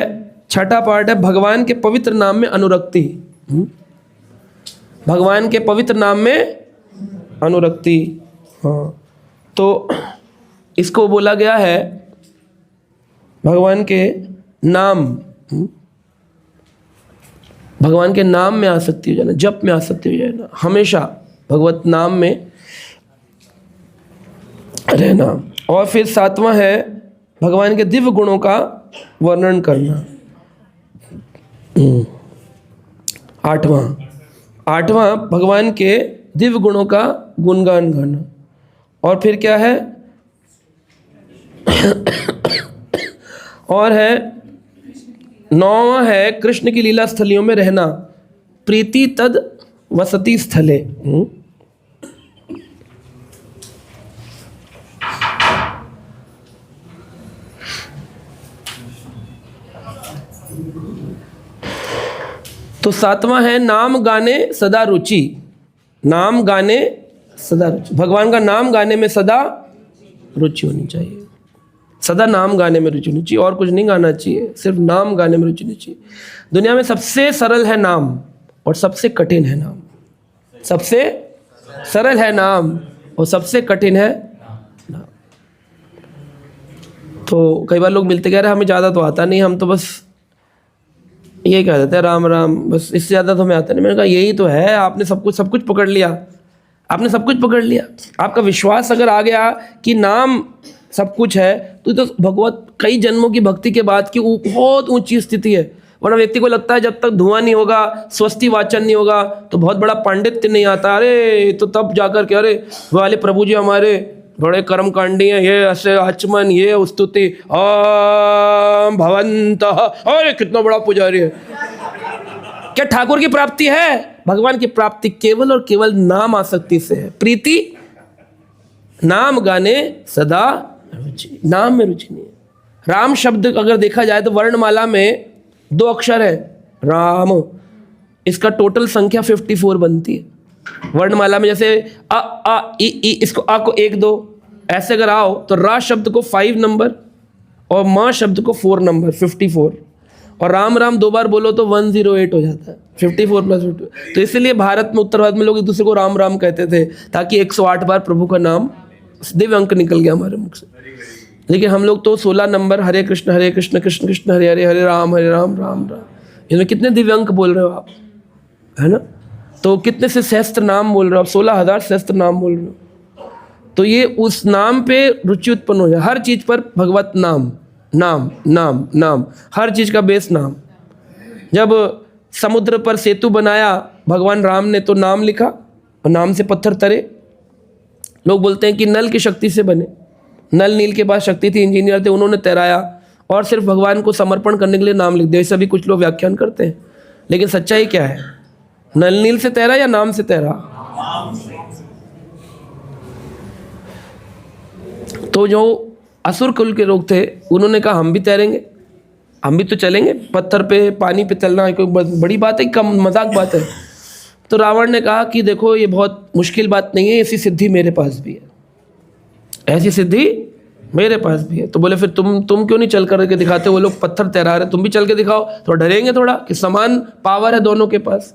छठा पार्ट है भगवान के पवित्र नाम में अनुरक्ति। भगवान के पवित्र नाम में अनुरक्ति। हाँ, तो इसको बोला गया है भगवान के नाम, भगवान के नाम में आसक्ति हो जाना, जप में आसक्ति हो जाना, हमेशा भगवत नाम में रहना। और फिर सातवां है भगवान के दिव्य गुणों का वर्णन करना। आठवां भगवान के दिव्य गुणों का गुणगान गाना। और फिर क्या है और है नौवां है कृष्ण की लीला स्थलियों में रहना। प्रीति तद वसति स्थले। तो सातवां है नाम गाने सदा रुचि। नाम गाने सदा रुचि, भगवान का नाम गाने में सदा रुचि होनी चाहिए। सदा नाम गाने में रुचि होनी चाहिए, और कुछ नहीं गाना चाहिए, सिर्फ नाम गाने में रुचि होनी चाहिए। दुनिया में सबसे सरल है नाम और सबसे कठिन है नाम। सबसे सरल है नाम और सबसे कठिन है नाम। तो कई बार लोग मिलते कह रहे हमें ज़्यादा तो आता नहीं, हम तो बस ये कह देते हैं राम राम, बस इससे ज़्यादा तो हमें आता नहीं। मैंने कहा यही तो है, आपने सब कुछ पकड़ लिया, आपने सब कुछ पकड़ लिया। आपका विश्वास अगर आ गया कि नाम सब कुछ है, तो भगवत कई जन्मों की भक्ति के बाद की बहुत ऊंची स्थिति है। वरना व्यक्ति को लगता है जब तक धुआं नहीं होगा, स्वस्ति वाचन नहीं होगा, तो बहुत बड़ा पांडित्य नहीं आता। अरे तो तब जाकर के अरे वाले प्रभु जी हमारे बड़े कर्मकांडी हैं, ये ऐसे आचमन, ये स्तुति ओम भवन्तः, अरे कितना बड़ा पुजारी है। क्या ठाकुर की प्राप्ति है? भगवान की प्राप्ति केवल और केवल नाम आसक्ति से है। प्रीति नाम गाने सदा रुचि, नाम में रुचि नहीं है। राम शब्द अगर देखा जाए तो वर्णमाला में 2 अक्षर है राम, इसका टोटल संख्या 54 बनती है। वर्णमाला में जैसे अ आ इ ई, इसको आ को 1 2 ऐसे अगर आओ तो रा शब्द को 5 नंबर और माँ शब्द को 4 नंबर 54, और राम राम 2 बार बोलो तो 108 हो जाता है, 54 + 52। तो इसीलिए भारत में, उत्तर भारत में लोग एक दूसरे को राम राम कहते थे, ताकि 108 बार प्रभु का नाम दिव्य अंक निकल गया हमारे मुख से। लेकिन हम लोग तो 16 नंबर हरे कृष्ण कृष्ण कृष्ण हरे हरे, हरे राम राम राम। इसमें कितने दिव्य अंक बोल रहे हो आप, है ना। तो कितने से सहस्त्र नाम बोल रहे हो आप, 16,000 सहस्त्र नाम बोल रहे हो। तो ये उस नाम पे रुचि उत्पन्न हो जाए। हर चीज पर भगवत नाम, नाम नाम नाम, हर चीज का बेस नाम। जब समुद्र पर सेतु बनाया भगवान राम ने, तो नाम लिखा और नाम से पत्थर तरे। लोग बोलते हैं कि नल की शक्ति से बने, नल नील के पास शक्ति थी, इंजीनियर थे, उन्होंने तैराया और सिर्फ भगवान को समर्पण करने के लिए नाम लिख दिया। ऐसा भी कुछ लोग व्याख्यान करते हैं, लेकिन सच्चाई क्या है? नल नील से तैरा या नाम से तैरा? तो जो असुर कुल के लोग थे उन्होंने कहा हम भी तैरेंगे, हम भी तो चलेंगे, पत्थर पे पानी पे चलना कोई बड़ी बात है, कम मजाक बात है। तो रावण ने कहा कि देखो ये बहुत मुश्किल बात नहीं है, ऐसी सिद्धि मेरे पास भी है, ऐसी सिद्धि मेरे पास भी है। तो बोले फिर तुम क्यों नहीं चल कर के दिखाते? वो लोग पत्थर तैरा रहे, तुम भी चल के दिखाओ, तो डरेंगे थोड़ा कि समान पावर है दोनों के पास।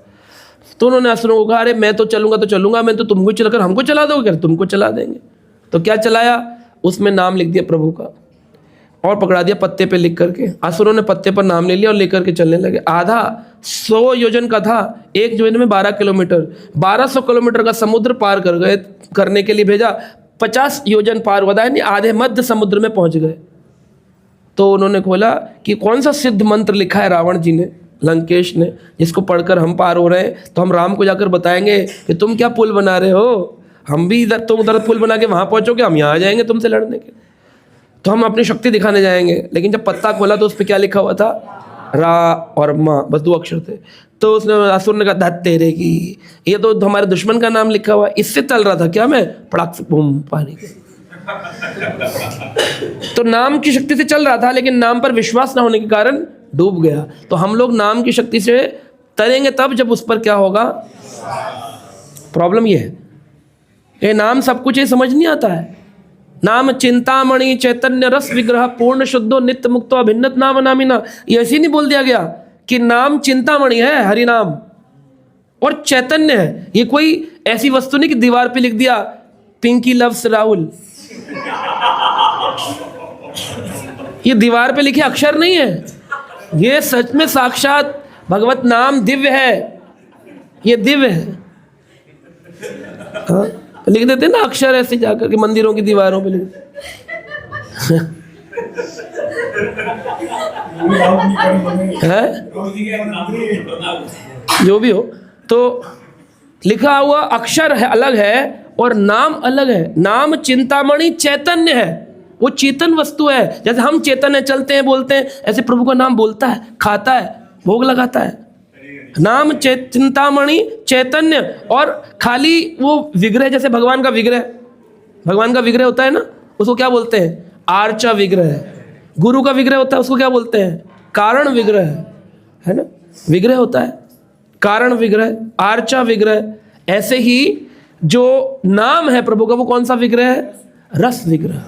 तो उन्होंने असुरों को कहा अरे मैं तो चलूंगा, मैं तो तुमको चलाकर हमको चला दोगे क्या? तुमको चला देंगे। तो क्या चलाया? उसमें नाम लिख दिया प्रभु का और पकड़ा दिया पत्ते पे लिख करके। असुरों ने पत्ते पर नाम ले लिया और लेकर के चलने लगे। आधा 100 योजन का था, एक योजन में 12 किलोमीटर, 1200 किलोमीटर का समुद्र पार कर गए, करने के लिए भेजा। 50 योजन पार हुआ नहीं, आधे मध्य समुद्र में पहुंच गए। तो उन्होंने खोला कि कौन सा सिद्ध मंत्र लिखा है रावण जी ने, लंकेश ने, जिसको पढ़कर हम पार हो रहे हैं। तो हम राम को जाकर बताएंगे कि तुम क्या पुल बना रहे हो, हम भी इधर, तुम उधर पुल बना के वहां पहुंचोगे, हम यहाँ आ जाएंगे तुमसे लड़ने के। तो हम अपनी शक्ति दिखाने जाएंगे, लेकिन जब पत्ता खोला तो उस पर क्या लिखा हुआ था? रा और माँ, बस 2 अक्षर थे। तो उसने असुर ने कहा धत तेरे की, ये तो हमारे दुश्मन का नाम लिखा हुआ है, इससे चल रहा था क्या मैं? पड़ाक से बूम पानी के। तो नाम की शक्ति से चल रहा था, लेकिन नाम पर विश्वास ना होने के कारण डूब गया। तो हम लोग नाम की शक्ति से तरेंगे तब जब उस पर क्या होगा? प्रॉब्लम ये है, ये नाम सब कुछ ये समझ नहीं आता है। नाम चिंतामणि चैतन्य रस विग्रह पूर्ण शुद्धो नित्य मुक्तो अभिन्नत नाम नामिना, ये ऐसे नहीं बोल दिया गया कि नाम चिंतामणि है, हरि नाम, और चैतन्य है। ये कोई ऐसी वस्तु नहीं कि दीवार पे लिख दिया पिंकी लव्स राहुल, ये दीवार पे लिखे अक्षर नहीं है, ये सच में साक्षात भगवत नाम दिव्य है, ये दिव्य है। हाँ? लिख देते ना अक्षर ऐसे जाकर के मंदिरों की दीवारों पे लिख है, जो भी हो, तो लिखा हुआ अक्षर है अलग है और नाम अलग है। नाम चिंतामणि चैतन्य है, वो चेतन वस्तु है। जैसे हम चेतन है, चलते हैं, बोलते हैं, ऐसे प्रभु का नाम बोलता है, खाता है, भोग लगाता है। नाम चिंतामणि चैतन्य, और खाली वो विग्रह, जैसे भगवान का विग्रह होता है ना, उसको क्या बोलते हैं? आर्चा विग्रह। गुरु का विग्रह होता है, उसको क्या बोलते हैं? कारण विग्रह, है ना? विग्रह होता है, कारण विग्रह, आर्चा विग्रह। ऐसे ही जो नाम है प्रभु का, वो कौन सा विग्रह है? रस विग्रह।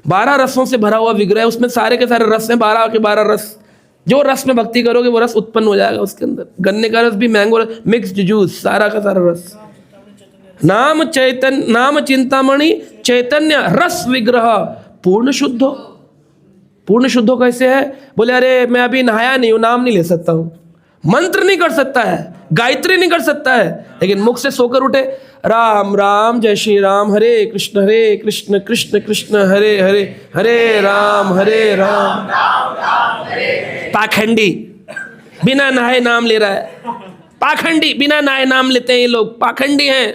12 रसों से भरा हुआ विग्रह है, उसमें सारे के सारे रस हैं, 12 के 12 रस। जो रस में भक्ति करोगे वो रस उत्पन्न हो जाएगा उसके अंदर। गन्ने का रस भी, मैंगो रस, मिक्स्ड जूस, सारा का सारा रस। नाम चिंतामणि चैतन्य रस विग्रह पूर्ण शुद्धो। पूर्ण शुद्धो कैसे है? बोले अरे मैं अभी नहाया नहीं हूं, नाम नहीं ले सकता हूं, मंत्र नहीं कर सकता है, गायत्री नहीं कर सकता है, लेकिन मुख से सोकर उठे राम राम जय श्री राम, हरे कृष्ण कृष्ण कृष्ण हरे हरे, हरे राम पाखंडी बिना नहाए नाम ले रहा है। पाखंडी बिना नहाए नाम लेते हैं ये लोग, पाखंडी हैं।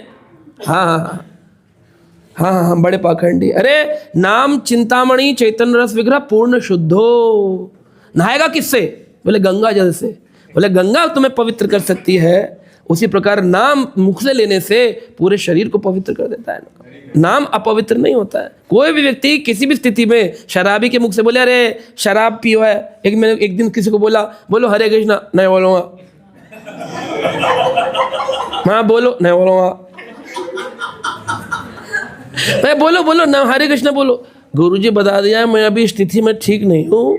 हाँ, बड़े पाखंडी। अरे नाम चिंतामणि चैतन्य रस विग्रह पूर्ण शुद्धो। नहाएगा किससे? बोले गंगा जल से। बोले गंगा तुम्हें पवित्र कर सकती है, उसी प्रकार नाम मुख से लेने से पूरे शरीर को पवित्र कर देता है। नाम अपवित्र नहीं होता है। कोई भी व्यक्ति किसी भी स्थिति में शराबी के मुख से बोले अरे शराब पियो है, मैंने एक दिन किसी को बोला, बोलो हरे कृष्णा, नहीं बोलूँगा। हाँ बोलो, नहीं बोलूँगा। मैं बोलो ना हरे कृष्णा बोलो। गुरुजी बता दिया मैं अभी स्थिति में ठीक नहीं हूँ,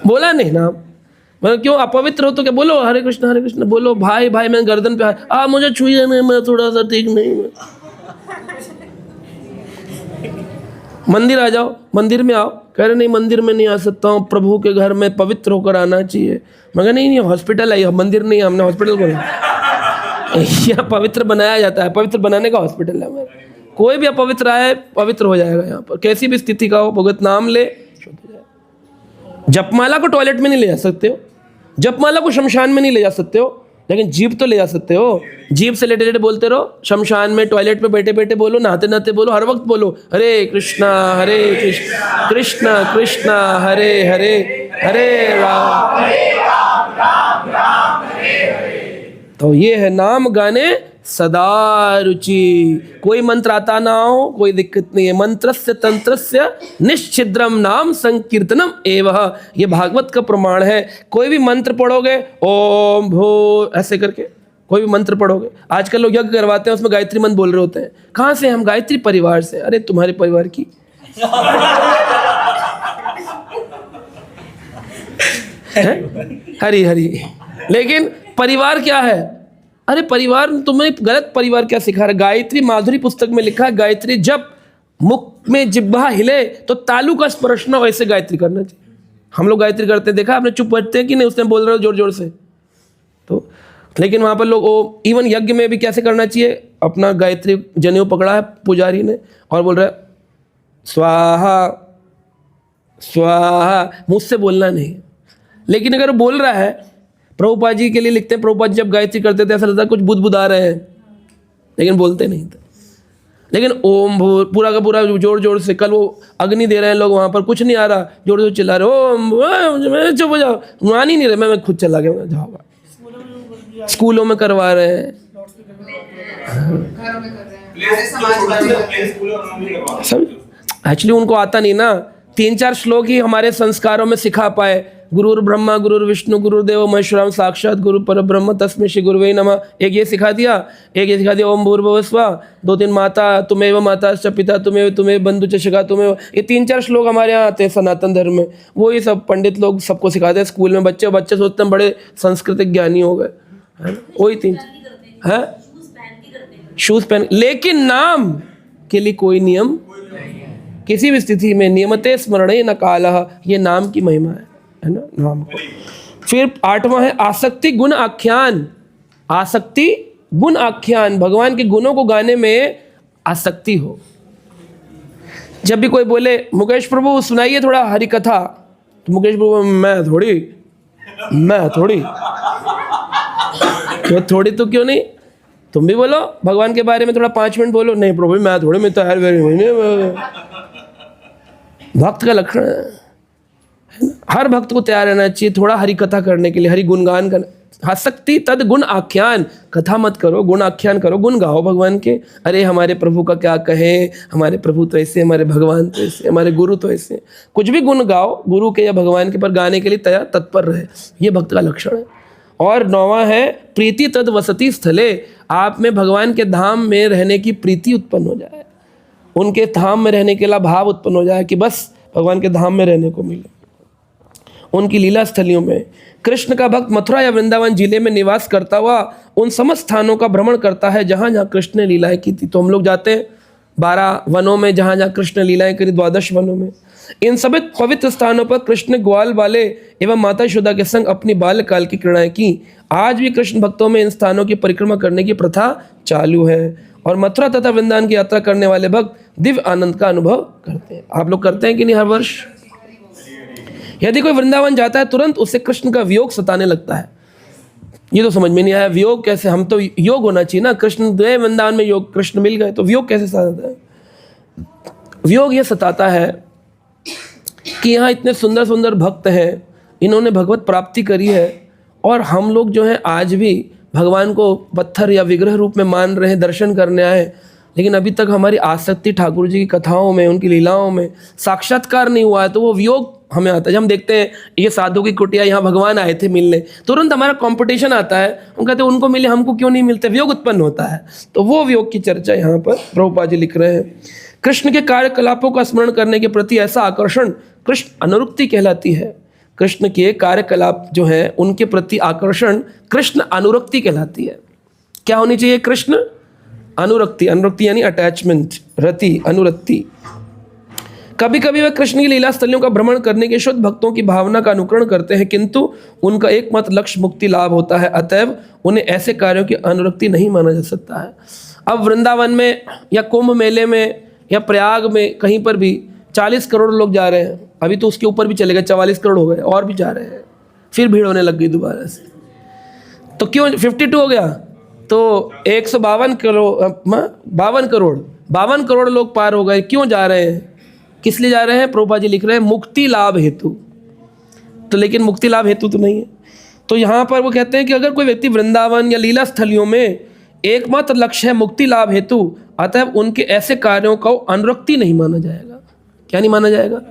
बोला नहीं नाम। मतलब क्यों? अपवित्र हो तो क्या? बोलो हरे कृष्ण बोलो। भाई मैं गर्दन पे मुझे छुइए नहीं, मैं थोड़ा सा ठीक नहीं हूँ। मंदिर आ जाओ, मंदिर में आओ। कह रहे नहीं मंदिर में नहीं आ सकता हूँ, प्रभु के घर में पवित्र होकर आना चाहिए। मगर नहीं हॉस्पिटल है, मंदिर नहीं है, हमने हॉस्पिटल को यहाँ पवित्र बनाया जाता है, पवित्र बनाने का हॉस्पिटल है हमारा। कोई भी अपवित्र आए पवित्र हो जाएगा यहाँ पर, कैसी भी स्थिति का हो, भगवत नाम ले शुद्ध हो जाएगा। जपमाला को टॉयलेट में नहीं ले जा सकते हो, जपमाला को शमशान में नहीं ले जा सकते हो, लेकिन जीभ तो ले जा सकते हो। जीभ से लेटे लेटे बोलते रहो, शमशान में टॉयलेट में बैठे बैठे बोलो, नहाते नहाते बोलो, हर वक्त बोलो हरे कृष्णा कृष्ण कृष्ण हरे हरे, हरे राम तो ये है नाम गाने सदा रुचि। कोई मंत्र आता ना हो कोई दिक्कत नहीं है। मंत्रस्य तंत्रस्य निश्चिद्रम नाम संकीर्तनम एवं, ये भागवत का प्रमाण है। कोई भी मंत्र पढ़ोगे, ओम भो ऐसे करके कोई भी मंत्र पढ़ोगे। आजकल लोग यज्ञ करवाते हैं, उसमें गायत्री मंत्र बोल रहे होते हैं। कहाँ से? हम गायत्री परिवार से। अरे तुम्हारे परिवार की हरी हरी, लेकिन परिवार क्या है? अरे परिवार, तुम्हें गलत परिवार क्या सिखा रहा है? गायत्री माधुरी पुस्तक में लिखा है, गायत्री जब मुख में जिह्वा हिले तो तालु का स्पर्श न हो, ऐसे गायत्री करना चाहिए। हम लोग गायत्री करते हैं, देखा आपने? चुप बैठते हैं कि नहीं? उसने बोल रहे हो जोर जोर से तो, लेकिन वहाँ पर लोग इवन यज्ञ में भी कैसे करना चाहिए? अपना गायत्री जनेऊ पकड़ा है पुजारी ने और बोल रहा है स्वाहा स्वाहा, मुझसे बोलना नहीं। लेकिन अगर वो बोल रहा है, प्रभुपाद जी के लिए लिखते हैं, प्रभुपाद जी जब गायत्री करते थे ऐसा लगता है कुछ बुदबुदा रहे हैं, लेकिन बोलते नहीं थे। लेकिन ओम भूर पूरा का पूरा जोर जोर से, कल वो अग्नि दे रहे हैं लोग वहाँ पर, कुछ नहीं आ रहा, जोर जोर चिल्ला रहे ओम, चुप हो जाओ, मान ही नहीं रहे, मैं खुद चला गया, जाओ। स्कूलों में करवा रहे हैं, सब एक्चुअली उनको आता नहीं ना। 3-4 श्लोक ही हमारे संस्कारों में सिखा पाए, गुरुर ब्रह्मा गुरुर विष्णु गुरुदेव महेश्वरम साक्षात गुरु परब्रह्म तस्मै श्री गुरुवे नमः, एक ये सिखा दिया, एक ये सिखा दिया ओम भूर्भुवः स्वः, 2-3 माता तुमेव माता च पिता तुमेव बंधु च सखा तुमेव, ये 3-4 श्लोक हमारे यहाँ आते हैं सनातन धर्म में, वही सब पंडित लोग सबको सिखाते हैं स्कूल में। बच्चे सोचते हैं बड़े सांस्कृतिक ज्ञानी हो गए, है ना, वही 3 है, शूज पहन, लेकिन नाम के लिए कोई नियम, किसी भी स्थिति में नियमते स्मरणे न कालः, ये नाम की महिमा है ना, नाम को। फिर 8वां है आसक्ति गुण आख्यान। आसक्ति गुण आख्यान, भगवान के गुणों को गाने में आसक्ति हो। जब भी कोई बोले मुकेश प्रभु सुनाइए थोड़ा हरि कथा, तो मुकेश प्रभु मैं थोड़ी क्यों, थोड़ी तो क्यों नहीं, तुम भी बोलो भगवान के बारे में थोड़ा 5 मिनट बोलो। नहीं प्रभु मैं थोड़ी, मैं तो भक्त का लक्षण है ना, हर भक्त को तैयार रहना चाहिए थोड़ा हरि कथा करने के लिए, हरि गुणगान करना। आसक्ति तद गुण आख्यान, कथा मत करो, गुण आख्यान करो, गुण गाओ भगवान के। अरे हमारे प्रभु का क्या कहें, हमारे प्रभु तो ऐसे, हमारे भगवान तो ऐसे, हमारे गुरु तो ऐसे, कुछ भी गुण गाओ गुरु के या भगवान के, पर गाने के लिए तैयार तत्पर रहे, ये भक्त का लक्षण है। और 9वां है प्रीति तद वसति स्थले, आप में भगवान के धाम में रहने की प्रीति उत्पन्न हो जाए, उनके धाम में रहने के लिए भाव उत्पन्न हो जाए कि बस भगवान के धाम में रहने को मिले। उनकी लीला स्थलियों में कृष्ण का भक्त मथुरा या वृंदावन जिले में निवास करता हुआ उन समस्त स्थानों का भ्रमण करता है जहाँ जहाँ कृष्ण ने लीलाएं की थी। तो हम लोग जाते हैं 12 वनों में, जहाँ जहाँ कृष्ण ने लीलाएं करी 12 वनों में। इन सभी पवित्र स्थानों पर कृष्ण ग्वाल बाले एवं माता यशोदा के संग अपनी बाल्यकाल की क्रीड़ाएं की। आज भी कृष्ण भक्तों में इन स्थानों की परिक्रमा करने की प्रथा चालू है और मथुरा तथा वृंदावन की यात्रा करने वाले भक्त दिव्य आनंद का अनुभव करते हैं। आप लोग करते हैं कि नहीं हर वर्ष? यदि कोई वृंदावन जाता है तुरंत उसे कृष्ण का वियोग सताने लगता है। ये तो समझ में नहीं आया, वियोग कैसे? हम तो योग होना चाहिए ना, कृष्ण गए वृंदावन में, योग कृष्ण मिल गए, तो वियोग कैसे सताता है? वियोग ये सताता है कि यहाँ इतने सुंदर सुंदर भक्त हैं, इन्होंने भगवत प्राप्ति करी है और हम लोग जो हैं आज भी भगवान को पत्थर या विग्रह रूप में मान रहे हैं, दर्शन करने आए, लेकिन अभी तक हमारी आसक्ति ठाकुर जी की कथाओं में, उनकी लीलाओं में साक्षात्कार नहीं हुआ है, तो वो वियोग हमें आता है। जब हम देखते हैं ये साधु की कुटिया, यहाँ भगवान आए थे मिलने, तुरंत हमारा कंपटीशन आता है, हम कहते हैं उनको मिले हमको क्यों नहीं मिलते, वियोग उत्पन्न होता है। तो वो वियोग की चर्चा यहाँ पर प्रभुपाद जी लिख रहे हैं। कृष्ण के कार्यकलापों का स्मरण करने के प्रति ऐसा आकर्षण कृष्ण अनुरक्ति कहलाती है। कृष्ण के कार्यकलाप जो है उनके प्रति आकर्षण कृष्ण अनुरक्ति कहलाती है। क्या होनी चाहिए? कृष्ण अनुरक्ति। अनुरक्ति यानी अटैचमेंट, रति, अनुरक्ति। कभी कभी वे कृष्ण की लीला स्थलियों का भ्रमण करने के शुद्ध भक्तों की भावना का अनुकरण करते हैं, किंतु उनका एकमात्र लक्ष्य मुक्ति लाभ होता है, अतएव उन्हें ऐसे कार्यों की अनुरक्ति नहीं माना जा सकता है। अब वृंदावन में या कुंभ मेले में या प्रयाग में कहीं पर भी 40 करोड़ लोग जा रहे हैं, अभी तो उसके ऊपर भी चले गए, 44 करोड़ हो गए, और भी जा रहे हैं, फिर भीड़ होने लग गई दोबारा से। तो क्यों 52 हो गया? तो 152 करोड़ लोग पार हो गए। क्यों जा रहे हैं? किस लिए जा रहे हैं? प्रभुपाद जी लिख रहे हैं मुक्ति लाभ हेतु। तो लेकिन मुक्ति लाभ हेतु तो नहीं है। तो यहाँ पर वो कहते हैं कि अगर कोई व्यक्ति वृंदावन या लीला स्थलियों में एकमात्र लक्ष्य है मुक्ति लाभ हेतु, अतः उनके ऐसे कार्यों को अनुरक्ति नहीं माना जाएगा। क्या नहीं माना जाएगा?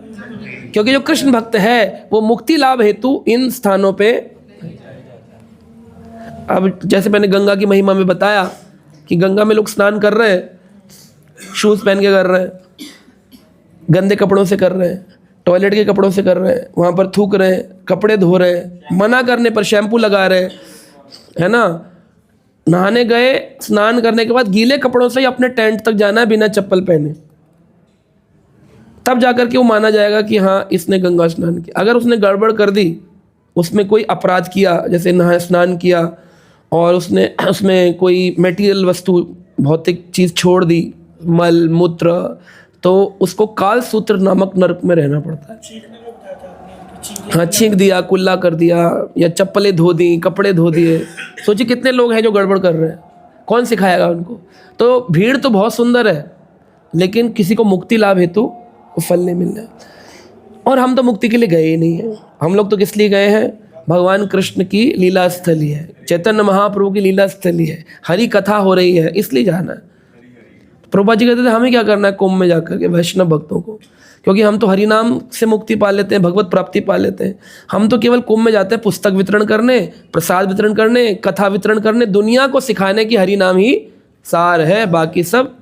क्योंकि जो कृष्ण भक्त है वो मुक्ति लाभ हेतु इन स्थानों पे, अब जैसे मैंने गंगा की महिमा में बताया कि गंगा में लोग स्नान कर रहे हैं, शूज़ पहन के कर रहे हैं, गंदे कपड़ों से कर रहे हैं, टॉयलेट के कपड़ों से कर रहे हैं, वहाँ पर थूक रहे हैं, कपड़े धो रहे हैं, मना करने पर शैम्पू लगा रहे हैं, है ना। नहाने गए, स्नान करने के बाद गीले कपड़ों से ही अपने टेंट तक जाना है बिना चप्पल पहने, तब जाकर के वो माना जाएगा कि हाँ इसने गंगा स्नान किया। अगर उसने गड़बड़ कर दी, उसमें कोई अपराध किया, जैसे नहा स्नान किया और उसने उसमें कोई मटेरियल वस्तु, भौतिक चीज़ छोड़ दी, मल मूत्र, तो उसको काल सूत्र नामक नरक में रहना पड़ता है। हाँ, छींक दिया, कुल्ला कर दिया, या चप्पलें धो दी, कपड़े धो दिए। सोचिए कितने लोग हैं जो गड़बड़ कर रहे हैं, कौन सिखाएगा उनको? तो भीड़ तो बहुत सुंदर है, लेकिन किसी को मुक्ति लाभ हेतु वो फल नहीं मिल रहा। और हम तो मुक्ति के लिए गए ही नहीं हैं। हम लोग तो किस लिए गए हैं? भगवान कृष्ण की लीला स्थली है, चैतन्य महाप्रभु की लीला स्थली है, हरि कथा हो रही है, इसलिए जाना है। प्रभुपाद जी कहते थे हमें क्या करना है कुंभ में जाकर के वैष्णव भक्तों को, क्योंकि हम तो हरि नाम से मुक्ति पा लेते हैं, भगवत प्राप्ति पा लेते हैं। हम तो केवल कुंभ में जाते हैं पुस्तक वितरण करने, प्रसाद वितरण करने, कथा वितरण करने, दुनिया को सिखाने की हरि नाम ही सार है, बाकी सब।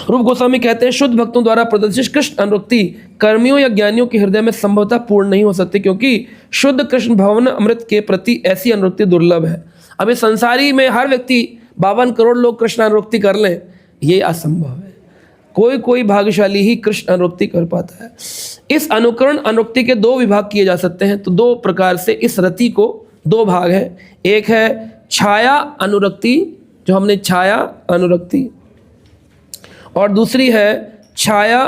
रूप गोस्वामी कहते हैं शुद्ध भक्तों द्वारा प्रदर्शित कृष्ण अनुरक्ति कर्मियों या ज्ञानियों के हृदय में संभवतः पूर्ण नहीं हो सकती, क्योंकि शुद्ध कृष्ण भवन अमृत के प्रति ऐसी अनुरक्ति दुर्लभ है। अब इस संसारी में हर व्यक्ति 52 करोड़ लोग कृष्ण अनुरक्ति कर लें, ये असंभव है। कोई कोई भाग्यशाली ही कृष्ण अनुरक्ति कर पाता है। इस अनुकरण अनुरक्ति के 2 विभाग किए जा सकते हैं। तो 2 प्रकार से इस रति को 2 भाग है। एक है छाया अनुरक्ति, जो हमने छाया अनुरक्ति, और दूसरी है छाया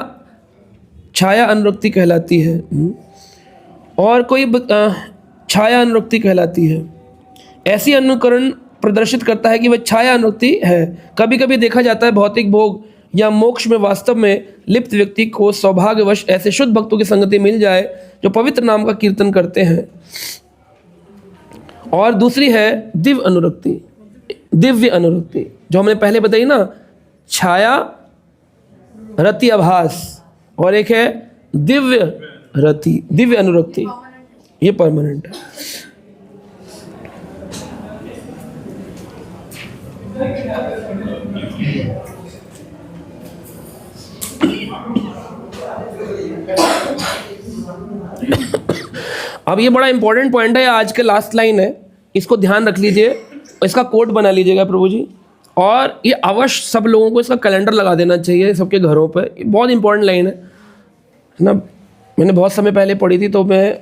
अनुरक्ति कहलाती है, और कोई छाया अनुरक्ति कहलाती है। ऐसी अनुकरण प्रदर्शित करता है कि वह छाया अनुरक्ति है। कभी कभी देखा जाता है भौतिक भोग या मोक्ष में वास्तव में लिप्त व्यक्ति को सौभाग्यवश ऐसे शुद्ध भक्तों की संगति मिल जाए जो पवित्र नाम का कीर्तन करते हैं। और दूसरी है दिव्य अनुरक्ति, दिव्य अनुरक्ति जो हमने पहले बताई ना, छाया रति आभास, और एक है दिव्य रति, दिव्य अनुरक्ति, ये परमानेंट है। अब ये बड़ा इंपॉर्टेंट पॉइंट है, आज के लास्ट लाइन है, इसको ध्यान रख लीजिए, इसका कोट बना लीजिएगा प्रभु जी, और ये अवश्य सब लोगों को इसका कैलेंडर लगा देना चाहिए सबके घरों पर। बहुत इंपॉर्टेंट लाइन है ना। मैंने बहुत समय पहले पढ़ी थी, तो मैं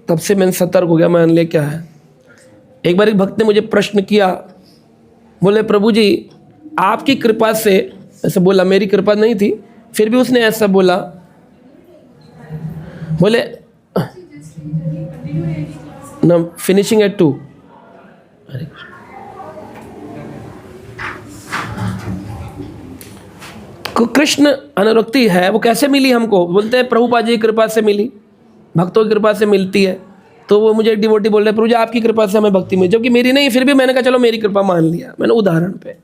तब से मैंने सतर्क हो गया, मान ले क्या है। एक बार एक भक्त ने मुझे प्रश्न किया, बोले प्रभु जी आपकी कृपा से, ऐसा बोला, मेरी कृपा नहीं थी, फिर भी उसने ऐसा बोला, बोले ना फिनिशिंग एट 2। कृष्ण अनुरक्ति है वो कैसे मिली हमको? बोलते हैं प्रभुपाद जी की कृपा से मिली, भक्तों की कृपा से मिलती है। तो वो मुझे डिवोटी बोल रहे प्रभु जी आपकी कृपा से हमें भक्ति मिली, जबकि मेरी नहीं। फिर भी मैंने कहा चलो मेरी कृपा मान लिया मैंने उदाहरण पे।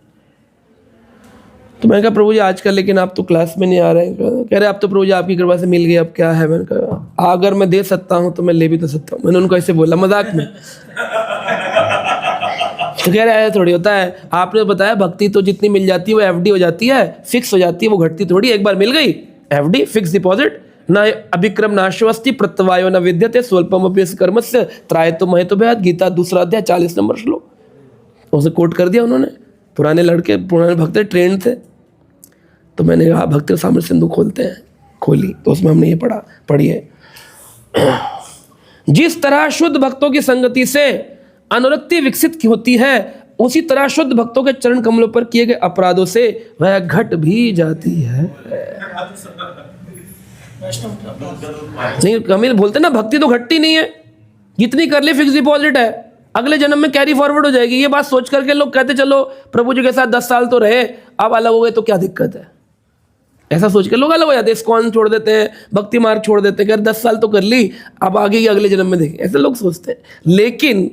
तो मैंने कहा प्रभु जी आजकल लेकिन आप तो क्लास में नहीं आ रहे हैं। कह रहे आप तो प्रभु जी आपकी कृपा से मिल गई, अब क्या है। मैंने कहा अगर मैं दे सकता हूँ तो मैं ले भी तो सकता हूँ। मैंने उनको ऐसे बोला मजाक में। तो कह रहे थोड़ी होता है, आपने बताया भक्ति तो जितनी मिल जाती है वो एफडी हो जाती है, फिक्स हो जाती है, वो घटती थोड़ी। एक बार मिल गई एफडी, फिक्स डिपॉजिट, न अभिक्रम नाशवस्ति प्रत्यवायो न विद्यते स्वल्पम अभ्यस कर्मस्य त्रायतो महतो भयात्। गीता 2 अध्याय 40 नंबर श्लोक उसे कोट कर दिया उन्होंने। पुराने लड़के, पुराने भक्त ट्रेंड थे। तो मैंने कहा भक्ति सामर्थ्य सिंधु खोलते हैं, खोली तो उसमें हमने ये पढ़ी है। जिस तरह शुद्ध भक्तों की संगति से अनुरक्ति विकसित होती है, उसी तरह शुद्ध भक्तों के चरण कमलों पर किए गए अपराधों से वह घट भी जाती है। नहीं कमिल बोलते ना, भक्ति तो घटती नहीं है, जितनी कर ले फिक्स डिपॉजिट है, अगले जन्म में कैरी फॉरवर्ड हो जाएगी। ये बात सोच करके लोग कहते चलो प्रभु जी के साथ 10 साल तो रहे, अब अलग हो गए तो क्या दिक्कत है। ऐसा सोच के लोग अलग हो जाते हैं, इस्कॉन छोड़ देते हैं, भक्ति मार्ग छोड़ देते हैं, अगर 10 साल तो कर ली, अब आगे की अगले जन्म में देखें, ऐसे लोग सोचते हैं। लेकिन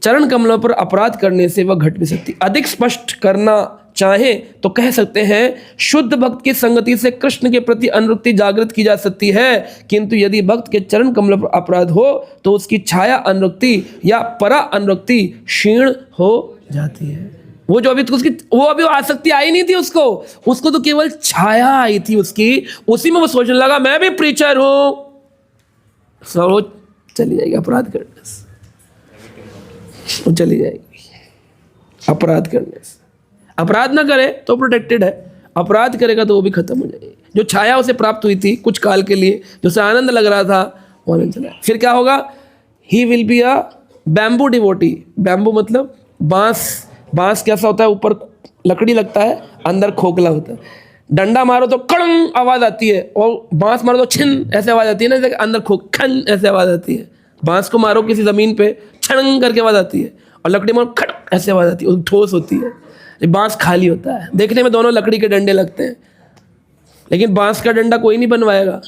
चरण कमलों पर अपराध करने से वह घट भी सकती। अधिक स्पष्ट करना चाहे तो कह सकते हैं शुद्ध भक्त की संगति से कृष्ण के प्रति अनुरक्ति जागृत की जा सकती है, किंतु यदि भक्त के चरण कमलों पर अपराध हो तो उसकी छाया अनुरक्ति या परा अनुरक्ति क्षीण हो जाती है। वो जो अभी तो वो अभी आसक्ति आई नहीं थी उसको तो केवल छाया आई थी उसकी, उसी में वो सोचने लगा मैं भी प्रीचर हूं, वो चली जाएगी अपराध करने से, वो चली जाएगी अपराध करने से। अपराध ना करे तो प्रोटेक्टेड है, अपराध करेगा तो वो भी खत्म हो जाएगी। जो छाया उसे प्राप्त हुई थी कुछ काल के लिए, जो उसे आनंद लग रहा था वो आनंद चला, फिर क्या होगा, he will be a bamboo devotee. Bamboo मतलब बांस। बांस कैसा होता है, ऊपर लकड़ी लगता है, अंदर खोखला होता है। डंडा मारो तो कड़ंग आवाज आती है, और बांस मारो तो छिन ऐसे आवाज आती है ना, अंदर खन ऐसे आवाज आती है। बांस को मारो किसी जमीन पे, छड़ंग करके आवाज आती है, और लकड़ी मारो खड़ ऐसे आवाज आती है, ठोस होती है। बांस खाली होता है, देखने में दोनों लकड़ी के डंडे लगते हैं, लेकिन बांस का डंडा कोई नहीं बनवाएगा,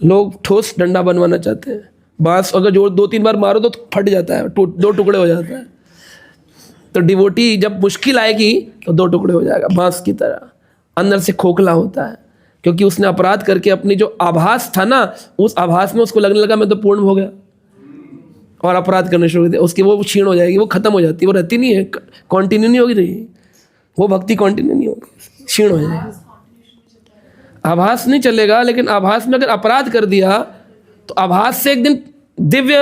लोग ठोस डंडा बनवाना चाहते हैं। बांस अगर जो 2-3 बार मारो तो फट जाता है, 2 टुकड़े हो जाता है। तो डिवोटी जब मुश्किल आएगी तो 2 टुकड़े हो जाएगा, बांस की तरह अंदर से खोखला होता है, क्योंकि उसने अपराध करके अपनी जो आभास था ना, उस आभास में उसको लगने लगा मैं तो पूर्ण हो गया, और अपराध करने शुरू कर दिया। उसकी वो क्षीण हो जाएगी, वो खत्म हो जाती है, वो रहती नहीं है, कंटिन्यू नहीं होगी रही, वो भक्ति कंटिन्यू नहीं होगी, क्षीण हो जाएगी। आभास नहीं चलेगा, लेकिन आभास में अगर अपराध कर दिया तो आभास से एक दिन दिव्य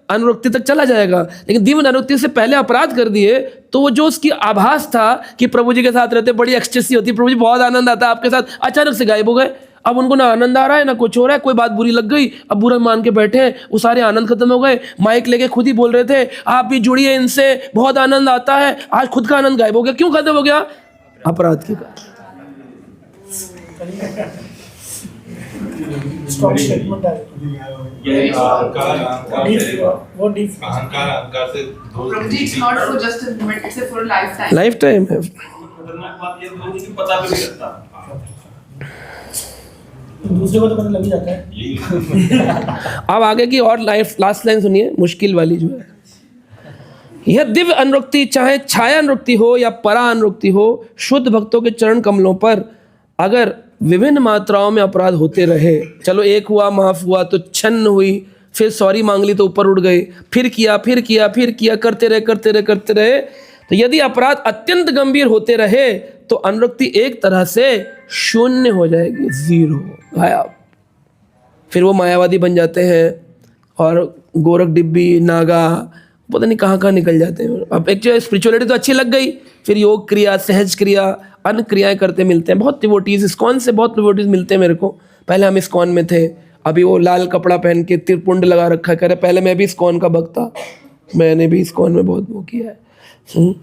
अनुरक्ति तक चला जाएगा, लेकिन दिव्य अनुरक्ति से पहले अपराध कर दिए तो वो जो उसकी आभास था कि प्रभु जी के साथ रहते, बड़ी एक्सटेसी होती, प्रभु जी बहुत आनंद आता है आपके साथ, अचानक से गायब हो गए। अब उनको ना आनंद आ रहा है ना कुछ हो रहा है, कोई बात बुरी लग गई, अब बुरा मान के बैठे हैं, वो सारे आनंद खत्म हो गए। माइक लेके खुद ही बोल रहे थे आप भी जुड़िए इनसे, बहुत आनंद आता है, आज खुद का आनंद गायब हो गया। क्यों खत्म हो गया? अपराध के कारण। स्ट्रॉन्ग स्टेटमेंट है ये अहंकार वो डीप अहंकार से Prabhuji, it's not for just a moment, it's for a lifetime. Life time है। खतरनाक बात ये लोगों को पता भी नहीं लगता। दूसरे को तो पता लग ही जाता है। अब आगे की और लास्ट लाइन सुनिए, मुश्किल वाली जो है, यह दिव्य अनुरक्ति चाहे छाया अनुरक्ति हो या परा अनुरक्ति हो, शुद्ध भक्तों के चरण कमलों पर अगर विभिन्न मात्राओं में अपराध होते रहे, चलो एक हुआ माफ हुआ तो छन्न हुई, फिर सॉरी मांग ली तो ऊपर उठ गई, फिर किया फिर किया फिर किया, करते रहे, तो यदि अपराध अत्यंत गंभीर होते रहे तो अनुरक्ति एक तरह से शून्य हो जाएगी, 0, गायब। फिर वो मायावादी बन जाते हैं और गोरख डिब्बी नागा पता नहीं कहाँ निकल जाते हैं। अब एक जो स्पिरिचुअलिटी तो अच्छी लग गई, फिर योग क्रिया, सहज क्रिया, अन्य क्रियाएं करते मिलते हैं। बहुत डिवोटीज इस्कॉन से बहुत डिवोटीज मिलते हैं मेरे को। पहले हम इस्कॉन में थे, अभी वो लाल कपड़ा पहन के त्रिपुंड लगा रखा है, कह रहे पहले मैं भी इस्कॉन का भक्त था, मैंने भी इस्कॉन में बहुत वो किया है।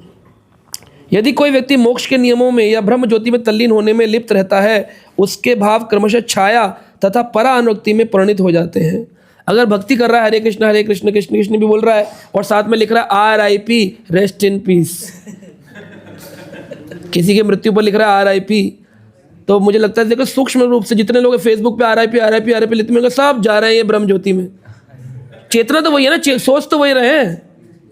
यदि कोई व्यक्ति मोक्ष के नियमों में या ब्रह्म ज्योति में तल्लीन होने में लिप्त रहता है, उसके भाव क्रमशः छाया तथा परा अनुरक्ति में परिणित हो जाते हैं। अगर भक्ति कर रहा है, हरे कृष्ण कृष्ण कृष्ण भी बोल रहा है और साथ में लिख रहा है RIP, रेस्ट इन पीस, किसी की मृत्यु पर लिख रहा है RIP, तो मुझे लगता है देखो सूक्ष्म रूप से जितने लोग फेसबुक पे RIP लिखते हैं सब जा रहे हैं ये ब्रह्म ज्योति में। चेतना तो वही है ना, सोच तो वही रहे हैं,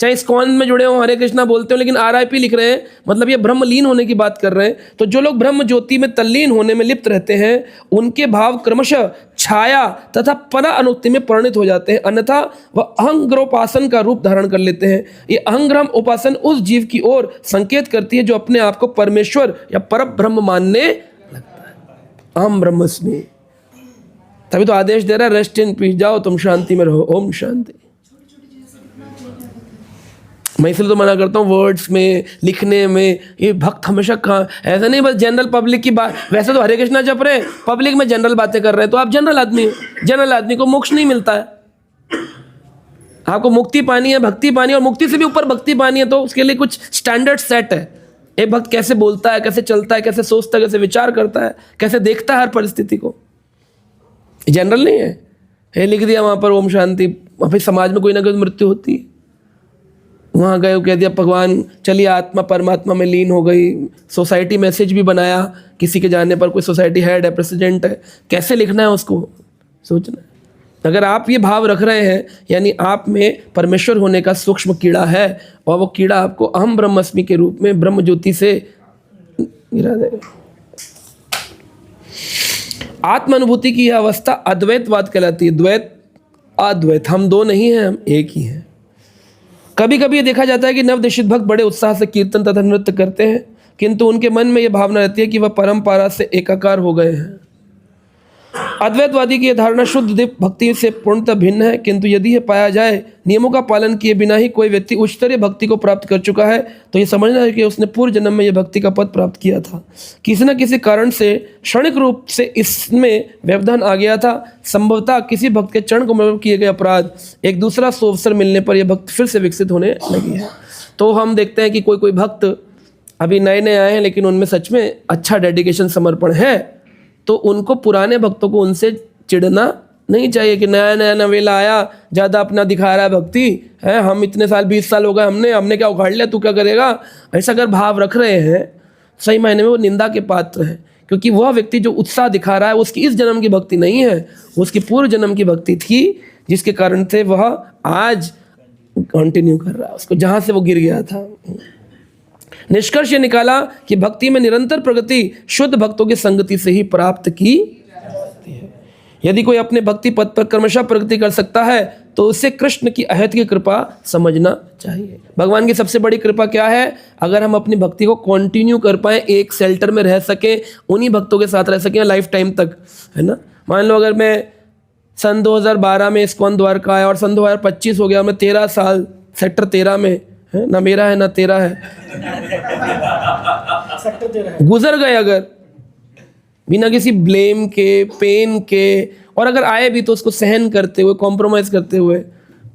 चाहे इस्कॉन में जुड़े हो, हरे कृष्णा बोलते हो, लेकिन RIP लिख रहे हैं, मतलब ये ब्रह्मलीन होने की बात कर रहे हैं। तो जो लोग ब्रह्म ज्योति में तल्लीन होने में लिप्त रहते हैं, उनके भाव क्रमशः छाया तथा परा अनुक्ति में परिणित हो जाते हैं, अन्यथा वह अहंग्रोपासन का रूप धारण कर लेते हैं। ये अहंग्रम उपासन उस जीव की ओर संकेत करती है जो अपने आप को परमेश्वर या पर ब्रह्म मानने लगता है। अहम ब्रह्मस्मि, तभी तो आदेश दे रहा है रेस्ट इन पीस, जाओ तुम शांति में रहो, ओम शांति। मैं इसलिए तो मना करता हूँ वर्ड्स में लिखने में, ये भक्त हमेशा कहाँ, ऐसा नहीं बस जनरल पब्लिक की बात। वैसे तो हरे कृष्णा जप रहे हैं, पब्लिक में जनरल बातें कर रहे हैं, तो आप जनरल आदमी हैं। जनरल आदमी को मोक्ष नहीं मिलता है। आपको मुक्ति पानी है, भक्ति पानी, और मुक्ति से भी ऊपर भक्ति पानी है, तो उसके लिए कुछ स्टैंडर्ड सेट है। एक भक्त कैसे बोलता है, कैसे चलता है, कैसे सोचता है, कैसे विचार करता है, कैसे देखता है हर परिस्थिति को, जनरल नहीं है। ये लिख दिया वहाँ पर ओम शांति, फिर समाज में कोई ना कोई मृत्यु होती है, वहाँ गए कह दिया भगवान चलिए आत्मा परमात्मा में लीन हो गई। सोसाइटी मैसेज भी बनाया, किसी के जाने पर कोई सोसाइटी हेड है, प्रेसिडेंट है, कैसे लिखना है उसको सोचना है। अगर आप ये भाव रख रहे हैं, यानी आप में परमेश्वर होने का सूक्ष्म कीड़ा है, और वो कीड़ा आपको अहम ब्रह्मस्मि के रूप में ब्रह्म ज्योति से गिरा देगा। आत्म अनुभूति की यह अवस्था अद्वैतवाद कहलाती है। द्वैत अद्वैत, हम दो नहीं हैं, हम एक ही हैं। कभी कभी ये देखा जाता है कि नवदेशित भक्त बड़े उत्साह से कीर्तन तथा नृत्य करते हैं, किंतु उनके मन में यह भावना रहती है कि वह परंपरा से एकाकार हो गए हैं। अद्वैतवादी की यह धारणा शुद्ध दिव्य भक्ति से पूर्णतः भिन्न है, किंतु यदि यह पाया जाए नियमों का पालन किए बिना ही कोई व्यक्ति उच्चतरीय भक्ति को प्राप्त कर चुका है, तो यह समझना है कि उसने पूर्व जन्म में यह भक्ति का पद प्राप्त किया था। किसी न किसी कारण से क्षणिक रूप से इसमें व्यवधान आ गया था। संभवतः किसी भक्त के चरण को किए गए अपराध एक दूसरा अवसर मिलने पर यह भक्त फिर से विकसित होने लगी है। तो हम देखते हैं कि कोई भक्त अभी नए नए आए हैं, लेकिन उनमें सच में अच्छा डेडिकेशन समर्पण है, तो उनको पुराने भक्तों को उनसे चिढ़ना नहीं चाहिए कि नया नया नवेला आया, ज़्यादा अपना दिखा रहा है भक्ति है, हम इतने साल 20 साल हो गए, हमने क्या उखाड़ लिया, तू क्या करेगा, ऐसा अगर भाव रख रहे हैं सही मायने में वो निंदा के पात्र है। क्योंकि वह व्यक्ति जो उत्साह दिखा रहा है उसकी इस जन्म की भक्ति नहीं है, उसकी पूर्व जन्म की भक्ति थी, जिसके कारण से वह आज कंटिन्यू कर रहा है उसको जहाँ से वो गिर गया था। निष्कर्ष ये निकाला कि भक्ति में निरंतर प्रगति शुद्ध भक्तों की संगति से ही प्राप्त की जाती है। यदि कोई अपने भक्ति पथ पर क्रमशः प्रगति कर सकता है तो उसे कृष्ण की अहैत की कृपा समझना चाहिए। भगवान की सबसे बड़ी कृपा क्या है? अगर हम अपनी भक्ति को कंटिन्यू कर पाए, एक शेल्टर में रह सके, उन्हीं भक्तों के साथ रह सके लाइफ टाइम तक, है ना। मान लो अगर मैं सन 2012 में इस्कॉन द्वारका आया और सन 2025 हो गया, मैं 13 साल सेक्टर 13 में, है ना, मेरा है ना तेरा है, गुजर गए अगर बिना किसी ब्लेम के, पेन के, और अगर आए भी तो उसको सहन करते हुए, कॉम्प्रोमाइज़ करते हुए,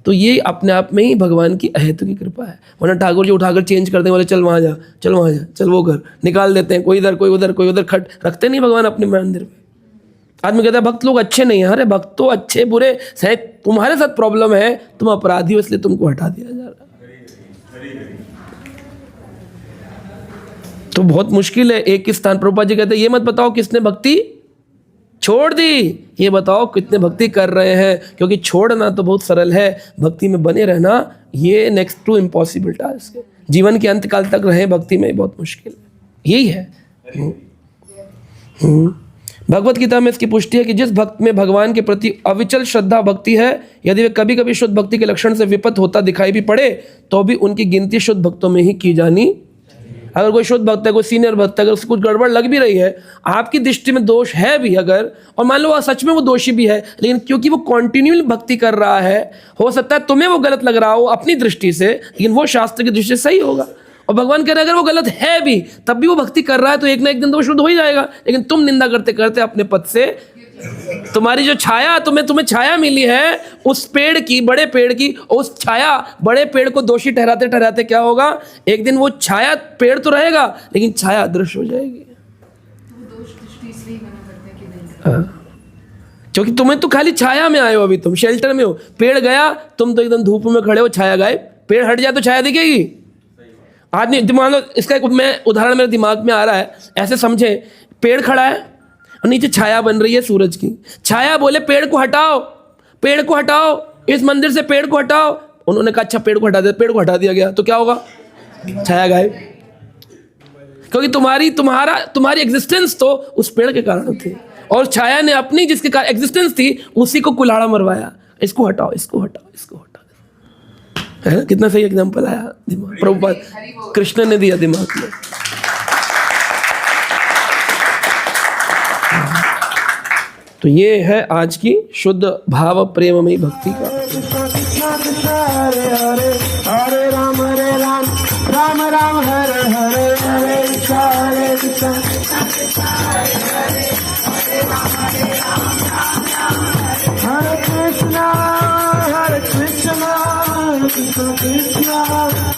तो ये अपने आप में ही भगवान की अहेतु की कृपा है। वरना ठाकुर जी उठाकर चेंज कर दें, बोले चल वहाँ जा, चल वहाँ जा, चल वो कर, निकाल देते हैं, कोई इधर कोई उधर, कोई उधर, खट रखते नहीं भगवान अपने मंदिर में। आदमी कहता है भक्त लोग अच्छे नहीं हैं, अरे भक्त तो अच्छे बुरे सही, तुम्हारे साथ प्रॉब्लम है, तुम अपराधी हो इसलिए तुमको हटा दिया जा रहा है। तो बहुत मुश्किल है एक स्थान। प्रभुपाद जी कहते हैं ये मत बताओ किसने भक्ति छोड़ दी, ये बताओ कितने भक्ति कर रहे हैं, क्योंकि छोड़ना तो बहुत सरल है, भक्ति में बने रहना ये नेक्स्ट टू इम्पॉसिबल टास्क है। जीवन के अंत काल तक रहे भक्ति में बहुत मुश्किल है, यही है। भगवत गीता में इसकी पुष्टि है कि जिस भक्त में भगवान के प्रति अविचल श्रद्धा भक्ति है, यदि वे कभी कभी शुद्ध भक्ति के लक्षण से विपत होता दिखाई भी पड़े तो भी उनकी गिनती शुद्ध भक्तों में ही की जानी। अगर कोई शुद्ध भक्त है, कोई सीनियर भक्त है, अगर उसको कुछ गड़बड़ लग भी रही है, आपकी दृष्टि में दोष है भी अगर, और मान लो सच में वो दोषी भी है, लेकिन क्योंकि वो कॉन्टिन्यूअली भक्ति कर रहा है, हो सकता है तुम्हें वो गलत लग रहा हो अपनी दृष्टि से, लेकिन वो शास्त्र की दृष्टि से सही होगा। और भगवान कह रहे हैं अगर वो गलत है भी तब भी वो भक्ति कर रहा है तो एक ना एक दिन तो वो शुद्ध हो ही जाएगा। लेकिन तुम निंदा करते करते अपने पद से, तुम्हारी जो छाया तुम्हें छाया मिली है उस पेड़ की, बड़े पेड़ की, उस छाया बड़े पेड़ को दोषी ठहराते ठहराते क्या होगा, एक दिन वो छाया, पेड़ तो रहेगा लेकिन छाया अदृश्य हो जाएगी। क्योंकि तुम्हें तो खाली छाया में आए हो, अभी तुम शेल्टर में हो, पेड़ गया तुम तो एकदम धूप में खड़े हो, छाया गायब। पेड़ हट जाए तो छाया दिखेगी। आदमी मान लो, इसका एक मैं उदाहरण मेरे दिमाग में आ रहा है, ऐसे समझे, पेड़ खड़ा है और नीचे छाया बन रही है सूरज की। छाया बोले पेड़ को हटाओ, पेड़ को हटाओ, इस मंदिर से पेड़ को हटाओ। उन्होंने कहा अच्छा पेड़ को हटा दे, पेड़ को हटा दिया गया तो क्या होगा, छाया गायब। क्योंकि तुम्हारी एग्जिस्टेंस तो उस पेड़ के कारण थी, और छाया ने अपनी जिसके कारण एग्जिस्टेंस थी उसी को कुल्हाड़ा मरवाया, इसको हटाओ, इसको हटाओ, इसको हटाओ। है ना, कितना सही एग्जाम्पल आया दिमाग, प्रभुपाद कृष्ण ने दिया दिमाग में। तो ये है आज की शुद्ध भाव प्रेममयी भक्ति का। हरे राम राम राम हरे हरे, हरे कृष्ण हरे कृष्ण कृष्ण कृष्ण